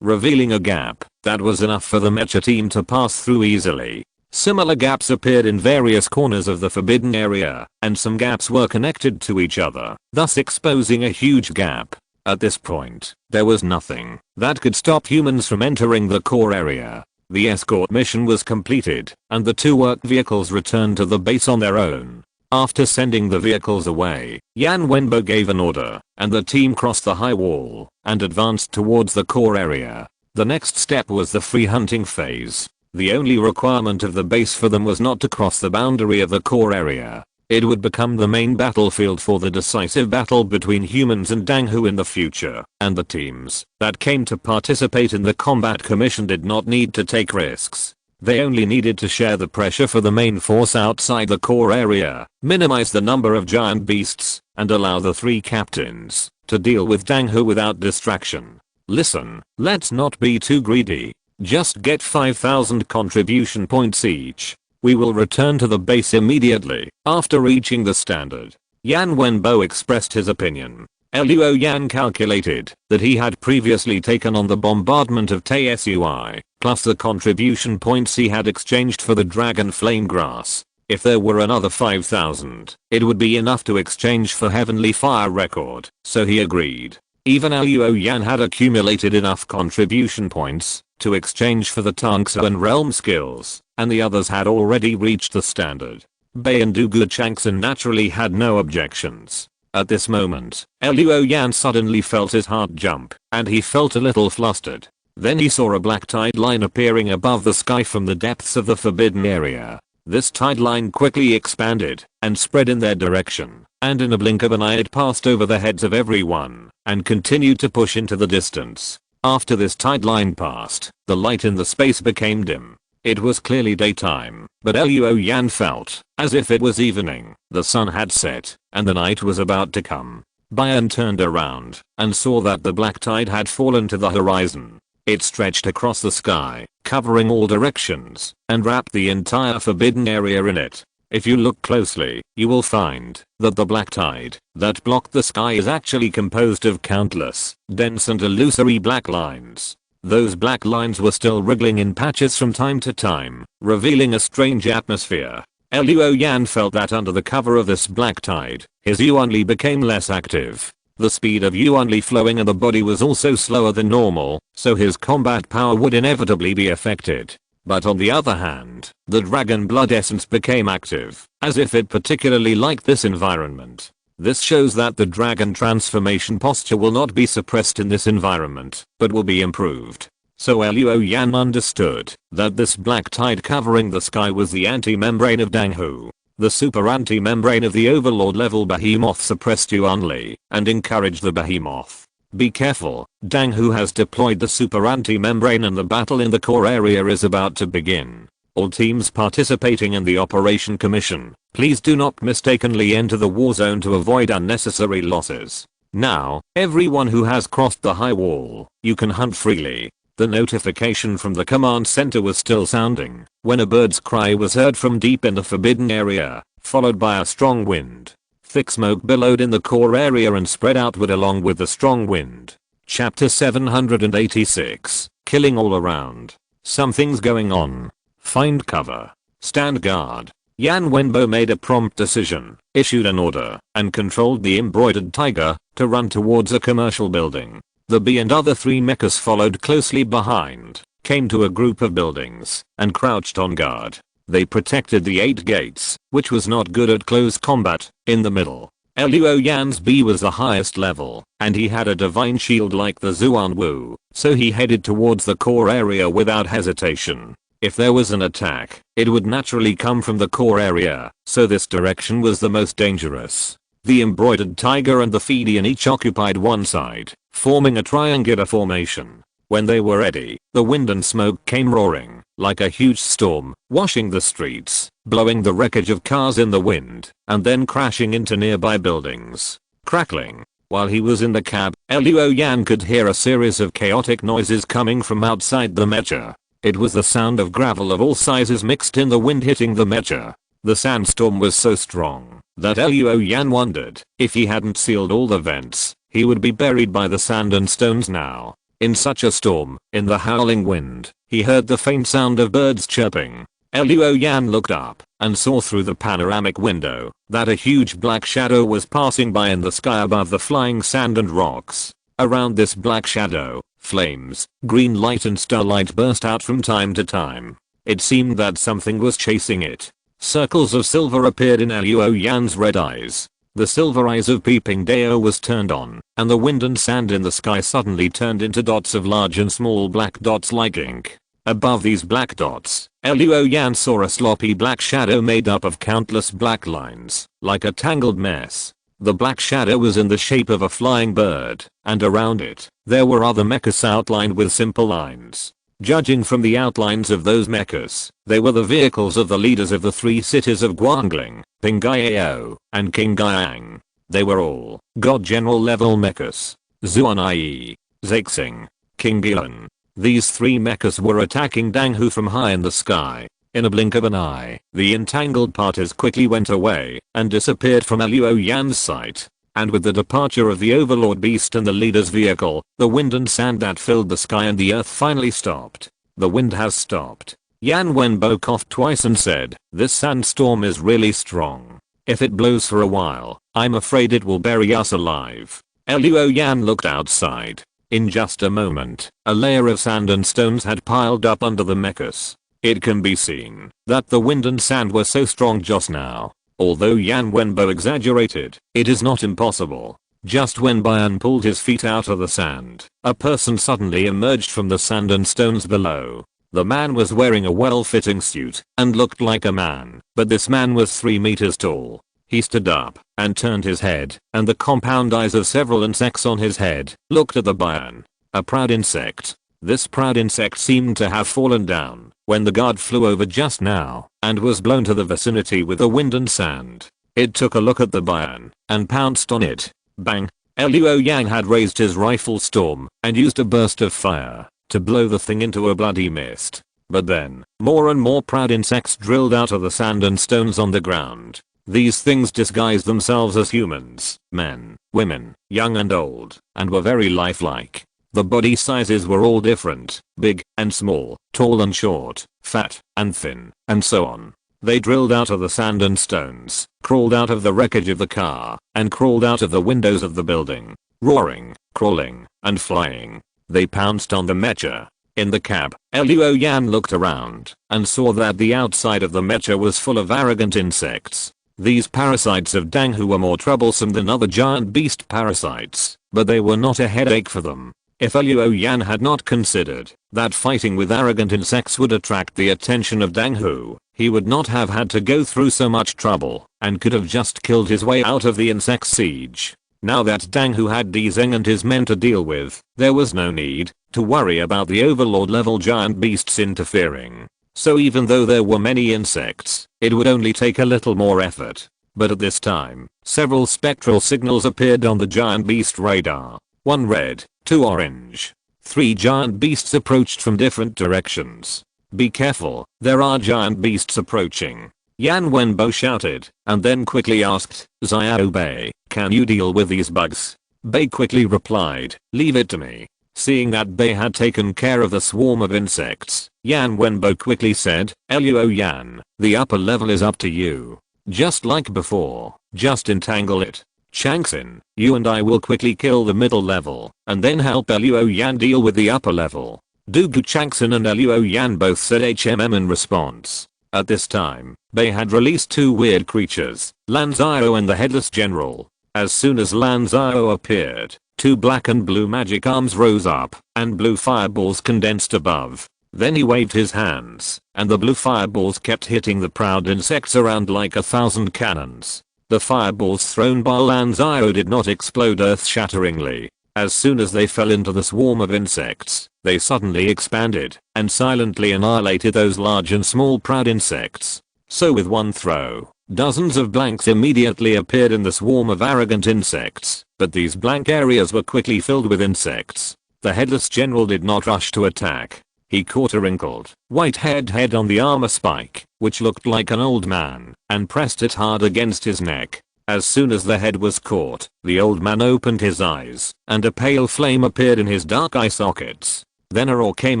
revealing a gap that was enough for the mecha team to pass through easily. Similar gaps appeared in various corners of the forbidden area, and some gaps were connected to each other, thus exposing a huge gap. At this point, there was nothing that could stop humans from entering the core area. The escort mission was completed, and the two work vehicles returned to the base on their own. After sending the vehicles away, Yan Wenbo gave an order, and the team crossed the high wall and advanced towards the core area. The next step was the free hunting phase. The only requirement of the base for them was not to cross the boundary of the core area. It would become the main battlefield for the decisive battle between humans and Danghu in the future, and the teams that came to participate in the combat commission did not need to take risks. They only needed to share the pressure for the main force outside the core area, minimize the number of giant beasts, and allow the three captains to deal with Danghu without distraction. Listen, let's not be too greedy. Just get 5,000 contribution points each. We will return to the base immediately after reaching the standard. Yan Wenbo expressed his opinion. Luo Yan calculated that he had previously taken on the bombardment of Tsui, plus the contribution points he had exchanged for the dragon flame grass. If there were another 5,000, it would be enough to exchange for heavenly fire record, so he agreed. Even Luo Yan had accumulated enough contribution points to exchange for the Tangsa and realm skills, and the others had already reached the standard. Bei and Dugu Changson naturally had no objections. At this moment, Luo Yan suddenly felt his heart jump, and he felt a little flustered. Then he saw a black tide line appearing above the sky from the depths of the forbidden area. This tide line quickly expanded and spread in their direction, and in a blink of an eye it passed over the heads of everyone and continued to push into the distance. After this tide line passed, the light in the space became dim. It was clearly daytime, but Luo Yan felt as if it was evening. The sun had set, and the night was about to come. Bion turned around and saw that the black tide had fallen to the horizon. It stretched across the sky, covering all directions, and wrapped the entire forbidden area in it. If you look closely, you will find that the black tide that blocked the sky is actually composed of countless, dense and illusory black lines. Those black lines were still wriggling in patches from time to time, revealing a strange atmosphere. Luo Yan felt that under the cover of this black tide, his Yuanli became less active. The speed of Yuanli flowing in the body was also slower than normal, so his combat power would inevitably be affected. But on the other hand, the dragon blood essence became active, as if it particularly liked this environment. This shows that the dragon transformation posture will not be suppressed in this environment, but will be improved. So Luo Yan understood that this black tide covering the sky was the anti-membrane of Danghu. The super anti-membrane of the overlord level behemoth suppressed Yuanli and encouraged the behemoth. Be careful, Danghu has deployed the super anti-membrane and the battle in the core area is about to begin. All teams participating in the operation commission, please do not mistakenly enter the war zone to avoid unnecessary losses. Now, everyone who has crossed the high wall, you can hunt freely. The notification from the command center was still sounding when a bird's cry was heard from deep in the forbidden area, followed by a strong wind. Thick smoke billowed in the core area and spread outward along with the strong wind. Chapter 786, Killing All Around. Something's going on. Find cover. Stand guard. Yan Wenbo made a prompt decision, issued an order, and controlled the embroidered tiger to run towards a commercial building. The bee and other three mechas followed closely behind, came to a group of buildings, and crouched on guard. They protected the 8 gates, which was not good at close combat, in the middle. Luo Yan's bee was the highest level, and he had a divine shield like the Zuan Wu, so he headed towards the core area without hesitation. If there was an attack, it would naturally come from the core area, so this direction was the most dangerous. The embroidered tiger and the Fedian each occupied one side, forming a triangular formation. When they were ready, the wind and smoke came roaring, like a huge storm, washing the streets, blowing the wreckage of cars in the wind, and then crashing into nearby buildings. Crackling. While he was in the cab, Luo Yan could hear a series of chaotic noises coming from outside the mecha. It was the sound of gravel of all sizes mixed in the wind hitting the mecha. The sandstorm was so strong that Luo Yan wondered if he hadn't sealed all the vents, he would be buried by the sand and stones now. In such a storm, in the howling wind, he heard the faint sound of birds chirping. Luo Yan looked up and saw through the panoramic window that a huge black shadow was passing by in the sky above the flying sand and rocks. Around this black shadow, flames, green light and starlight burst out from time to time. It seemed that something was chasing it. Circles of silver appeared in Luo Yan's red eyes. The silver eyes of Peeping Deo was turned on, and the wind and sand in the sky suddenly turned into dots of large and small black dots like ink. Above these black dots, Luo Yan saw a sloppy black shadow made up of countless black lines, like a tangled mess. The black shadow was in the shape of a flying bird, and around it, there were other mechas outlined with simple lines. Judging from the outlines of those mechas, they were the vehicles of the leaders of the three cities of Guangling, Pingyao, and Qingyang. They were all God General level mechas. Zuanai, Zexing, Qinggilan. These three mechas were attacking Dang Hu from high in the sky. In a blink of an eye, the entangled parties quickly went away and disappeared from Luo Yan's sight. And with the departure of the overlord beast and the leader's vehicle, the wind and sand that filled the sky and the earth finally stopped. The wind has stopped. Yan Wenbo coughed twice and said, "This sandstorm is really strong. If it blows for a while, I'm afraid it will bury us alive." Luo Yan looked outside. In just a moment, a layer of sand and stones had piled up under the mechas. It can be seen that the wind and sand were so strong just now. Although Yan Wenbo exaggerated, it is not impossible. Just when Bayan pulled his feet out of the sand, a person suddenly emerged from the sand and stones below. The man was wearing a well-fitting suit and looked like a man, but this man was 3 meters tall. He stood up and turned his head, and the compound eyes of several insects on his head looked at the Bayan. A proud insect. This proud insect seemed to have fallen down when the guard flew over just now and was blown to the vicinity with the wind and sand. It took a look at the Bayan and pounced on it. Bang! Luo Yang had raised his rifle storm and used a burst of fire to blow the thing into a bloody mist. But then, more and more proud insects drilled out of the sand and stones on the ground. These things disguised themselves as humans, men, women, young and old, and were very lifelike. The body sizes were all different, big and small, tall and short, fat and thin, and so on. They drilled out of the sand and stones, crawled out of the wreckage of the car, and crawled out of the windows of the building, roaring, crawling, and flying. They pounced on the mecha. In the cab, Luo Yan looked around and saw that the outside of the mecha was full of arrogant insects. These parasites of Dang Hu were more troublesome than other giant beast parasites, but they were not a headache for them. If Luo Yan had not considered that fighting with arrogant insects would attract the attention of Dang Hu, he would not have had to go through so much trouble and could have just killed his way out of the insect siege. Now that Dang Hu had Zeng and his men to deal with, there was no need to worry about the overlord level giant beasts interfering. So even though there were many insects, it would only take a little more effort. But at this time, several spectral signals appeared on the giant beast radar. 1 red, 2 orange. 3 giant beasts approached from different directions. "Be careful, there are giant beasts approaching," Yan Wenbo shouted, and then quickly asked, "Xiao Bei, can you deal with these bugs?" Bei quickly replied, "Leave it to me." Seeing that Bei had taken care of the swarm of insects, Yan Wenbo quickly said, "Luo Yan, the upper level is up to you. Just like before, just entangle it. Changxin, you and I will quickly kill the middle level, and then help Luo Yan deal with the upper level." Dugu Changxin and Luo Yan both said HMM in response. At this time, Bei had released 2 weird creatures, Lan Xiao and the Headless General. As soon as Lan Xiao appeared, 2 black and blue magic arms rose up, and blue fireballs condensed above. Then he waved his hands, and the blue fireballs kept hitting the proud insects around like 1,000 cannons. The fireballs thrown by Lanzio did not explode earth-shatteringly. As soon as they fell into the swarm of insects, they suddenly expanded and silently annihilated those large and small proud insects. So with one throw, dozens of blanks immediately appeared in the swarm of arrogant insects, but these blank areas were quickly filled with insects. The headless general did not rush to attack. He caught a wrinkled, white-haired head on the armor spike, which looked like an old man, and pressed it hard against his neck. As soon as the head was caught, the old man opened his eyes, and a pale flame appeared in his dark eye sockets. Then a roar came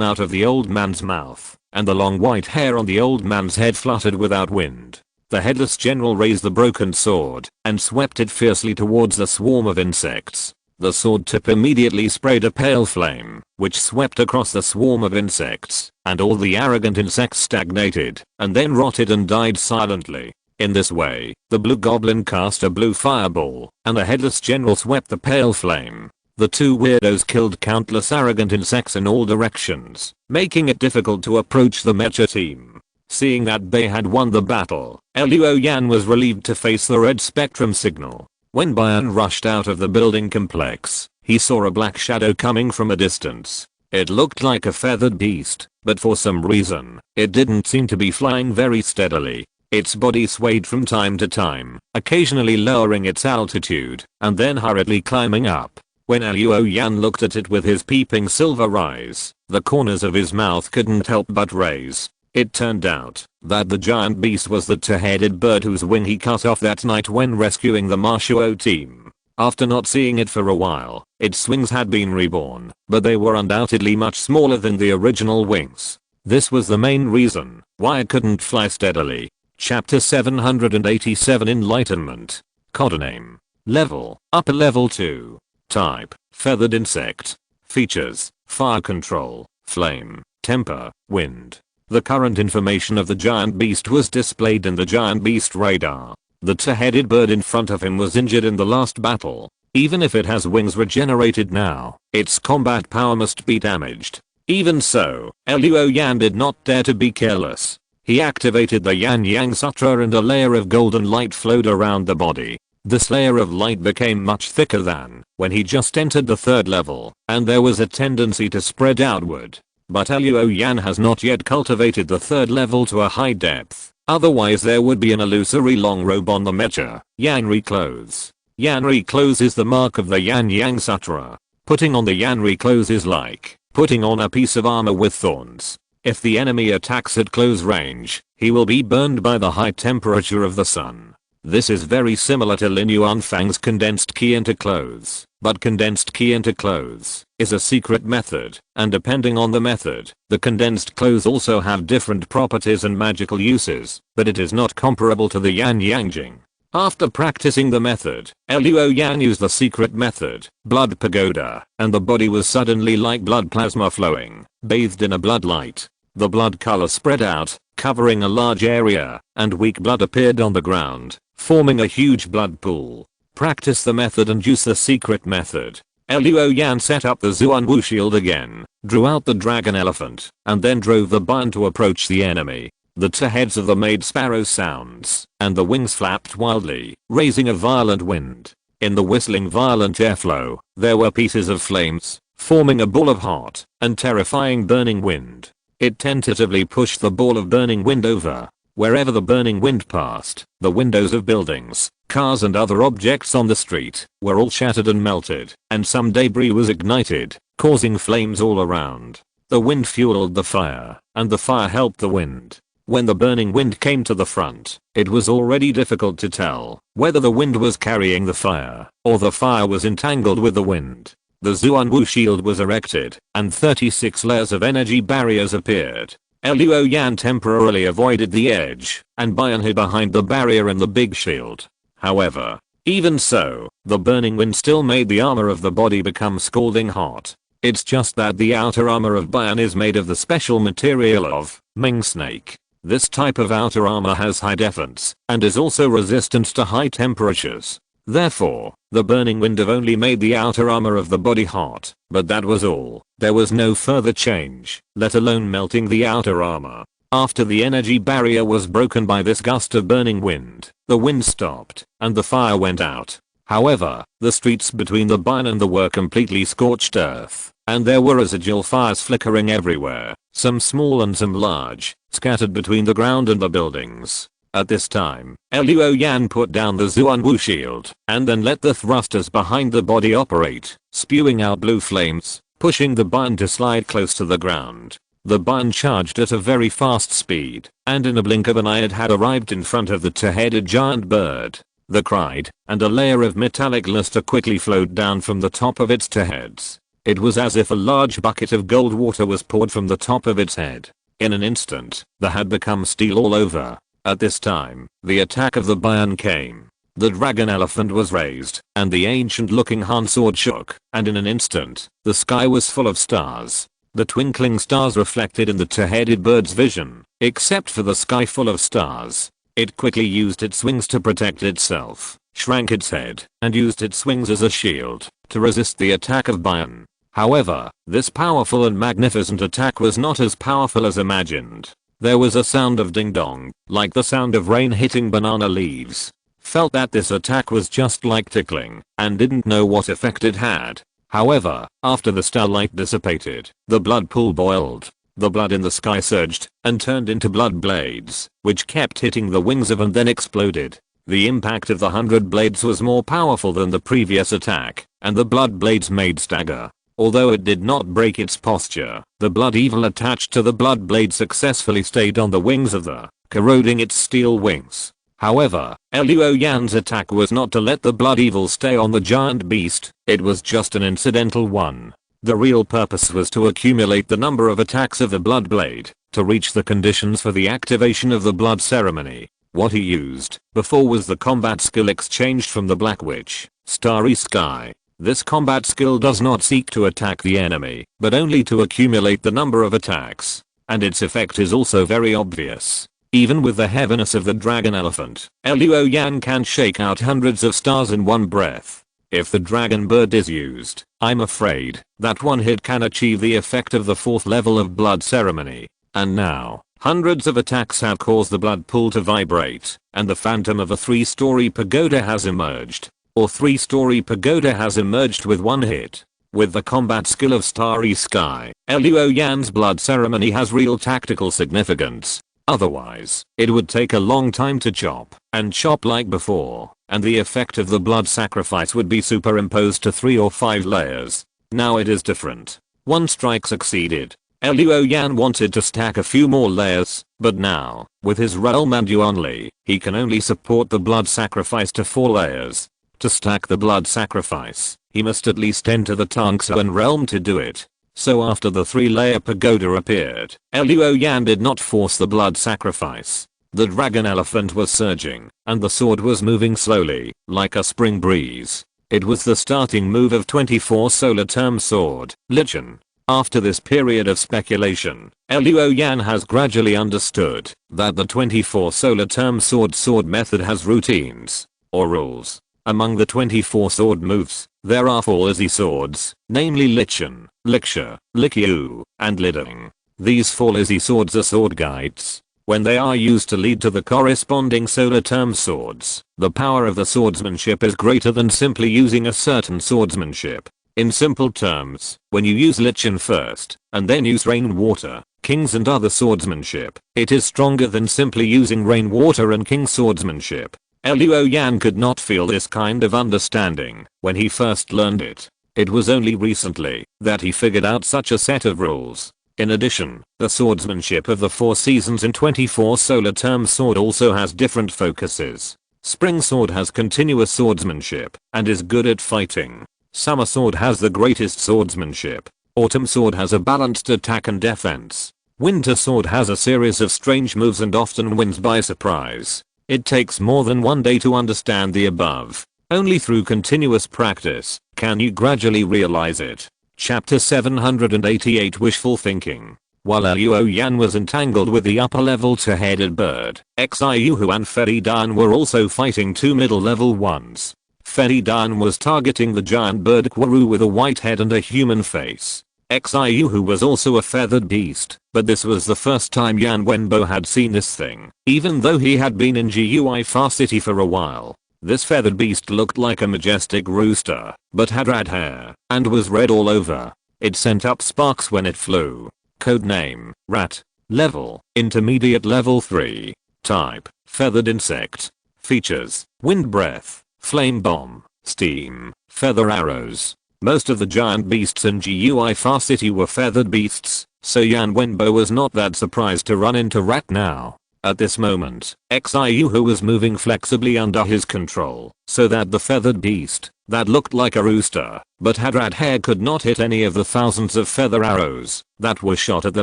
out of the old man's mouth, and the long white hair on the old man's head fluttered without wind. The headless general raised the broken sword, and swept it fiercely towards the swarm of insects. The sword tip immediately sprayed a pale flame, which swept across the swarm of insects, and all the arrogant insects stagnated, and then rotted and died silently. In this way, the blue goblin cast a blue fireball, and the headless general swept the pale flame. The two weirdos killed countless arrogant insects in all directions, making it difficult to approach the mecha team. Seeing that they had won the battle, Luo Yan was relieved to face the red spectrum signal. When Bayan rushed out of the building complex, he saw a black shadow coming from a distance. It looked like a feathered beast, but for some reason, it didn't seem to be flying very steadily. Its body swayed from time to time, occasionally lowering its altitude, and then hurriedly climbing up. When Luo Yan looked at it with his peeping silver eyes, the corners of his mouth couldn't help but raise. It turned out that the giant beast was the two-headed bird whose wing he cut off that night when rescuing the Marshuo team. After not seeing it for a while, its wings had been reborn, but they were undoubtedly much smaller than the original wings. This was the main reason why it couldn't fly steadily. Chapter 787 Enlightenment. Codename. Level. Upper level 2. Type. Feathered insect. Features. Fire control. Flame. Temper. Wind. The current information of the giant beast was displayed in the giant beast radar. The two-headed bird in front of him was injured in the last battle. Even if it has wings regenerated now, its combat power must be damaged. Even so, Luo Yan did not dare to be careless. He activated the Yan Yang Sutra and a layer of golden light flowed around the body. This layer of light became much thicker than when he just entered the third level, and there was a tendency to spread outward. But Luo Yan has not yet cultivated the third level to a high depth, otherwise there would be an illusory long robe on the mecha. Yanri clothes. Yanri clothes is the mark of the Yan Yang Sutra. Putting on the Yanri clothes is like putting on a piece of armor with thorns. If the enemy attacks at close range, he will be burned by the high temperature of the sun. This is very similar to Lin Yuanfang's condensed ki into clothes, but condensed ki into clothes is a secret method, and depending on the method, the condensed clothes also have different properties and magical uses, but it is not comparable to the Yan Yangjing. After practicing the method, Luo Yan used the secret method, Blood Pagoda, and the body was suddenly like blood plasma flowing, bathed in a blood light. The blood color spread out, covering a large area, and weak blood appeared on the ground, forming a huge blood pool. Practice the method and use the secret method. Luo Yan set up the Zuanwu shield again, drew out the dragon elephant, and then drove the Bayan to approach the enemy. The two heads of them made sparrow sounds, and the wings flapped wildly, raising a violent wind. In the whistling violent airflow, there were pieces of flames, forming a ball of hot and terrifying burning wind. It tentatively pushed the ball of burning wind over. Wherever the burning wind passed, the windows of buildings, cars and other objects on the street were all shattered and melted, and some debris was ignited, causing flames all around. The wind fueled the fire, and the fire helped the wind. When the burning wind came to the front, it was already difficult to tell whether the wind was carrying the fire, or the fire was entangled with the wind. The Zuanwu shield was erected, and 36 layers of energy barriers appeared. Luo Yan temporarily avoided the edge, and Bayan hid behind the barrier and the big shield. However, even so, the burning wind still made the armor of the body become scalding hot. It's just that the outer armor of Bayan is made of the special material of Ming snake. This type of outer armor has high defense, and is also resistant to high temperatures. Therefore, the burning wind only made the outer armor of the body hot, but that was all. There was no further change, let alone melting the outer armor. After the energy barrier was broken by this gust of burning wind, the wind stopped, and the fire went out. However, the streets between the barn and the were completely scorched earth, and there were residual fires flickering everywhere, some small and some large, scattered between the ground and the buildings. At this time, Luo Yan put down the Zuanwu shield, and then let the thrusters behind the body operate, spewing out blue flames, pushing the barn to slide close to the ground. The barn charged at a very fast speed, and in a blink of an eye it had arrived in front of the two-headed giant bird. The cried, and a layer of metallic luster quickly flowed down from the top of its two heads. It was as if a large bucket of gold water was poured from the top of its head. In an instant, the had become steel all over. At this time, the attack of the Bion came. The dragon elephant was raised, and the ancient-looking Han sword shook, and in an instant, the sky was full of stars. The twinkling stars reflected in the two-headed bird's vision, except for the sky full of stars. It quickly used its wings to protect itself, shrank its head, and used its wings as a shield to resist the attack of Bion. However, this powerful and magnificent attack was not as powerful as imagined. There was a sound of ding-dong, like the sound of rain hitting banana leaves. Felt that this attack was just like tickling, and didn't know what effect it had. However, after the starlight dissipated, the blood pool boiled. The blood in the sky surged, and turned into blood blades, which kept hitting the wings of and then exploded. The impact of the 100 blades was more powerful than the previous attack, and the blood blades made stagger. Although it did not break its posture, the blood evil attached to the blood blade successfully stayed on the wings of the, corroding its steel wings. However, Luo Yan's attack was not to let the blood evil stay on the giant beast, it was just an incidental one. The real purpose was to accumulate the number of attacks of the blood blade, to reach the conditions for the activation of the blood ceremony. What he used before was the combat skill exchanged from the Black Witch, Starry Sky. This combat skill does not seek to attack the enemy, but only to accumulate the number of attacks. And its effect is also very obvious. Even with the heaviness of the dragon elephant, Luo Yan can shake out hundreds of stars in one breath. If the dragon bird is used, I'm afraid that one hit can achieve the effect of the 4th level of blood ceremony. And now, hundreds of attacks have caused the blood pool to vibrate, and the phantom of a 3-story pagoda has emerged. Or 3-story pagoda has emerged with one hit. With the combat skill of Starry Sky, Luo Yan's blood ceremony has real tactical significance. Otherwise, it would take a long time to chop, and chop like before, and the effect of the blood sacrifice would be superimposed to 3 or 5 layers. Now it is different. One strike succeeded. Luo Yan wanted to stack a few more layers, but now, with his realm and only, he can only support the blood sacrifice to 4 layers. To stack the blood sacrifice, he must at least enter the Tangsuan realm to do it. So after the 3-layer pagoda appeared, Luo Yan did not force the blood sacrifice. The dragon elephant was surging, and the sword was moving slowly, like a spring breeze. It was the starting move of 24 solar term sword, Lichen. After this period of speculation, Luo Yan has gradually understood that the 24 solar term sword method has routines, or rules. Among the 24 sword moves, there are 4 easy swords, namely Lichen, Lixia, Likyu, and Liding. These 4 easy swords are sword guides. When they are used to lead to the corresponding solar term swords, the power of the swordsmanship is greater than simply using a certain swordsmanship. In simple terms, when you use Lichen first, and then use rainwater, kings and other swordsmanship, it is stronger than simply using rainwater and king swordsmanship. Luo Yan could not feel this kind of understanding when he first learned it. It was only recently that he figured out such a set of rules. In addition, the swordsmanship of the 4 seasons in 24 solar term sword also has different focuses. Spring sword has continuous swordsmanship and is good at fighting. Summer sword has the greatest swordsmanship. Autumn sword has a balanced attack and defense. Winter sword has a series of strange moves and often wins by surprise. It takes more than one day to understand the above. Only through continuous practice can you gradually realize it. Chapter 788 Wishful Thinking. While Luo Yan was entangled with the upper level two-headed bird, Xiuhu and Feridan were also fighting 2 middle level ones. Dan was targeting the giant bird Kwaru with a white head and a human face. Xiu, who was also a feathered beast, but this was the first time Yan Wenbo had seen this thing, even though he had been in Jiuying City for a while. This feathered beast looked like a majestic rooster, but had red hair, and was red all over. It sent up sparks when it flew. Codename, Rat. Level, Intermediate level 3. Type, Feathered insect. Features, Wind breath, Flame bomb, Steam, Feather arrows. Most of the giant beasts in Jiuying City were feathered beasts, so Yan Wenbo was not that surprised to run into Rat now. At this moment, Xiu, who was moving flexibly under his control, so that the feathered beast, that looked like a rooster, but had rat hair, could not hit any of the thousands of feather arrows that were shot at the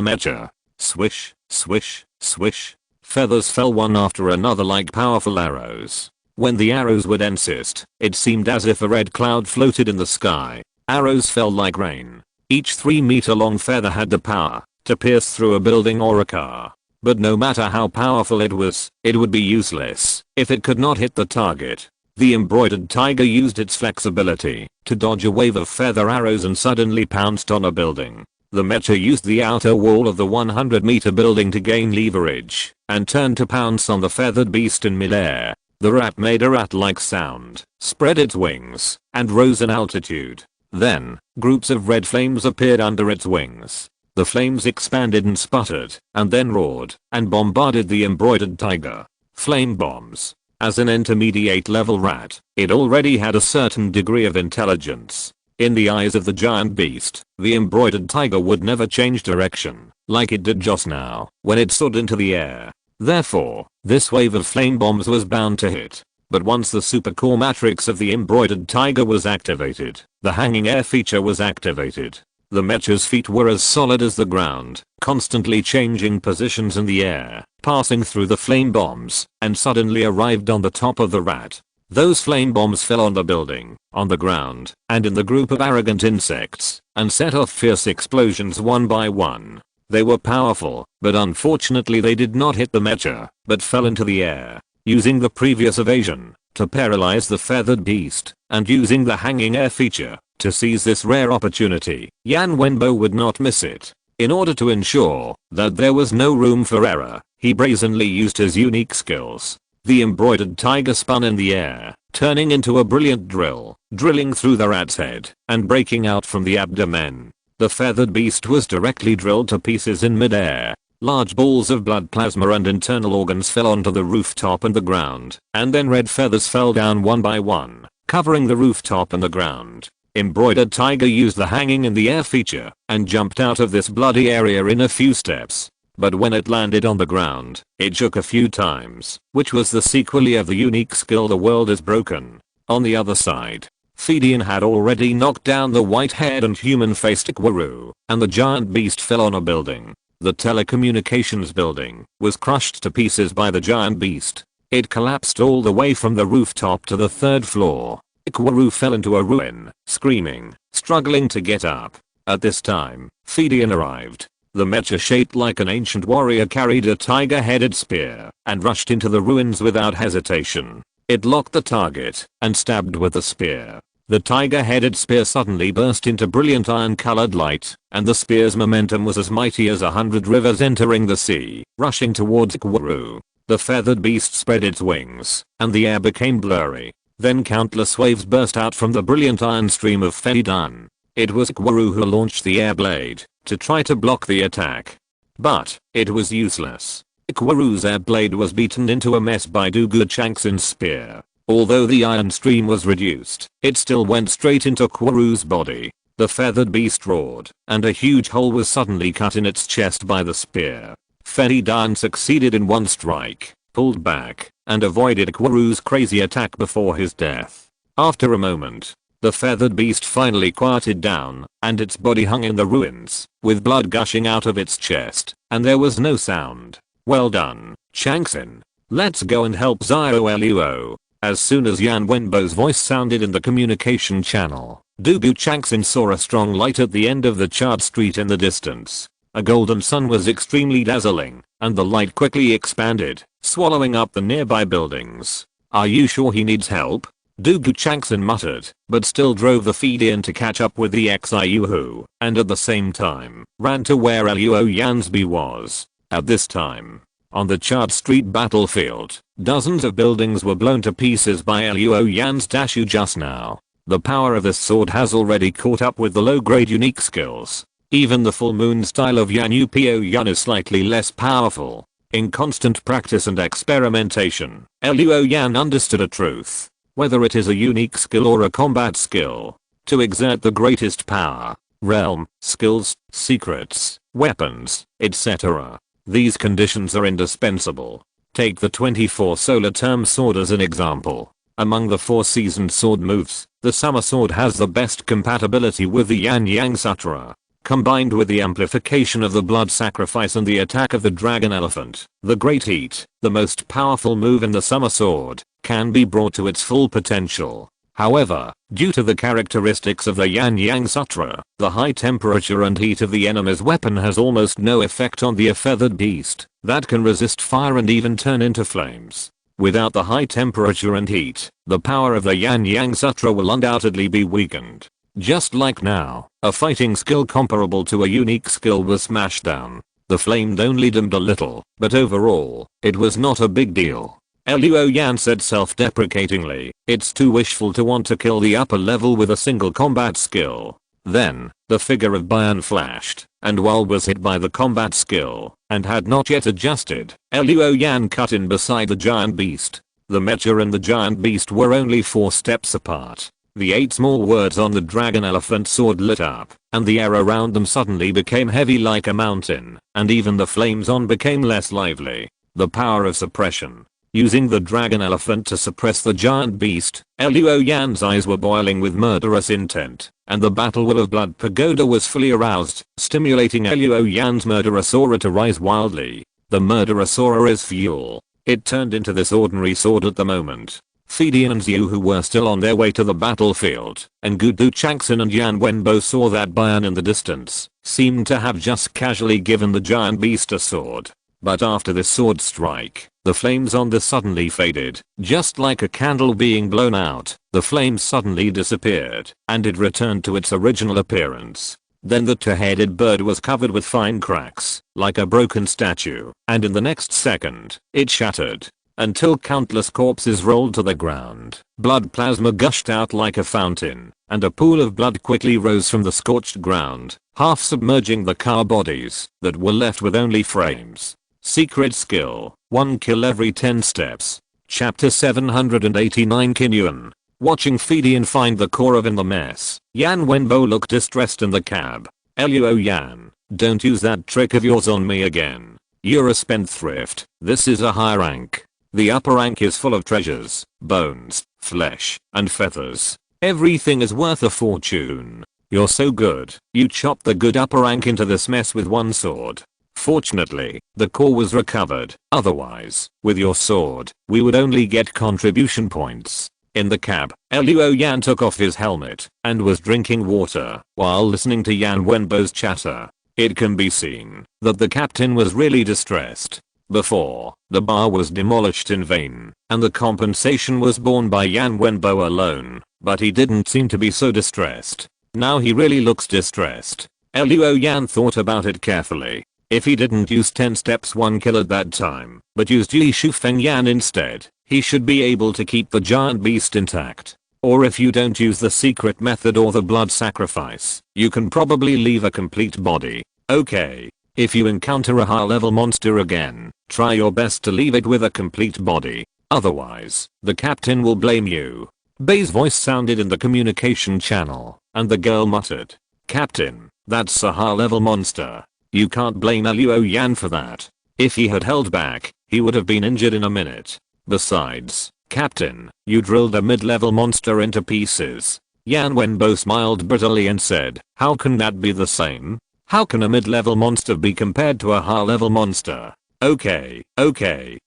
mecha. Swish, swish, swish. Feathers fell one after another like powerful arrows. When the arrows would insist, it seemed as if a red cloud floated in the sky. Arrows fell like rain. Each 3-meter long feather had the power to pierce through a building or a car. But no matter how powerful it was, it would be useless if it could not hit the target. The embroidered tiger used its flexibility to dodge a wave of feather arrows and suddenly pounced on a building. The mecha used the outer wall of the 100-meter building to gain leverage and turned to pounce on the feathered beast in midair. The rat made a rat-like sound, spread its wings, and rose in altitude. Then, groups of red flames appeared under its wings. The flames expanded and sputtered, and then roared, and bombarded the embroidered tiger. Flame bombs. As an intermediate level rat, it already had a certain degree of intelligence. In the eyes of the giant beast, the embroidered tiger would never change direction, like it did just now, when it soared into the air. Therefore, this wave of flame bombs was bound to hit. But once the supercore matrix of the embroidered tiger was activated, the hanging air feature was activated. The mecha's feet were as solid as the ground, constantly changing positions in the air, passing through the flame bombs, and suddenly arrived on the top of the rat. Those flame bombs fell on the building, on the ground, and in the group of arrogant insects, and set off fierce explosions one by one. They were powerful, but unfortunately they did not hit the mecha, but fell into the air. Using the previous evasion to paralyze the feathered beast, and using the hanging air feature to seize this rare opportunity, Yan Wenbo would not miss it. In order to ensure that there was no room for error, he brazenly used his unique skills. The embroidered tiger spun in the air, turning into a brilliant drill, drilling through the rat's head, and breaking out from the abdomen. The feathered beast was directly drilled to pieces in midair. Large balls of blood plasma and internal organs fell onto the rooftop and the ground, and then red feathers fell down one by one, covering the rooftop and the ground. Embroidered tiger used the hanging in the air feature, and jumped out of this bloody area in a few steps. But when it landed on the ground, it shook a few times, which was the sequel of the unique skill The World is Broken. On the other side, Fidian had already knocked down the white-haired and human-faced Kwaru, and the giant beast fell on a building. The telecommunications building was crushed to pieces by the giant beast. It collapsed all the way from the rooftop to the 3rd floor. Kwaru fell into a ruin, screaming, struggling to get up. At this time, Fidian arrived. The mecha, shaped like an ancient warrior, carried a tiger-headed spear and rushed into the ruins without hesitation. It locked the target and stabbed with the spear. The tiger-headed spear suddenly burst into brilliant iron-colored light, and the spear's momentum was as mighty as 100 rivers entering the sea, rushing towards Kwaru. The feathered beast spread its wings, and the air became blurry. Then countless waves burst out from the brilliant iron stream of Feidan. It was Kwaru who launched the air blade to try to block the attack. But it was useless. Kwaru's air blade was beaten into a mess by Dugu Changxin's spear. Although the iron stream was reduced, it still went straight into Kwaru's body. The feathered beast roared, and a huge hole was suddenly cut in its chest by the spear. Feidan succeeded in one strike, pulled back, and avoided Kwaru's crazy attack before his death. After a moment, the feathered beast finally quieted down, and its body hung in the ruins, with blood gushing out of its chest, and there was no sound. Well done, Changxin. Let's go and help Xiaoluo. As soon as Yan Wenbo's voice sounded in the communication channel, Dugu Changxin saw a strong light at the end of the charred street in the distance. A golden sun was extremely dazzling, and the light quickly expanded, swallowing up the nearby buildings. Are you sure he needs help? Dugu Changson muttered, but still drove the feed in to catch up with the Xiuhu, and at the same time, ran to where Luo Yansby was. At this time, on the Chart Street battlefield, dozens of buildings were blown to pieces by Luo Yan's Dashu just now. The power of this sword has already caught up with the low-grade unique skills. Even the full moon style of Yan Pio Yan is slightly less powerful. In constant practice and experimentation, Luo Yan understood a truth. Whether it is a unique skill or a combat skill, to exert the greatest power, realm, skills, secrets, weapons, etc. These conditions are indispensable. Take the 24 solar term sword as an example. Among the 4 seasoned sword moves, the summer sword has the best compatibility with the Yan Yang Sutra. Combined with the amplification of the blood sacrifice and the attack of the dragon elephant, the great heat, the most powerful move in the summer sword, can be brought to its full potential. However, due to the characteristics of the Yan Yang Sutra, the high temperature and heat of the enemy's weapon has almost no effect on the feathered beast, that can resist fire and even turn into flames. Without the high temperature and heat, the power of the Yan Yang Sutra will undoubtedly be weakened. Just like now, a fighting skill comparable to a unique skill was smashed down. The flame only dimmed a little, but overall, it was not a big deal. Luo Yan said self-deprecatingly, it's too wishful to want to kill the upper level with a single combat skill. Then, the figure of Bayan flashed, and while was hit by the combat skill, and had not yet adjusted, Luo Yan cut in beside the giant beast. The mecha and the giant beast were only 4 steps apart. The 8 small words on the dragon elephant sword lit up, and the air around them suddenly became heavy like a mountain, and even the flames on became less lively. The power of suppression. Using the dragon elephant to suppress the giant beast, Luo Yan's eyes were boiling with murderous intent, and the battle will of blood pagoda was fully aroused, stimulating Luo Yan's murderous aura to rise wildly. The murderous aura is fuel. It turned into this ordinary sword at the moment. Fidi and Xiu were still on their way to the battlefield, and Gudu Changson and Yan Wenbo saw that Bayan in the distance, seemed to have just casually given the giant beast a sword. But after this sword strike, the flames on this suddenly faded, just like a candle being blown out. The flames suddenly disappeared, and it returned to its original appearance. Then the 2-headed bird was covered with fine cracks, like a broken statue, and in the next second, it shattered. Until countless corpses rolled to the ground, blood plasma gushed out like a fountain, and a pool of blood quickly rose from the scorched ground, half submerging the car bodies that were left with only frames. Secret skill, 1 kill every 10 steps. Chapter 789 Kinyuan. Watching Fidian find the core of in the mess, Yan Wenbo looked distressed in the cab. Luo Yan, don't use that trick of yours on me again. You're a spendthrift. This is a high rank. The upper rank is full of treasures, bones, flesh, and feathers. Everything is worth a fortune. You're so good, you chopped the good upper rank into this mess with 1 sword. Fortunately, the core was recovered, otherwise, with your sword, we would only get contribution points. In the cab, Luo Yan took off his helmet, and was drinking water, while listening to Yan Wenbo's chatter. It can be seen, that the captain was really distressed. Before, the bar was demolished in vain, and the compensation was borne by Yan Wenbo alone, but he didn't seem to be so distressed. Now he really looks distressed. Luo Yan thought about it carefully. If he didn't use 10 steps 1 kill at that time, but used Xing Feng Yan instead, he should be able to keep the giant beast intact. Or if you don't use the secret method or the blood sacrifice, you can probably leave a complete body. Okay. If you encounter a high level monster again, try your best to leave it with a complete body. Otherwise, the captain will blame you. Bei's voice sounded in the communication channel, and the girl muttered. Captain, that's a high level monster. You can't blame Luo Yan for that. If he had held back, he would have been injured in a minute. Besides, Captain, you drilled a mid-level monster into pieces. Yan Wenbo smiled bitterly and said, how can that be the same? How can a mid-level monster be compared to a high-level monster? Okay,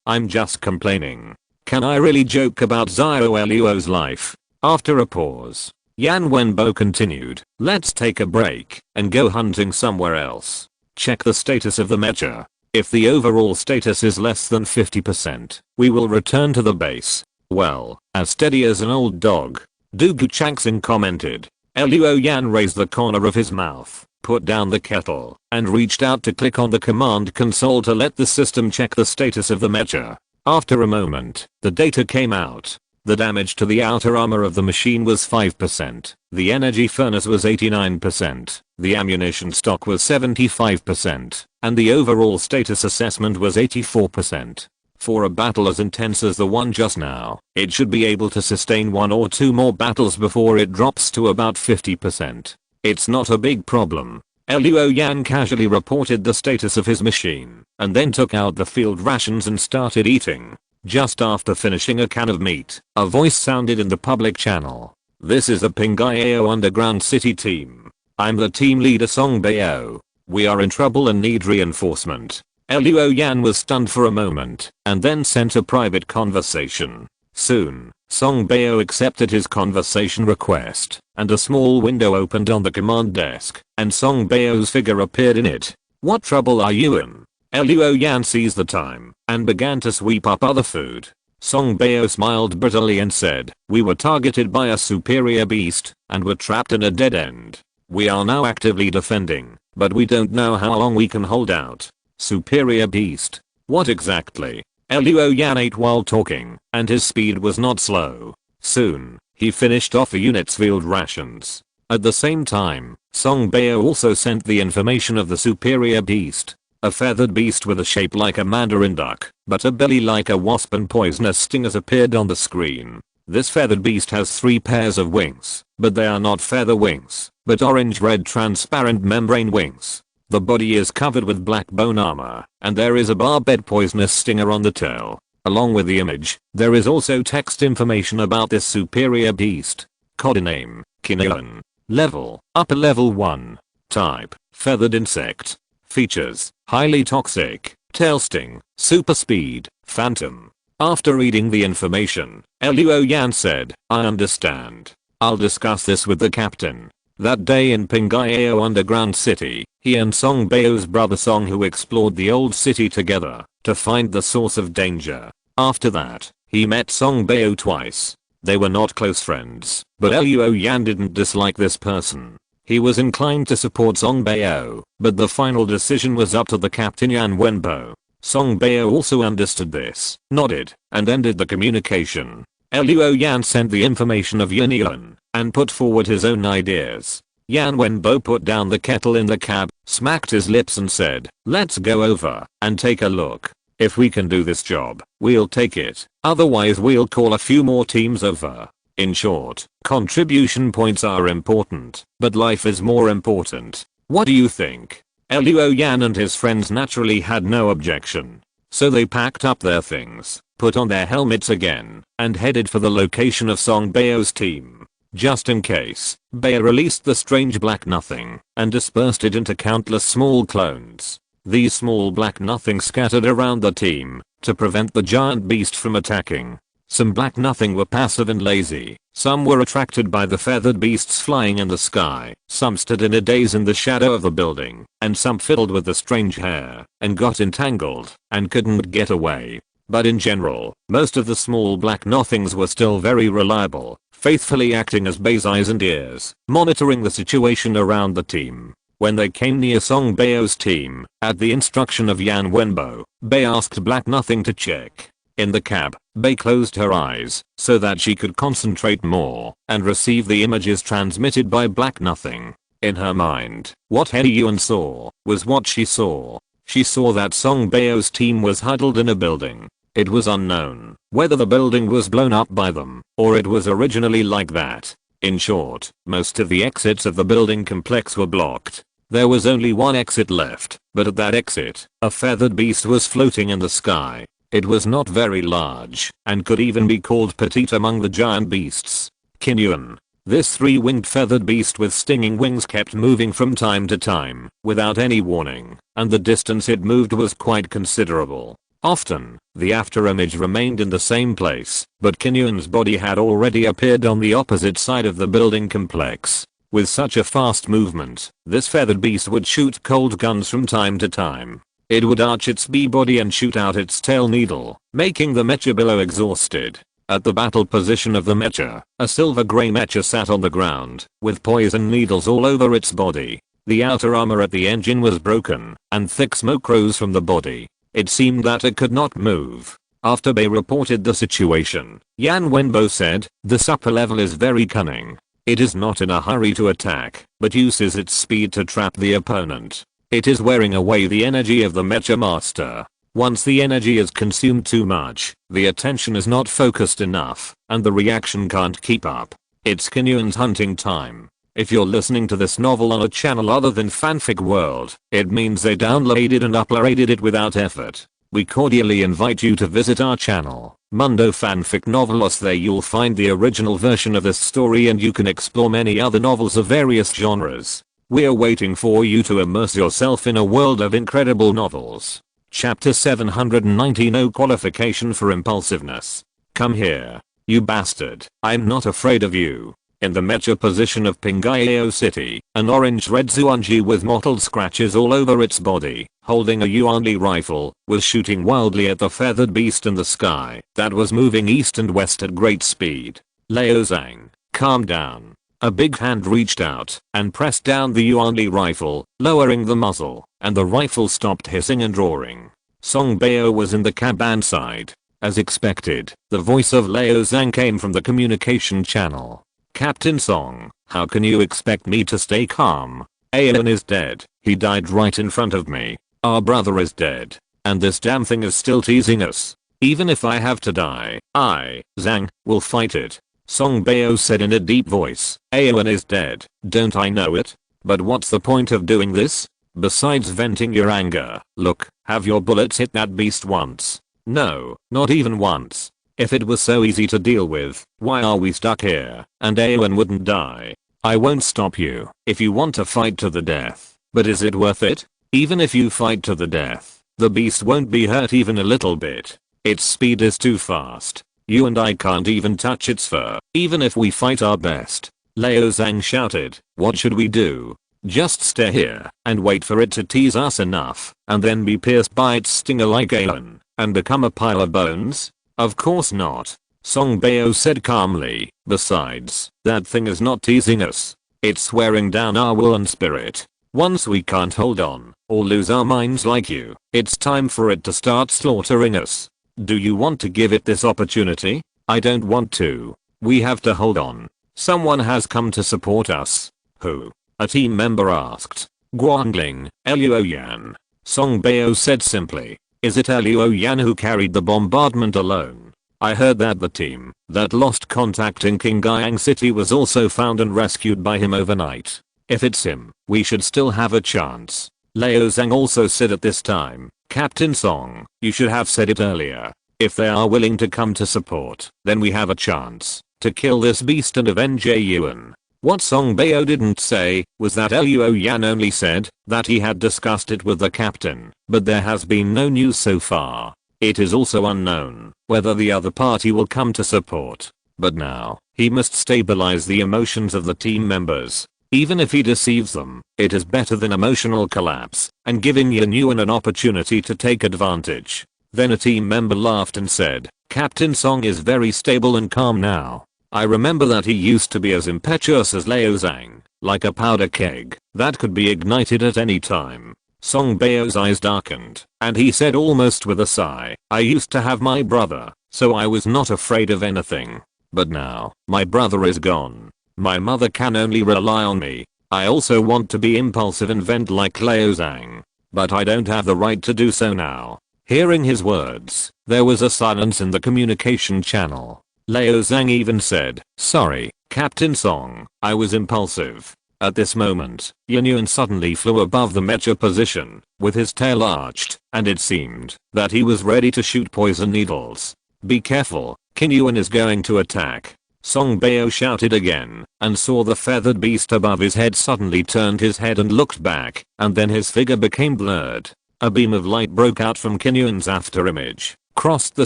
I'm just complaining. Can I really joke about Xiao Luo's life? After a pause, Yan Wenbo continued, let's take a break and go hunting somewhere else. Check the status of the mecha. If the overall status is less than 50%, we will return to the base. Well, as steady as an old dog. Dugu Changsing commented. Luo Yan raised the corner of his mouth, put down the kettle, and reached out to click on the command console to let the system check the status of the mecha. After a moment, the data came out. The damage to the outer armor of the machine was 5%, the energy furnace was 89%, the ammunition stock was 75%, and the overall status assessment was 84%. For a battle as intense as the one just now, it should be able to sustain 1 or 2 more battles before it drops to about 50%. It's not a big problem. Luo Yan casually reported the status of his machine, and then took out the field rations and started eating. Just after finishing a can of meat, a voice sounded in the public channel. This is the Pingyao Underground City team. I'm the team leader Song Bao. We are in trouble and need reinforcement. Luo Yan was stunned for a moment, and then sent a private conversation. Soon, Song Bao accepted his conversation request, and a small window opened on the command desk, and Song Bao's figure appeared in it. What trouble are you in? Luo Yan seized the time, and began to sweep up other food. Song Bao smiled bitterly and said, we were targeted by a superior beast, and were trapped in a dead end. We are now actively defending, but we don't know how long we can hold out. Superior beast? What exactly? Luo Yan ate while talking, and his speed was not slow. Soon, he finished off a unit's field rations. At the same time, Song Bao also sent the information of the superior beast. A feathered beast with a shape like a mandarin duck, but a belly like a wasp and poisonous stingers appeared on the screen. This feathered beast has 3 pairs of wings, but they are not feather wings, but orange-red transparent membrane wings. The body is covered with black bone armor, and there is a barbed poisonous stinger on the tail. Along with the image, there is also text information about this superior beast. Codename, Kinyuan. Level, upper level 1. Type, feathered insect. Features, highly toxic, tail sting, super speed, phantom. After reading the information, Luo Yan said, I understand. I'll discuss this with the captain. That day in Pingyao Underground City, he and Song Bao's brother Song who explored the old city together to find the source of danger. After that, he met Song Bao twice. They were not close friends, but Luo Yan didn't dislike this person. He was inclined to support Song Bao, but the final decision was up to the captain Yan Wenbo. Song Bao also understood this, nodded, and ended the communication. Luo Yan sent the information of Yuan and put forward his own ideas. Yan Wenbo put down the kettle in the cab, smacked his lips and said, let's go over and take a look. If we can do this job, we'll take it. Otherwise we'll call a few more teams over. In short, contribution points are important, but life is more important. What do you think? Luo Yan and his friends naturally had no objection. So they packed up their things, put on their helmets again, and headed for the location of Song Bao's team. Just in case, Bao released the strange black nothing, and dispersed it into countless small clones. These small black nothings scattered around the team, to prevent the giant beast from attacking. Some black nothing were passive and lazy, some were attracted by the feathered beasts flying in the sky, some stood in a daze in the shadow of the building, and some fiddled with the strange hair, and got entangled, and couldn't get away. But in general, most of the small black nothings were still very reliable, faithfully acting as Bao's eyes and ears, monitoring the situation around the team. When they came near Song Bao's team, at the instruction of Yan Wenbo, Bao asked Black Nothing to check. In the cab, Bao closed her eyes so that she could concentrate more and receive the images transmitted by Black Nothing. In her mind, what Yuan saw was what she saw. She saw that Song Bao's team was huddled in a building. It was unknown whether the building was blown up by them or it was originally like that. In short, most of the exits of the building complex were blocked. There was only one exit left, but at that exit, a feathered beast was floating in the sky. It was not very large, and could even be called petite among the giant beasts. Kinyuan. This 3-winged feathered beast with stinging wings kept moving from time to time, without any warning, and the distance it moved was quite considerable. Often, the after image remained in the same place, but Kinyuan's body had already appeared on the opposite side of the building complex. With such a fast movement, this feathered beast would shoot cold guns from time to time. It would arch its bee body and shoot out its tail needle, making the mecha below exhausted. At the battle position of the mecha, a silver-gray mecha sat on the ground, with poison needles all over its body. The outer armor at the engine was broken, and thick smoke rose from the body. It seemed that it could not move. After Bei reported the situation, Yan Wenbo said, "This upper level is very cunning. It is not in a hurry to attack, but uses its speed to trap the opponent. It is wearing away the energy of the mecha master. Once the energy is consumed too much, the attention is not focused enough, and the reaction can't keep up. It's Kinyuan's hunting time." If you're listening to this novel on a channel other than Fanfic World, it means they downloaded and uploaded it without effort. We cordially invite you to visit our channel, Mundo Fanfic Novelos. There you'll find the original version of this story and you can explore many other novels of various genres. We're waiting for you to immerse yourself in a world of incredible novels. Chapter 790, No Qualification for Impulsiveness. Come here, you bastard. I'm not afraid of you. In the mecha position of Pingayao City, an orange-red Zuanji with mottled scratches all over its body, holding a Yuanli rifle, was shooting wildly at the feathered beast in the sky that was moving east and west at great speed. Liao Zhang, calm down. A big hand reached out and pressed down the Yuanli rifle, lowering the muzzle, and the rifle stopped hissing and roaring. Song Bao was in the cabin side. As expected, the voice of Liao Zhang came from the communication channel. "Captain Song, how can you expect me to stay calm? Aowen is dead. He died right in front of me. Our brother is dead. And this damn thing is still teasing us. Even if I have to die, I, Zhang, will fight it." Song Bao said in a deep voice. "Aowen is dead, don't I know it? But what's the point of doing this? Besides venting your anger, look, have your bullets hit that beast once? No, not even once. If it was so easy to deal with, why are we stuck here? And Aowen wouldn't die. I won't stop you if you want to fight to the death. But is it worth it? Even if you fight to the death, the beast won't be hurt even a little bit. Its speed is too fast. You and I can't even touch its fur, even if we fight our best." Liao Zhang shouted, "What should we do? Just stay here and wait for it to tease us enough, and then be pierced by its stinger like Aowen, and become a pile of bones? Of course not." Song Bao said calmly. "Besides, that thing is not teasing us. It's swearing down our will and spirit. Once we can't hold on, or lose our minds like you, it's time for it to start slaughtering us. Do you want to give it this opportunity? I don't want to. We have to hold on. Someone has come to support us." "Who?" a team member asked. "Guangling, Luo Yan." Song Bao said simply. "Is it Luo Yan who carried the bombardment alone? I heard that the team that lost contact in Qingyang City was also found and rescued by him overnight. If it's him, we should still have a chance." Liao Zhang also said at this time, "Captain Song, you should have said it earlier. If they are willing to come to support, then we have a chance to kill this beast and avenge Yuan." What Song Bao didn't say was that Luo Yan only said that he had discussed it with the captain, but there has been no news so far. It is also unknown whether the other party will come to support. But now, he must stabilize the emotions of the team members. Even if he deceives them, it is better than emotional collapse and giving Yuan an opportunity to take advantage. Then a team member laughed and said, "Captain Song is very stable and calm now. I remember that he used to be as impetuous as Liao Zhang, like a powder keg that could be ignited at any time." Song Bao's eyes darkened, and he said almost with a sigh, "I used to have my brother, so I was not afraid of anything. But now, my brother is gone. My mother can only rely on me. I also want to be impulsive and vent like Liao Zhang, but I don't have the right to do so now." Hearing his words, there was a silence in the communication channel. Liao Zhang even said, "Sorry, Captain Song, I was impulsive." At this moment, Yuan suddenly flew above the mecha position, with his tail arched, and it seemed that he was ready to shoot poison needles. "Be careful, Yuan is going to attack." Song Bao shouted again, and saw the feathered beast above his head suddenly turned his head and looked back, and then his figure became blurred. A beam of light broke out from Yuan's afterimage, crossed the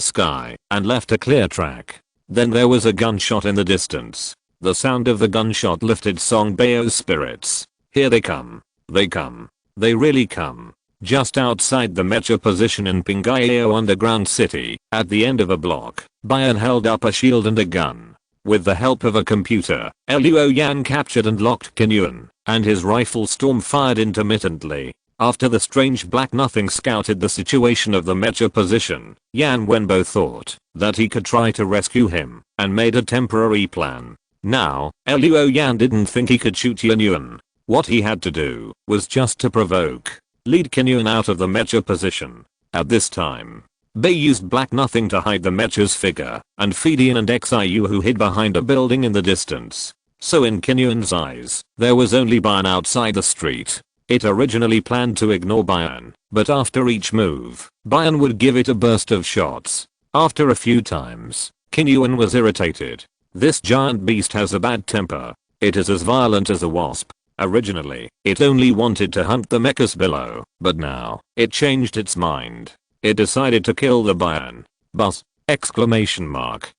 sky, and left a clear track. Then there was a gunshot in the distance. The sound of the gunshot lifted Song Bao's spirits. "Here they come. They come. They really come." Just outside the mecha position in Pingayao underground city, at the end of a block, Bayan held up a shield and a gun. With the help of a computer, Luo Yan captured and locked Qinyuan, and his rifle storm fired intermittently. After the strange black nothing scouted the situation of the mecha position, Yan Wenbo thought that he could try to rescue him, and made a temporary plan. Now, Luo Yan didn't think he could shoot Qinyuan. What he had to do was just to provoke, lead Qinyuan out of the mecha position. At this time, Bei used black nothing to hide the mecha's figure, and Fidian and Xiu who hid behind a building in the distance. So in Qinyuan's eyes, there was only Bayan outside the street. It originally planned to ignore Bayan, but after each move, Bayan would give it a burst of shots. After a few times, Qinyuan was irritated. This giant beast has a bad temper. It is as violent as a wasp. Originally, it only wanted to hunt the mechas below, but now, it changed its mind. It decided to kill the Bayan. Buzz! Exclamation mark.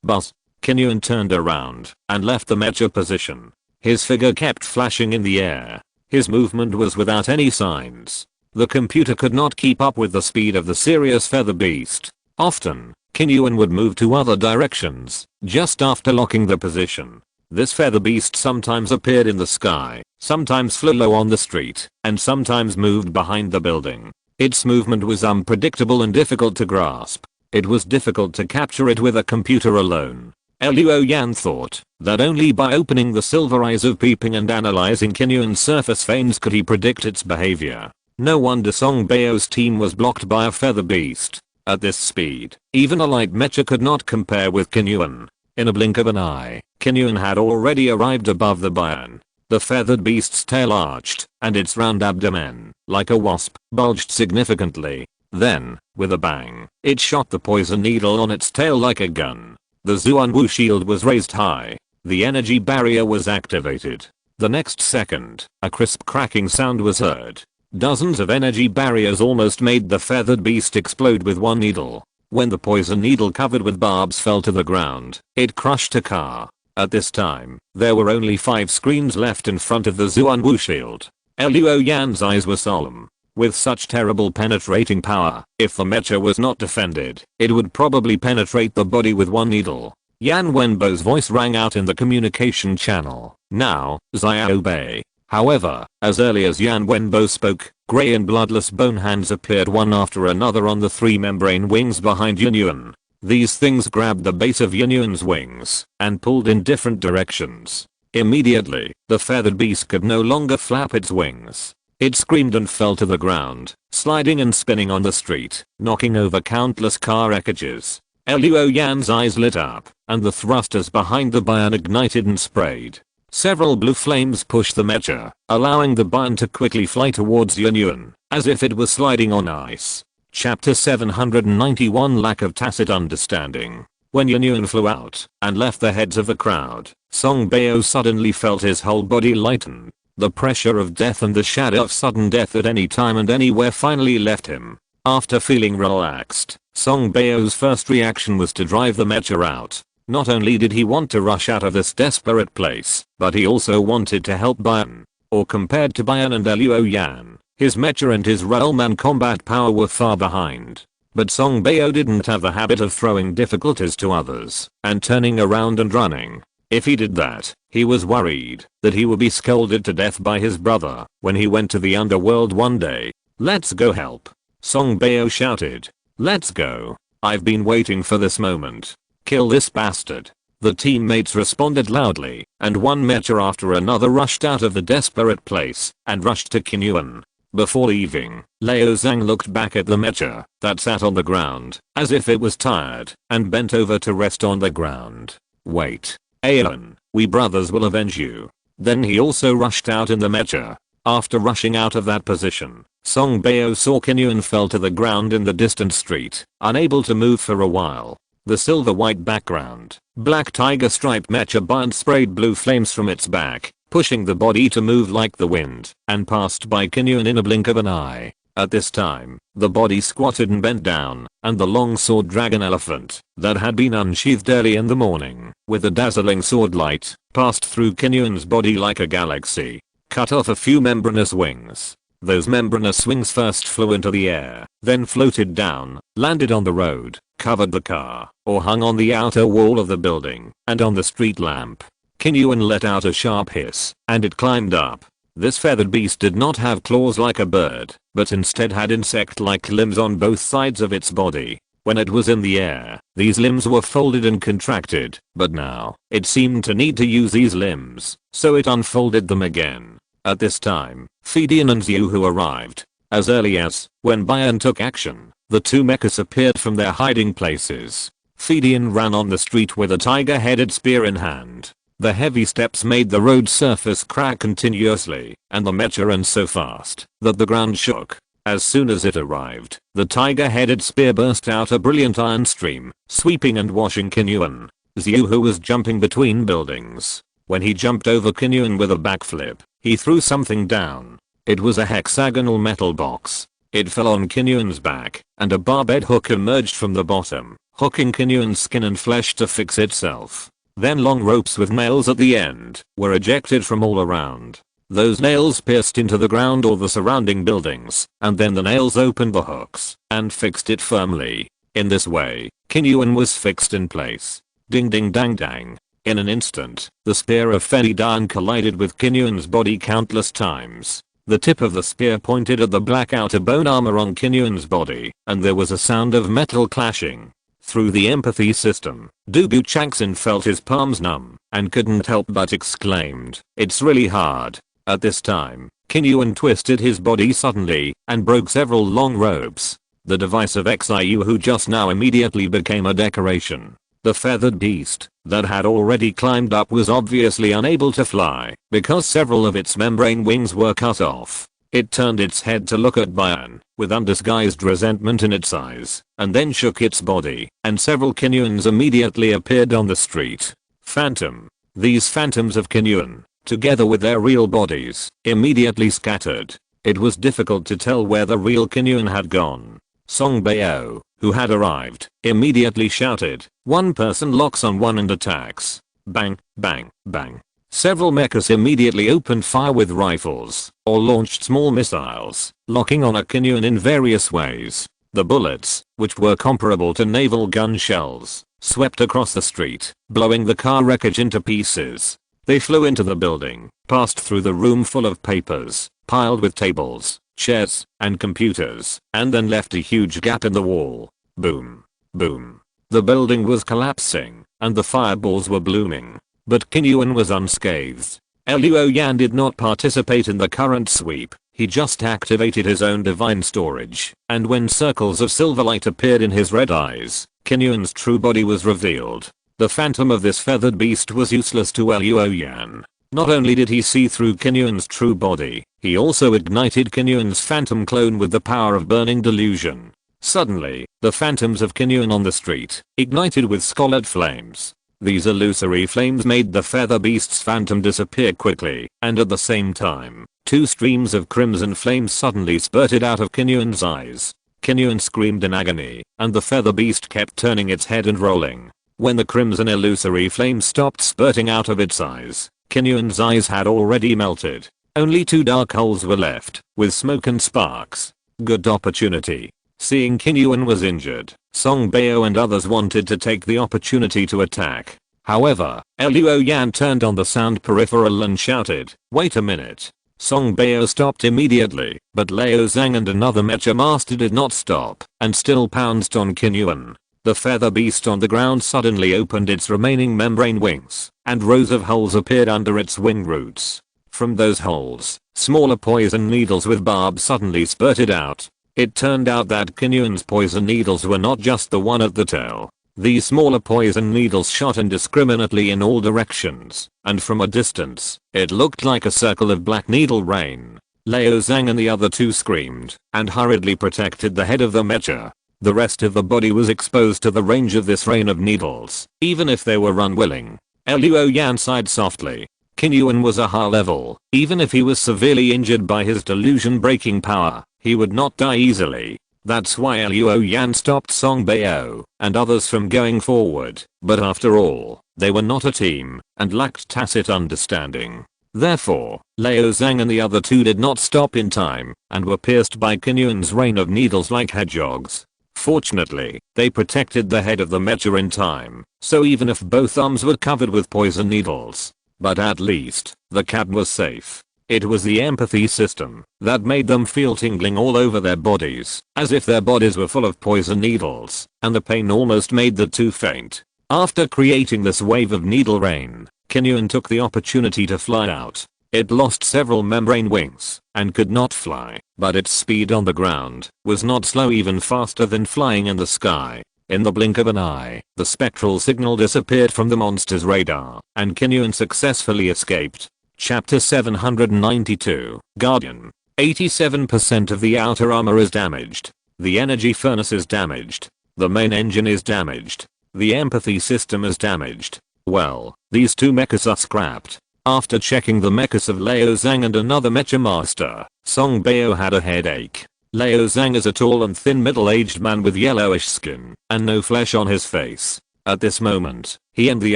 Buzz! Qinyuan turned around and left the mecha position. His figure kept flashing in the air. His movement was without any signs. The computer could not keep up with the speed of the serious feather beast. Often, Qinyuan would move to other directions, just after locking the position. This feather beast sometimes appeared in the sky, sometimes flew low on the street, and sometimes moved behind the building. Its movement was unpredictable and difficult to grasp. It was difficult to capture it with a computer alone. Luo Yan thought that only by opening the silver eyes of peeping and analyzing Qinyuan's surface veins could he predict its behavior. No wonder Song Bao's team was blocked by a feather beast. At this speed, even a light mecha could not compare with Qinyuan. In a blink of an eye, Qinyuan had already arrived above the Bayan. The feathered beast's tail arched, and its round abdomen, like a wasp, bulged significantly. Then, with a bang, it shot the poison needle on its tail like a gun. The Zuanwu shield was raised high. The energy barrier was activated. The next second, a crisp cracking sound was heard. Dozens of energy barriers almost made the feathered beast explode with one needle. When the poison needle covered with barbs fell to the ground, it crushed a car. At this time, there were only 5 screens left in front of the Zuanwu shield. Luo Yan's eyes were solemn. With such terrible penetrating power, if the mecha was not defended, it would probably penetrate the body with one needle. Yan Wenbo's voice rang out in the communication channel. Now, Xiao Bei. However, as early as Yan Wenbo spoke, grey and bloodless bone hands appeared one after another on the 3 membrane wings behind Yunyuan. These things grabbed the base of Yunyuan's wings and pulled in different directions. Immediately, the feathered beast could no longer flap its wings. It screamed and fell to the ground, sliding and spinning on the street, knocking over countless car wreckages. Luo Yan's eyes lit up, and the thrusters behind the Bayan ignited and sprayed. Several blue flames pushed the mecha, allowing the Bayan to quickly fly towards Yunyuan, as if it was sliding on ice. Chapter 791 Lack of Tacit Understanding. When Yunyuan flew out and left the heads of the crowd, Song Bao suddenly felt his whole body lighten. The pressure of death and the shadow of sudden death at any time and anywhere finally left him. After feeling relaxed, Song Bao's first reaction was to drive the mecha out. Not only did he want to rush out of this desperate place, but he also wanted to help Bayan. Or compared to Bayan and Luo Yan, his mecha and his realm and combat power were far behind. But Song Bao didn't have the habit of throwing difficulties to others and turning around and running. If he did that, he was worried that he would be scolded to death by his brother when he went to the underworld one day. Let's go help. Song Bao shouted. Let's go. I've been waiting for this moment. Kill this bastard. The teammates responded loudly, and one mecha after another rushed out of the desperate place and rushed to Qinyuan. Before leaving, Lao Zhang looked back at the mecha that sat on the ground, as if it was tired, and bent over to rest on the ground. Wait. Aeon, we brothers will avenge you. Then he also rushed out in the mecha. After rushing out of that position, Song Bao saw Qinyuan fell to the ground in the distant street, unable to move for a while. The silver-white background, black tiger striped mecha Bayan sprayed blue flames from its back, pushing the body to move like the wind, and passed by Qinyuan in a blink of an eye. At this time, the body squatted and bent down, and the long sword dragon elephant, that had been unsheathed early in the morning, with a dazzling sword light, passed through Qinyuan's body like a galaxy, cut off a few membranous wings. Those membranous wings first flew into the air, then floated down, landed on the road, covered the car, or hung on the outer wall of the building, and on the street lamp. Jiuying let out a sharp hiss, and it climbed up. This feathered beast did not have claws like a bird, but instead had insect-like limbs on both sides of its body. When it was in the air, these limbs were folded and contracted, but now, it seemed to need to use these limbs, so it unfolded them again. At this time, Fidian and Xiu arrived. As early as, when Bayan took action, the two mechs appeared from their hiding places. Fidian ran on the street with a tiger-headed spear in hand. The heavy steps made the road surface crack continuously, and the mech ran so fast that the ground shook. As soon as it arrived, the tiger-headed spear burst out a brilliant iron stream, sweeping and washing Jiuying. Xiu was jumping between buildings. When he jumped over Jiuying with a backflip, he threw something down. It was a hexagonal metal box. It fell on Jiuying's back, and a barbed hook emerged from the bottom, hooking Jiuying's skin and flesh to fix itself. Then long ropes with nails at the end were ejected from all around. Those nails pierced into the ground or the surrounding buildings, and then the nails opened the hooks and fixed it firmly. In this way, Jiuying was fixed in place. Ding ding dang dang. In an instant, the spear of Fenidan collided with Jiuying's body countless times. The tip of the spear pointed at the black outer bone armor on Jiuying's body, and there was a sound of metal clashing. Through the empathy system, Dubu Changxin felt his palms numb and couldn't help but exclaimed, "It's really hard." At this time, Jiuying twisted his body suddenly and broke several long ropes. The device of Xiu who just now immediately became a decoration. The feathered beast that had already climbed up was obviously unable to fly because several of its membrane wings were cut off. It turned its head to look at Bayan with undisguised resentment in its eyes, and then shook its body, and several Jiuyings immediately appeared on the street. Phantom. These phantoms of Jiuying, together with their real bodies, immediately scattered. It was difficult to tell where the real Jiuying had gone. Song Bao, who had arrived, immediately shouted, "One person locks on one and attacks." Bang, bang, bang. Several mechs immediately opened fire with rifles, or launched small missiles, locking on a Jiuying in various ways. The bullets, which were comparable to naval gun shells, swept across the street, blowing the car wreckage into pieces. They flew into the building, passed through the room full of papers, piled with tables, chairs, and computers, and then left a huge gap in the wall. Boom. Boom. The building was collapsing, and the fireballs were blooming. But Jiuying was unscathed. Luoyan did not participate in the current sweep, he just activated his own divine storage, and when circles of silver light appeared in his red eyes, Jiuying's true body was revealed. The phantom of this feathered beast was useless to Luoyan. Not only did he see through Jiuying's true body, he also ignited Jiuying's phantom clone with the power of burning delusion. Suddenly, the phantoms of Jiuying on the street ignited with scarlet flames. These illusory flames made the feather beast's phantom disappear quickly, and at the same time, two streams of crimson flames suddenly spurted out of Jiuying's eyes. Jiuying screamed in agony, and the feather beast kept turning its head and rolling. When the crimson illusory flame stopped spurting out of its eyes, Jiuying's eyes had already melted. Only two dark holes were left, with smoke and sparks. Good opportunity. Seeing Jiuying was injured, Song Bao and others wanted to take the opportunity to attack. However, Luoyan turned on the sound peripheral and shouted, "Wait a minute." Song Bao stopped immediately, but Lao Zhang and another mecha master did not stop, and still pounced on Jiuying. The feather beast on the ground suddenly opened its remaining membrane wings, and rows of holes appeared under its wing roots. From those holes, smaller poison needles with barbs suddenly spurted out. It turned out that Jiuying's poison needles were not just the one at the tail. These smaller poison needles shot indiscriminately in all directions, and from a distance, it looked like a circle of black needle rain. Lao Zhang and the other two screamed, and hurriedly protected the head of the mecha. The rest of the body was exposed to the range of this rain of needles, even if they were unwilling. Luoyan sighed softly. Jiuying was a high level, even if he was severely injured by his delusion-breaking power, he would not die easily. That's why Luoyan stopped Song Bao and others from going forward, but after all, they were not a team, and lacked tacit understanding. Therefore, Lao Zhang and the other two did not stop in time, and were pierced by Jiuying's rain of needles like hedgehogs. Fortunately, they protected the head of the mecha in time, so even if both arms were covered with poison needles, but at least, the cat was safe. It was the empathy system that made them feel tingling all over their bodies, as if their bodies were full of poison needles, and the pain almost made the two faint. After creating this wave of needle rain, Kinyuan took the opportunity to fly out. It lost several membrane wings and could not fly, but its speed on the ground was not slow, even faster than flying in the sky. In the blink of an eye, the spectral signal disappeared from the monster's radar, and Kinyuan successfully escaped. Chapter 792, Guardian. 87% of the outer armor is damaged. The energy furnace is damaged. The main engine is damaged. The empathy system is damaged. Well, these two mechas are scrapped. After checking the mechas of Liu Zhang and another mecha master, Song Bao had a headache. Liu Zhang is a tall and thin middle-aged man with yellowish skin and no flesh on his face. At this moment, he and the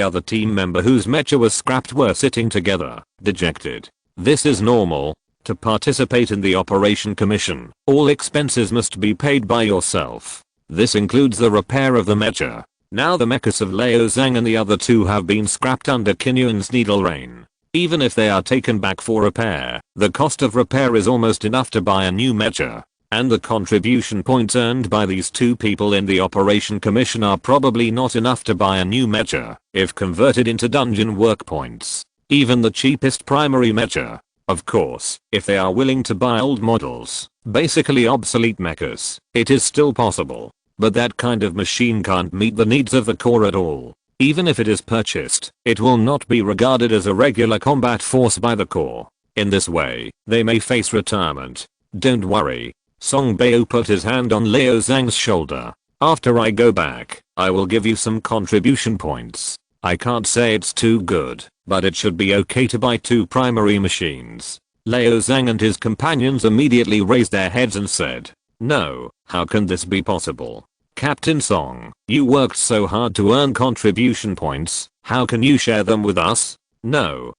other team member whose mecha was scrapped were sitting together, dejected. This is normal. To participate in the operation commission, all expenses must be paid by yourself. This includes the repair of the mecha. Now the mechas of Liu Zhang and the other two have been scrapped under Kinyuan's needle rain. Even if they are taken back for repair, the cost of repair is almost enough to buy a new mecha. And the contribution points earned by these two people in the operation commission are probably not enough to buy a new mecha, if converted into dungeon work points. Even the cheapest primary mecha. Of course, if they are willing to buy old models, basically obsolete mechas, it is still possible. But that kind of machine can't meet the needs of the core at all. Even if it is purchased, it will not be regarded as a regular combat force by the core. In this way, they may face retirement. Don't worry. Song Bao put his hand on Liu Zhang's shoulder. After I go back, I will give you some contribution points. I can't say it's too good, but it should be okay to buy 2 primary machines. Liu Zhang and his companions immediately raised their heads and said, "No, how can this be possible? Captain Song, you worked so hard to earn contribution points, how can you share them with us? No,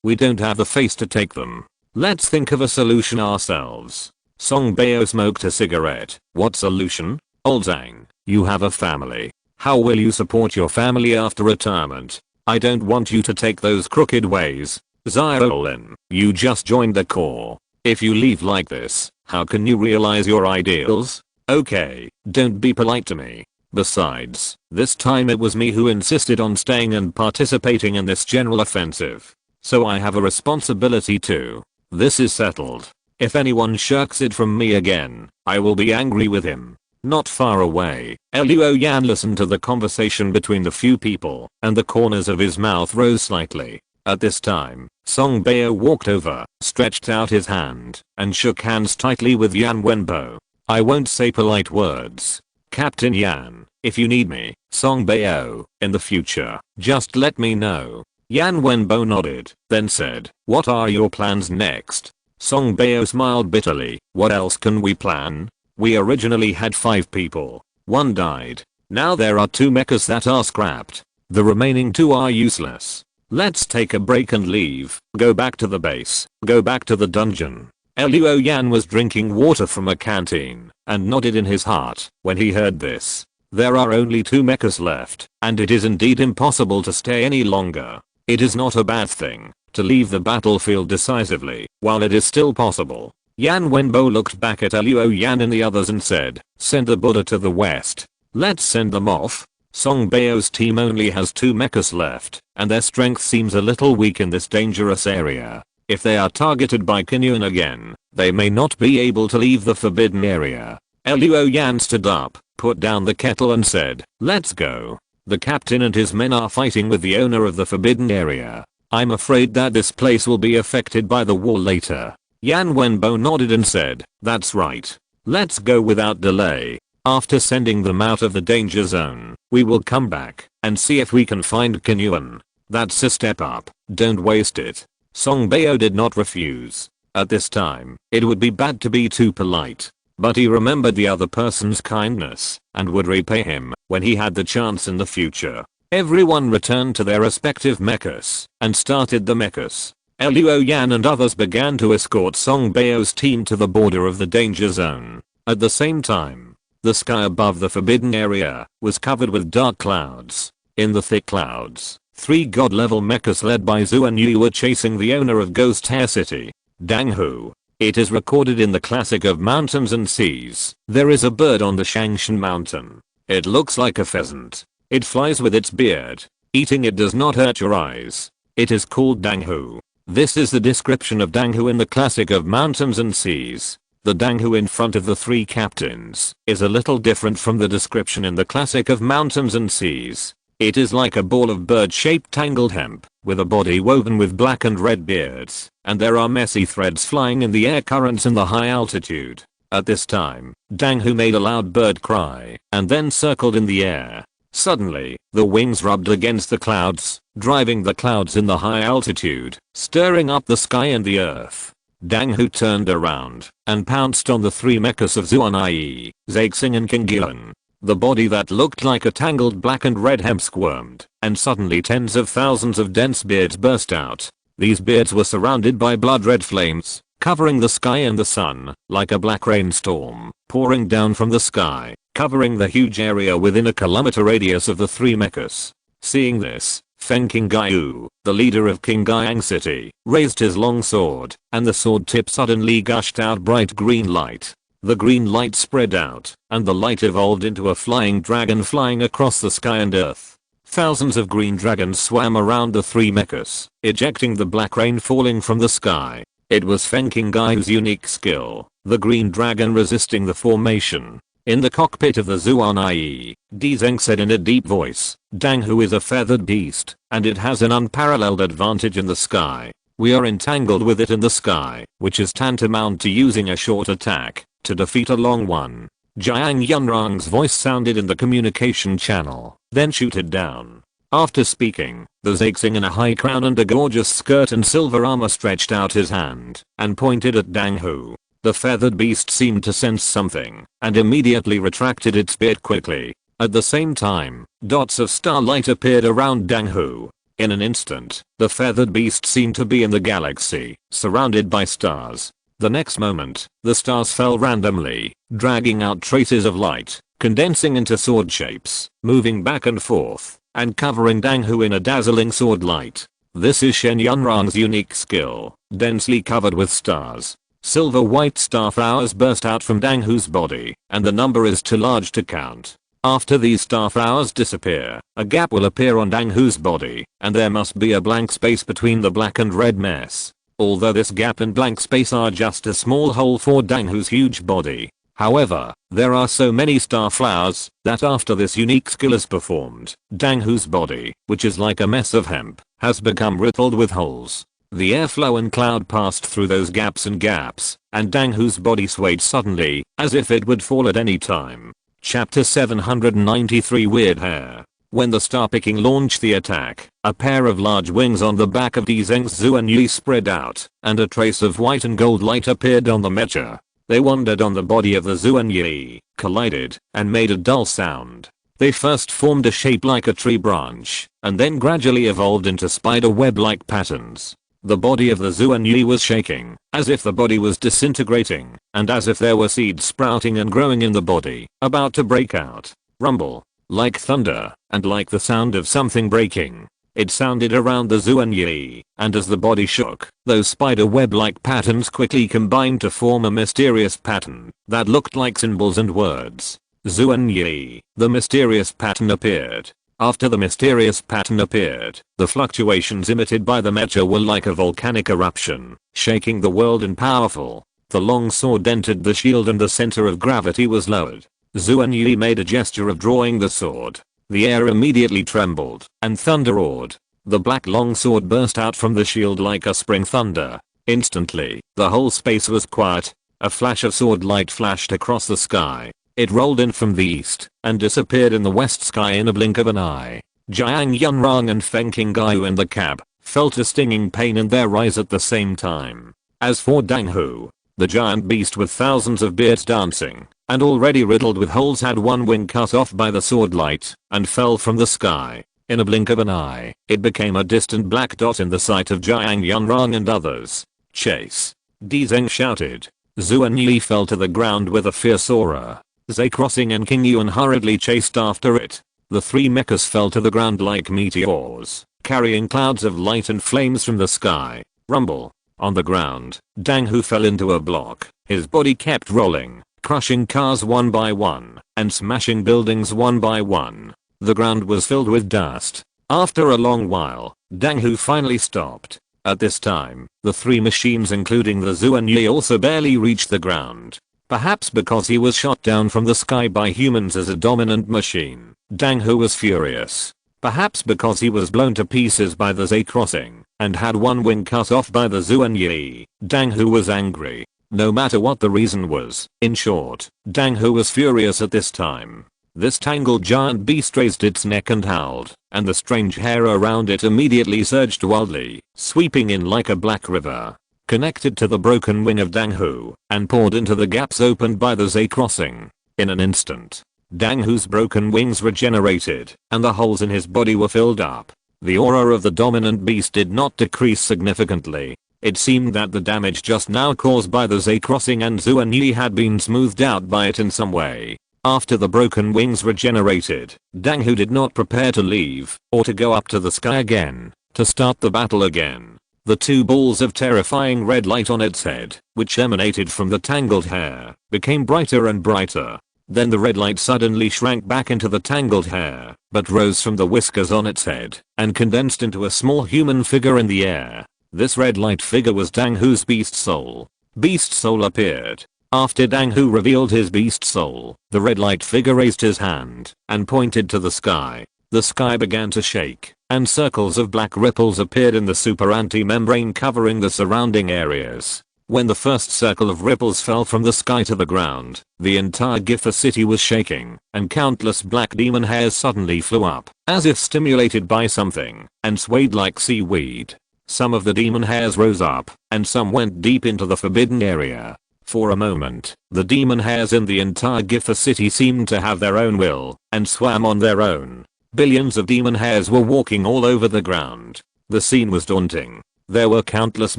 we don't have the face to take them. Let's think of a solution ourselves." Song Bao smoked a cigarette. What solution? Old Zhang, you have a family. How will you support your family after retirement? I don't want you to take those crooked ways. Xiaolin, you just joined the core. If you leave like this, how can you realize your ideals? Okay, don't be polite to me. Besides, this time it was me who insisted on staying and participating in this general offensive. So I have a responsibility too. This is settled. If anyone shirks it from me again, I will be angry with him. Not far away, Luo Yan listened to the conversation between the few people, and the corners of his mouth rose slightly. At this time, Song Bao walked over, stretched out his hand, and shook hands tightly with Yan Wenbo. I won't say polite words. Captain Yan, if you need me, Song Bao, in the future, just let me know. Yan Wenbo nodded, then said, what are your plans next? Song Bao smiled bitterly, what else can we plan? We originally had 5 people. 1 died. Now there are 2 mechas that are scrapped. The remaining 2 are useless. Let's take a break and leave. Go back to the base. Go back to the dungeon. Luo Yan was drinking water from a canteen and nodded in his heart when he heard this. There are only 2 mechas left, and it is indeed impossible to stay any longer. It is not a bad thing to leave the battlefield decisively while it is still possible. Yan Wenbo looked back at Luo Yan and the others and said, send the Buddha to the west. Let's send them off. Song Bao's team only has 2 mechas left, and their strength seems a little weak in this dangerous area. If they are targeted by Kinyuan again, they may not be able to leave the forbidden area. Luo Yan stood up, put down the kettle and said, let's go. The captain and his men are fighting with the owner of the forbidden area. I'm afraid that this place will be affected by the war later. Yan Wenbo nodded and said, that's right. Let's go without delay. After sending them out of the danger zone, we will come back and see if we can find Kinyuan. That's a step up. Don't waste it. Song Bao did not refuse. At this time, it would be bad to be too polite. But he remembered the other person's kindness and would repay him when he had the chance in the future. Everyone returned to their respective mechas and started the mechas. Luo Yan and others began to escort Song Bao's team to the border of the danger zone. At the same time, The sky above the forbidden area was covered with dark clouds. In the thick clouds, 3 god-level mechs led by Zhu and Yu were chasing the owner of Ghost Hair City, Dang Hu. It is recorded in the classic of mountains and seas. There is a bird on the Shangshan mountain. It looks like a pheasant. It flies with its beard. Eating it does not hurt your eyes. It is called Dang Hu. This is the description of Dang Hu in the classic of mountains and seas. The Dang Hu in front of the 3 captains is a little different from the description in the classic of mountains and seas. It is like a ball of bird-shaped tangled hemp, with a body woven with black and red beards, and there are messy threads flying in the air currents in the high altitude. At this time, Dang Hu made a loud bird cry, and then circled in the air. Suddenly, the wings rubbed against the clouds, driving the clouds in the high altitude, stirring up the sky and the earth. Dang Hu turned around, and pounced on the 3 mechs of Zuan i.e., Xing and Jiuying. The body that looked like a tangled black and red hemp squirmed, and suddenly tens of thousands of dense beards burst out. These beards were surrounded by blood-red flames, covering the sky and the sun, like a black rainstorm, pouring down from the sky, covering the huge area within a kilometer radius of the 3 mechs. Seeing this, Feng Qingyu, the leader of Jiuying City, raised his long sword, and the sword tip suddenly gushed out bright green light. The green light spread out, and the light evolved into a flying dragon flying across the sky and earth. Thousands of green dragons swam around the 3 mechs, ejecting the black rain falling from the sky. It was Feng Qingyu's unique skill, the green dragon resisting the formation. In the cockpit of the Zuan i.e., Zheng said in a deep voice, Dang Hu is a feathered beast, and it has an unparalleled advantage in the sky. We are entangled with it in the sky, which is tantamount to using a short attack to defeat a long one. Jiang Yunrang's voice sounded in the communication channel, then shooted down. After speaking, the Xing in a high crown and a gorgeous skirt and silver armor stretched out his hand and pointed at Dang Hu. The feathered beast seemed to sense something and immediately retracted its beard quickly. At the same time, dots of starlight appeared around Dang Hu. In an instant, the feathered beast seemed to be in the galaxy, surrounded by stars. The next moment, the stars fell randomly, dragging out traces of light, condensing into sword shapes, moving back and forth, and covering Dang Hu in a dazzling sword light. This is Shen Yunrang's unique skill, densely covered with stars. Silver white star flowers burst out from Dang Hu's body, and the number is too large to count. After these star flowers disappear, a gap will appear on Dang Hu's body, and there must be a blank space between the black and red mess. Although this gap and blank space are just a small hole for Dang Hu's huge body. However, there are so many star flowers that after this unique skill is performed, Dang Hu's body, which is like a mess of hemp, has become riddled with holes. The airflow and cloud passed through those gaps, and Dang Hu's body swayed suddenly, as if it would fall at any time. Chapter 793 Weird Hair. When the star picking launched the attack, a pair of large wings on the back of Zheng's Zuan Yi spread out, and a trace of white and gold light appeared on the mecha. They wandered on the body of the Zuan Yi, collided, and made a dull sound. They first formed a shape like a tree branch, and then gradually evolved into spider web-like patterns. The body of the Zuan Yi was shaking, as if the body was disintegrating, and as if there were seeds sprouting and growing in the body, about to break out. Rumble. Like thunder, and like the sound of something breaking. It sounded around the Zuan Yi, and as the body shook, those spider web-like patterns quickly combined to form a mysterious pattern that looked like symbols and words. Zuan Yi, the mysterious pattern appeared. After the mysterious pattern appeared, the fluctuations emitted by the mecha were like a volcanic eruption, shaking the world and powerful. The long sword entered the shield and the center of gravity was lowered. Zuan Yi made a gesture of drawing the sword. The air immediately trembled, and thunder roared. The black long sword burst out from the shield like a spring thunder. Instantly, the whole space was quiet. A flash of sword light flashed across the sky. It rolled in from the east, and disappeared in the west sky in a blink of an eye. Jiang Yunrang and Feng Qingyu in the cab felt a stinging pain in their eyes at the same time. As for Dang Hu, the giant beast with thousands of beards dancing, and already riddled with holes, had one wing cut off by the sword light, and fell from the sky. In a blink of an eye, it became a distant black dot in the sight of Jiang Yunrang and others. Chase! Zheng shouted. Zuan Yi fell to the ground with a fierce aura. Zay Crossing and King Yuan hurriedly chased after it. The three mechas fell to the ground like meteors, carrying clouds of light and flames from the sky. Rumble. On the ground, Dang Hu fell into a block. His body kept rolling, crushing cars one by one, and smashing buildings one by one. The ground was filled with dust. After a long while, Dang Hu finally stopped. At this time, the three machines including the Zuan Yi also barely reached the ground. Perhaps because he was shot down from the sky by humans as a dominant machine, Dang Hu was furious. Perhaps because he was blown to pieces by the Zay Crossing and had one wing cut off by the Zuan Yi, Dang Hu was angry. No matter what the reason was, in short, Dang Hu was furious at this time. This tangled giant beast raised its neck and howled, and the strange hair around it immediately surged wildly, sweeping in like a black river, connected to the broken wing of Dang Hu, and poured into the gaps opened by the Zay Crossing. In an instant, Dang Hu's broken wings regenerated, and the holes in his body were filled up. The aura of the dominant beast did not decrease significantly. It seemed that the damage just now caused by the Zay Crossing and Zuan Yi had been smoothed out by it in some way. After the broken wings regenerated, Dang Hu did not prepare to leave, or to go up to the sky again, to start the battle again. The two balls of terrifying red light on its head, which emanated from the tangled hair, became brighter and brighter. Then the red light suddenly shrank back into the tangled hair, but rose from the whiskers on its head, and condensed into a small human figure in the air. This red light figure was Dang Hu's beast soul. Beast soul appeared. After Dang Hu revealed his beast soul, the red light figure raised his hand and pointed to the sky. The sky began to shake, and circles of black ripples appeared in the super anti-membrane covering the surrounding areas. When the first circle of ripples fell from the sky to the ground, the entire Gifa city was shaking, and countless black demon hairs suddenly flew up, as if stimulated by something, and swayed like seaweed. Some of the demon hairs rose up, and some went deep into the forbidden area. For a moment, the demon hairs in the entire Gifa city seemed to have their own will, and swam on their own. Billions of demon hairs were walking all over the ground. The scene was daunting. There were countless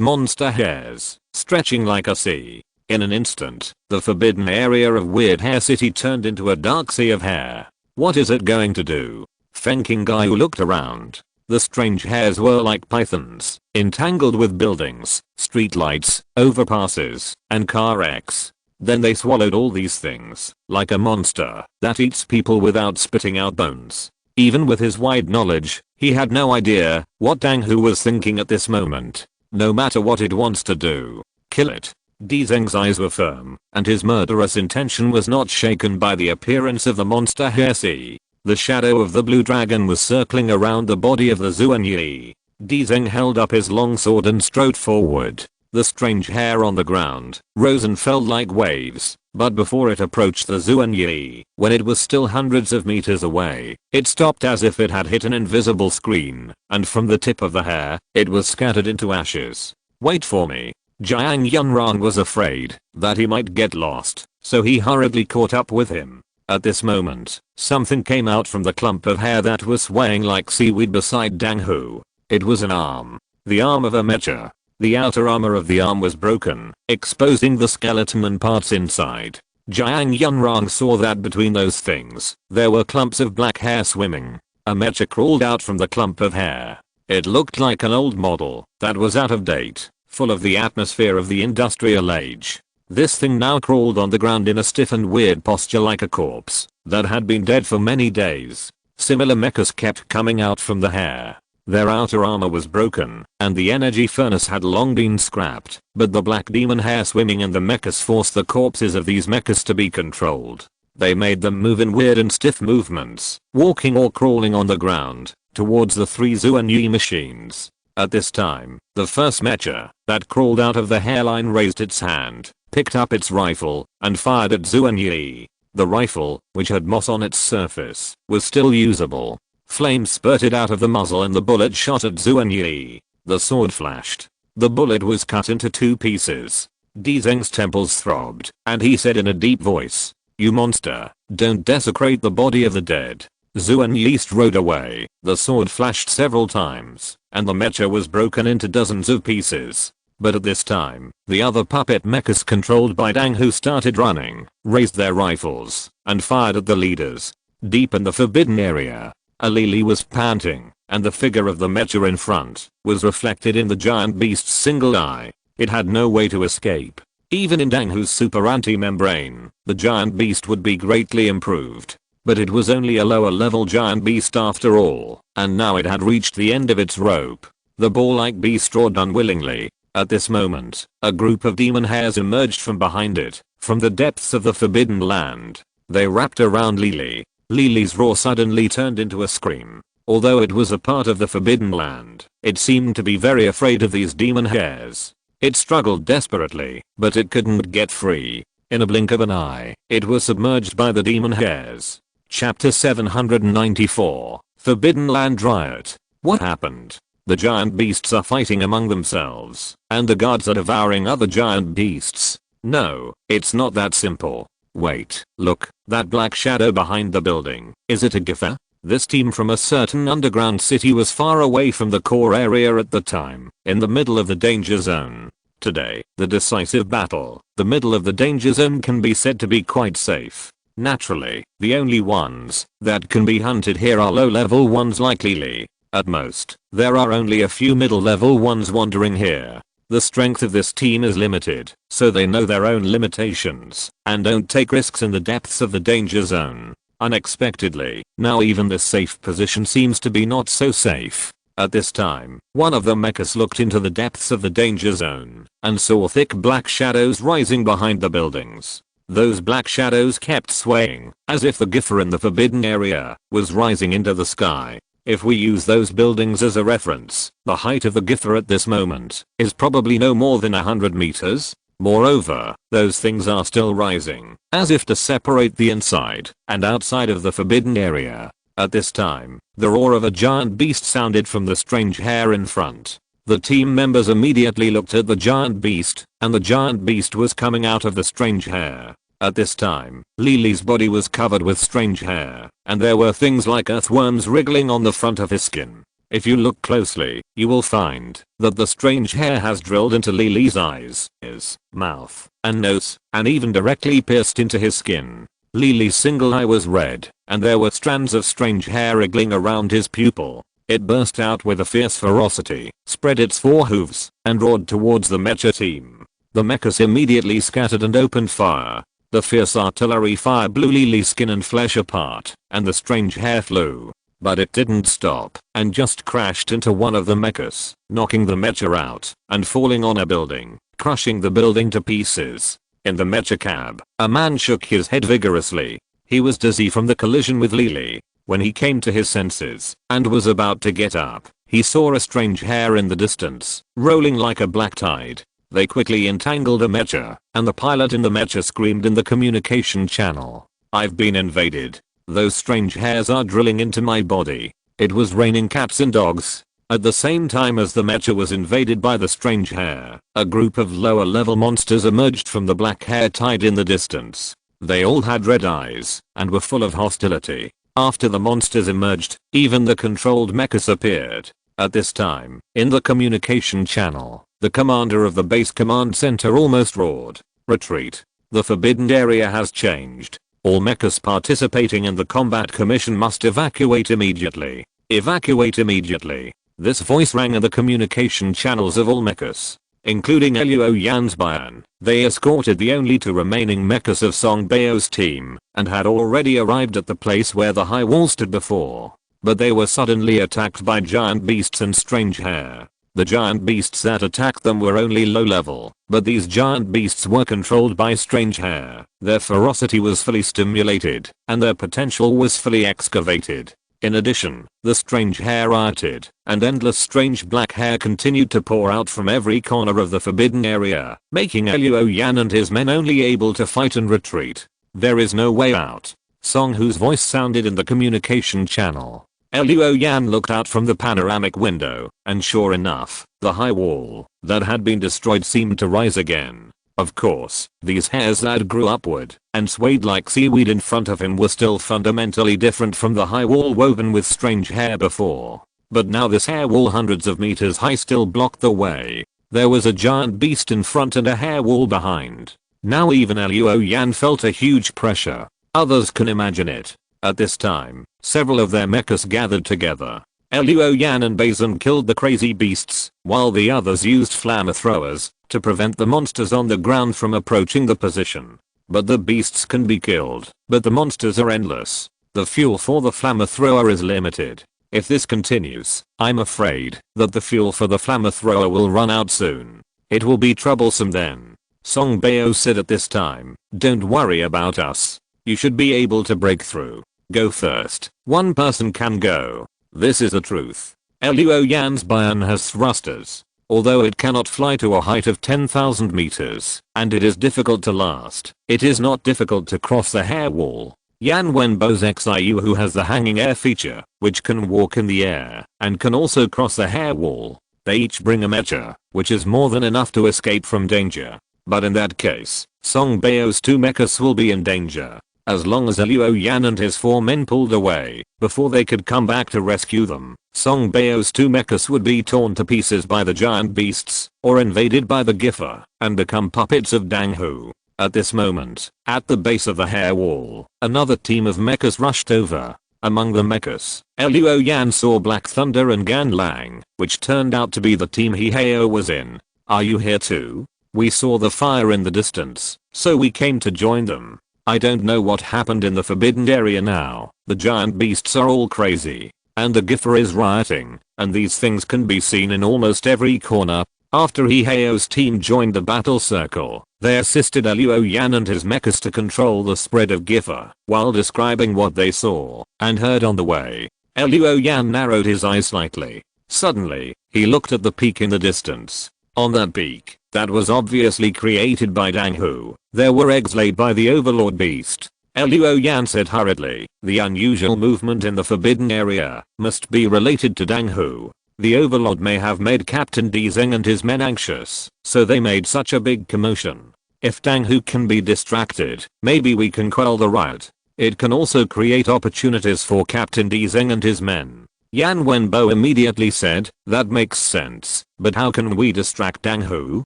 monster hairs, stretching like a sea. In an instant, the forbidden area of Weird Hair City turned into a dark sea of hair. What is it going to do? Feng King Gaiu looked around. The strange hairs were like pythons, entangled with buildings, streetlights, overpasses, and car wrecks. Then they swallowed all these things, like a monster that eats people without spitting out bones. Even with his wide knowledge, he had no idea what Dang Hu was thinking at this moment. No matter what it wants to do, kill it. Dizeng's eyes were firm, and his murderous intention was not shaken by the appearance of the monster hair sea. The shadow of the blue dragon was circling around the body of the Zuan Yi. Dizeng held up his long sword and strode forward. The strange hair on the ground rose and fell like waves, but before it approached the Zuan Yi, when it was still hundreds of meters away, it stopped as if it had hit an invisible screen, and from the tip of the hair, it was scattered into ashes. Wait for me. Jiuying Yunrang was afraid that he might get lost, so he hurriedly caught up with him. At this moment, something came out from the clump of hair that was swaying like seaweed beside Dang Hu. It was an arm. The arm of a mecha. The outer armor of the arm was broken, exposing the skeleton and parts inside. Jiuying Yunrang saw that between those things, there were clumps of black hair swimming. A mecha crawled out from the clump of hair. It looked like an old model that was out of date, full of the atmosphere of the industrial age. This thing now crawled on the ground in a stiff and weird posture like a corpse that had been dead for many days. Similar mechas kept coming out from the hair. Their outer armor was broken, and the energy furnace had long been scrapped, but the black demon hair swimming in the mechas forced the corpses of these mechas to be controlled. They made them move in weird and stiff movements, walking or crawling on the ground, towards the three Zuan Yi machines. At this time, the first mecha that crawled out of the hairline raised its hand, picked up its rifle, and fired at Zuan Yi. The rifle, which had moss on its surface, was still usable. Flames spurted out of the muzzle and the bullet shot at Zuan Yi. The sword flashed. The bullet was cut into two pieces. Dizeng's temples throbbed, and he said in a deep voice, "You monster, don't desecrate the body of the dead." Zuan Yi strode away. The sword flashed several times, and the mecha was broken into dozens of pieces. But at this time, the other puppet mechas controlled by Dang, who started running, raised their rifles and fired at the leaders. Deep in the forbidden area, a Lily was panting, and the figure of the mecha in front was reflected in the giant beast's single eye. It had no way to escape. Even in Danghu's super anti-membrane, the giant beast would be greatly improved. But it was only a lower level giant beast after all, and now it had reached the end of its rope. The ball-like beast roared unwillingly. At this moment, a group of demon hares emerged from behind it, from the depths of the forbidden land. They wrapped around Lily. Lily's roar suddenly turned into a scream. Although it was a part of the forbidden land, it seemed to be very afraid of these demon hares. It struggled desperately, but it couldn't get free. In a blink of an eye, it was submerged by the demon hares. Chapter 794, Forbidden Land Riot. What happened? The giant beasts are fighting among themselves, and the guards are devouring other giant beasts. No, it's not that simple. Wait, look, that black shadow behind the building. Is it a Giffer? This team from a certain underground city was far away from the core area at the time, in the middle of the danger zone. Today, the decisive battle, the middle of the danger zone can be said to be quite safe. Naturally, the only ones that can be hunted here are low-level ones like Lily. At most, there are only a few middle-level ones wandering here. The strength of this team is limited, so they know their own limitations, and don't take risks in the depths of the danger zone. Unexpectedly, now even this safe position seems to be not so safe. At this time, one of the mechas looked into the depths of the danger zone, and saw thick black shadows rising behind the buildings. Those black shadows kept swaying, as if the Giffer in the forbidden area was rising into the sky. If we use those buildings as a reference, the height of the Giffer at this moment is probably no more than 100 meters. Moreover, those things are still rising, as if to separate the inside and outside of the forbidden area. At this time, the roar of a giant beast sounded from the strange hare in front. The team members immediately looked at the giant beast, and the giant beast was coming out of the strange hare. At this time, Lily's body was covered with strange hair, and there were things like earthworms wriggling on the front of his skin. If you look closely, you will find that the strange hair has drilled into Lily's eyes, ears, mouth, and nose, and even directly pierced into his skin. Lily's single eye was red, and there were strands of strange hair wriggling around his pupil. It burst out with a fierce ferocity, spread its four hooves, and roared towards the mecha team. The mechas immediately scattered and opened fire. The fierce artillery fire blew Lily's skin and flesh apart, and the strange hair flew. But it didn't stop, and just crashed into one of the mechas, knocking the mecha out, and falling on a building, crushing the building to pieces. In the mecha cab, a man shook his head vigorously. He was dizzy from the collision with Lily. When he came to his senses, and was about to get up, he saw a strange hair in the distance, rolling like a black tide. They quickly entangled a mecha, and the pilot in the mecha screamed in the communication channel. "I've been invaded. Those strange hairs are drilling into my body." It was raining cats and dogs. At the same time as the mecha was invaded by the strange hair, a group of lower level monsters emerged from the black hair tide in the distance. They all had red eyes, and were full of hostility. After the monsters emerged, even the controlled mechas appeared. At this time, in the communication channel, the commander of the base command center almost roared, "Retreat. The forbidden area has changed. All mechas participating in the combat commission must evacuate immediately. Evacuate immediately." This voice rang in the communication channels of all mechas, including Luo Yan's Bayan. They escorted the only two remaining mechas of Song Bao's team, and had already arrived at the place where the high wall stood before. But they were suddenly attacked by giant beasts and strange hair. The giant beasts that attacked them were only low level, but these giant beasts were controlled by strange hair. Their ferocity was fully stimulated, and their potential was fully excavated. In addition, the strange hair rioted, and endless strange black hair continued to pour out from every corner of the forbidden area, making Luo Yan and his men only able to fight and retreat. "There is no way out." Song Hu's voice sounded in the communication channel. Luo Yan looked out from the panoramic window, and sure enough, the high wall that had been destroyed seemed to rise again. Of course, these hairs that grew upward and swayed like seaweed in front of him were still fundamentally different from the high wall woven with strange hair before. But now this hair wall hundreds of meters high still blocked the way. There was a giant beast in front and a hair wall behind. Now even Luo Yan felt a huge pressure. Others can imagine it. At this time, several of their mechs gathered together. Luo Yan and Bazin killed the crazy beasts, while the others used flamethrowers to prevent the monsters on the ground from approaching the position. But the beasts can be killed, but the monsters are endless. The fuel for the flamethrower is limited. If this continues, I'm afraid that the fuel for the flamethrower will run out soon. It will be troublesome then. Song Bao said at this time, don't worry about us. You should be able to break through. Go first. One person can go. This is the truth. Luo Yan's Bion has thrusters. Although it cannot fly to a height of 10,000 meters, and it is difficult to last, it is not difficult to cross the hair wall. Yan Wenbo's Xiu who has the hanging air feature, which can walk in the air, and can also cross the hair wall. They each bring a mecha, which is more than enough to escape from danger. But in that case, Song Bao's 2 mechas will be in danger. As long as Luo Yan and his 4 men pulled away, before they could come back to rescue them, Song Bao's 2 mechas would be torn to pieces by the giant beasts, or invaded by the Giffer, and become puppets of Dang Hu. At this moment, at the base of the hair wall, another team of mechas rushed over. Among the mechas, Luo Yan saw Black Thunder and Gan Lang, which turned out to be the team He Heo was in. Are you here too? We saw the fire in the distance, so we came to join them. I don't know what happened in the forbidden area now. The giant beasts are all crazy, and the Giffer is rioting, and these things can be seen in almost every corner. After He Heo's team joined the battle circle, they assisted Luo Yan and his mechas to control the spread of Giffer, while describing what they saw and heard on the way. Luo Yan narrowed his eyes slightly. Suddenly, he looked at the peak in the distance. On that peak, that was obviously created by Dang Hu, there were eggs laid by the Overlord Beast. Luo Yan said hurriedly, the unusual movement in the forbidden area must be related to Dang Hu. The Overlord may have made Captain Xing and his men anxious, so they made such a big commotion. If Dang Hu can be distracted, maybe we can quell the riot. It can also create opportunities for Captain Xing and his men. Yan Wenbo immediately said, that makes sense, but how can we distract Dang Hu?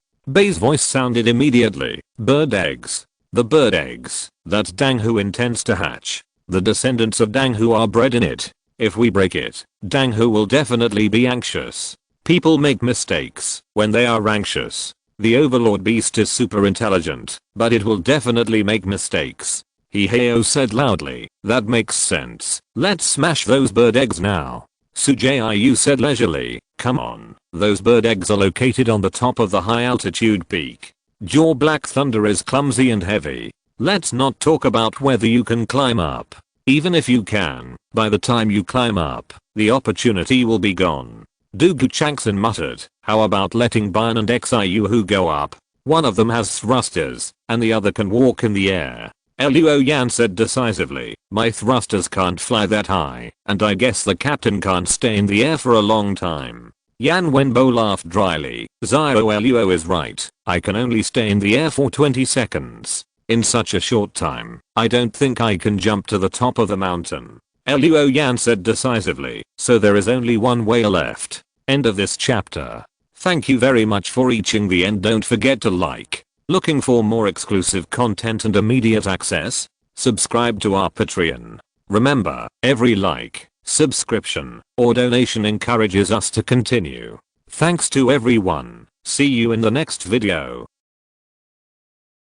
Bei's voice sounded immediately, bird eggs. The bird eggs that Dang Hu intends to hatch. The descendants of Dang Hu are bred in it. If we break it, Dang Hu will definitely be anxious. People make mistakes when they are anxious. The Overlord Beast is super intelligent, but it will definitely make mistakes. He Heo said loudly, that makes sense. Let's smash those bird eggs now. Sujiyu said leisurely, come on, those bird eggs are located on the top of the high altitude peak. Your Black Thunder is clumsy and heavy. Let's not talk about whether you can climb up. Even if you can, by the time you climb up, the opportunity will be gone. Dugu Changson muttered, how about letting Bion and Xiu go up? One of them has thrusters, and the other can walk in the air. Luo Yan said decisively, my thrusters can't fly that high, and I guess the captain can't stay in the air for a long time. Yan Wenbo laughed dryly, Zio Luo is right, I can only stay in the air for 20 seconds. In such a short time, I don't think I can jump to the top of the mountain. Luo Yan said decisively, so there is only one way left. End of this chapter. Thank you very much for reaching the end. Don't forget to like. Looking for more exclusive content and immediate access? Subscribe to our Patreon. Remember, every like, subscription, or donation encourages us to continue. Thanks to everyone. See you in the next video.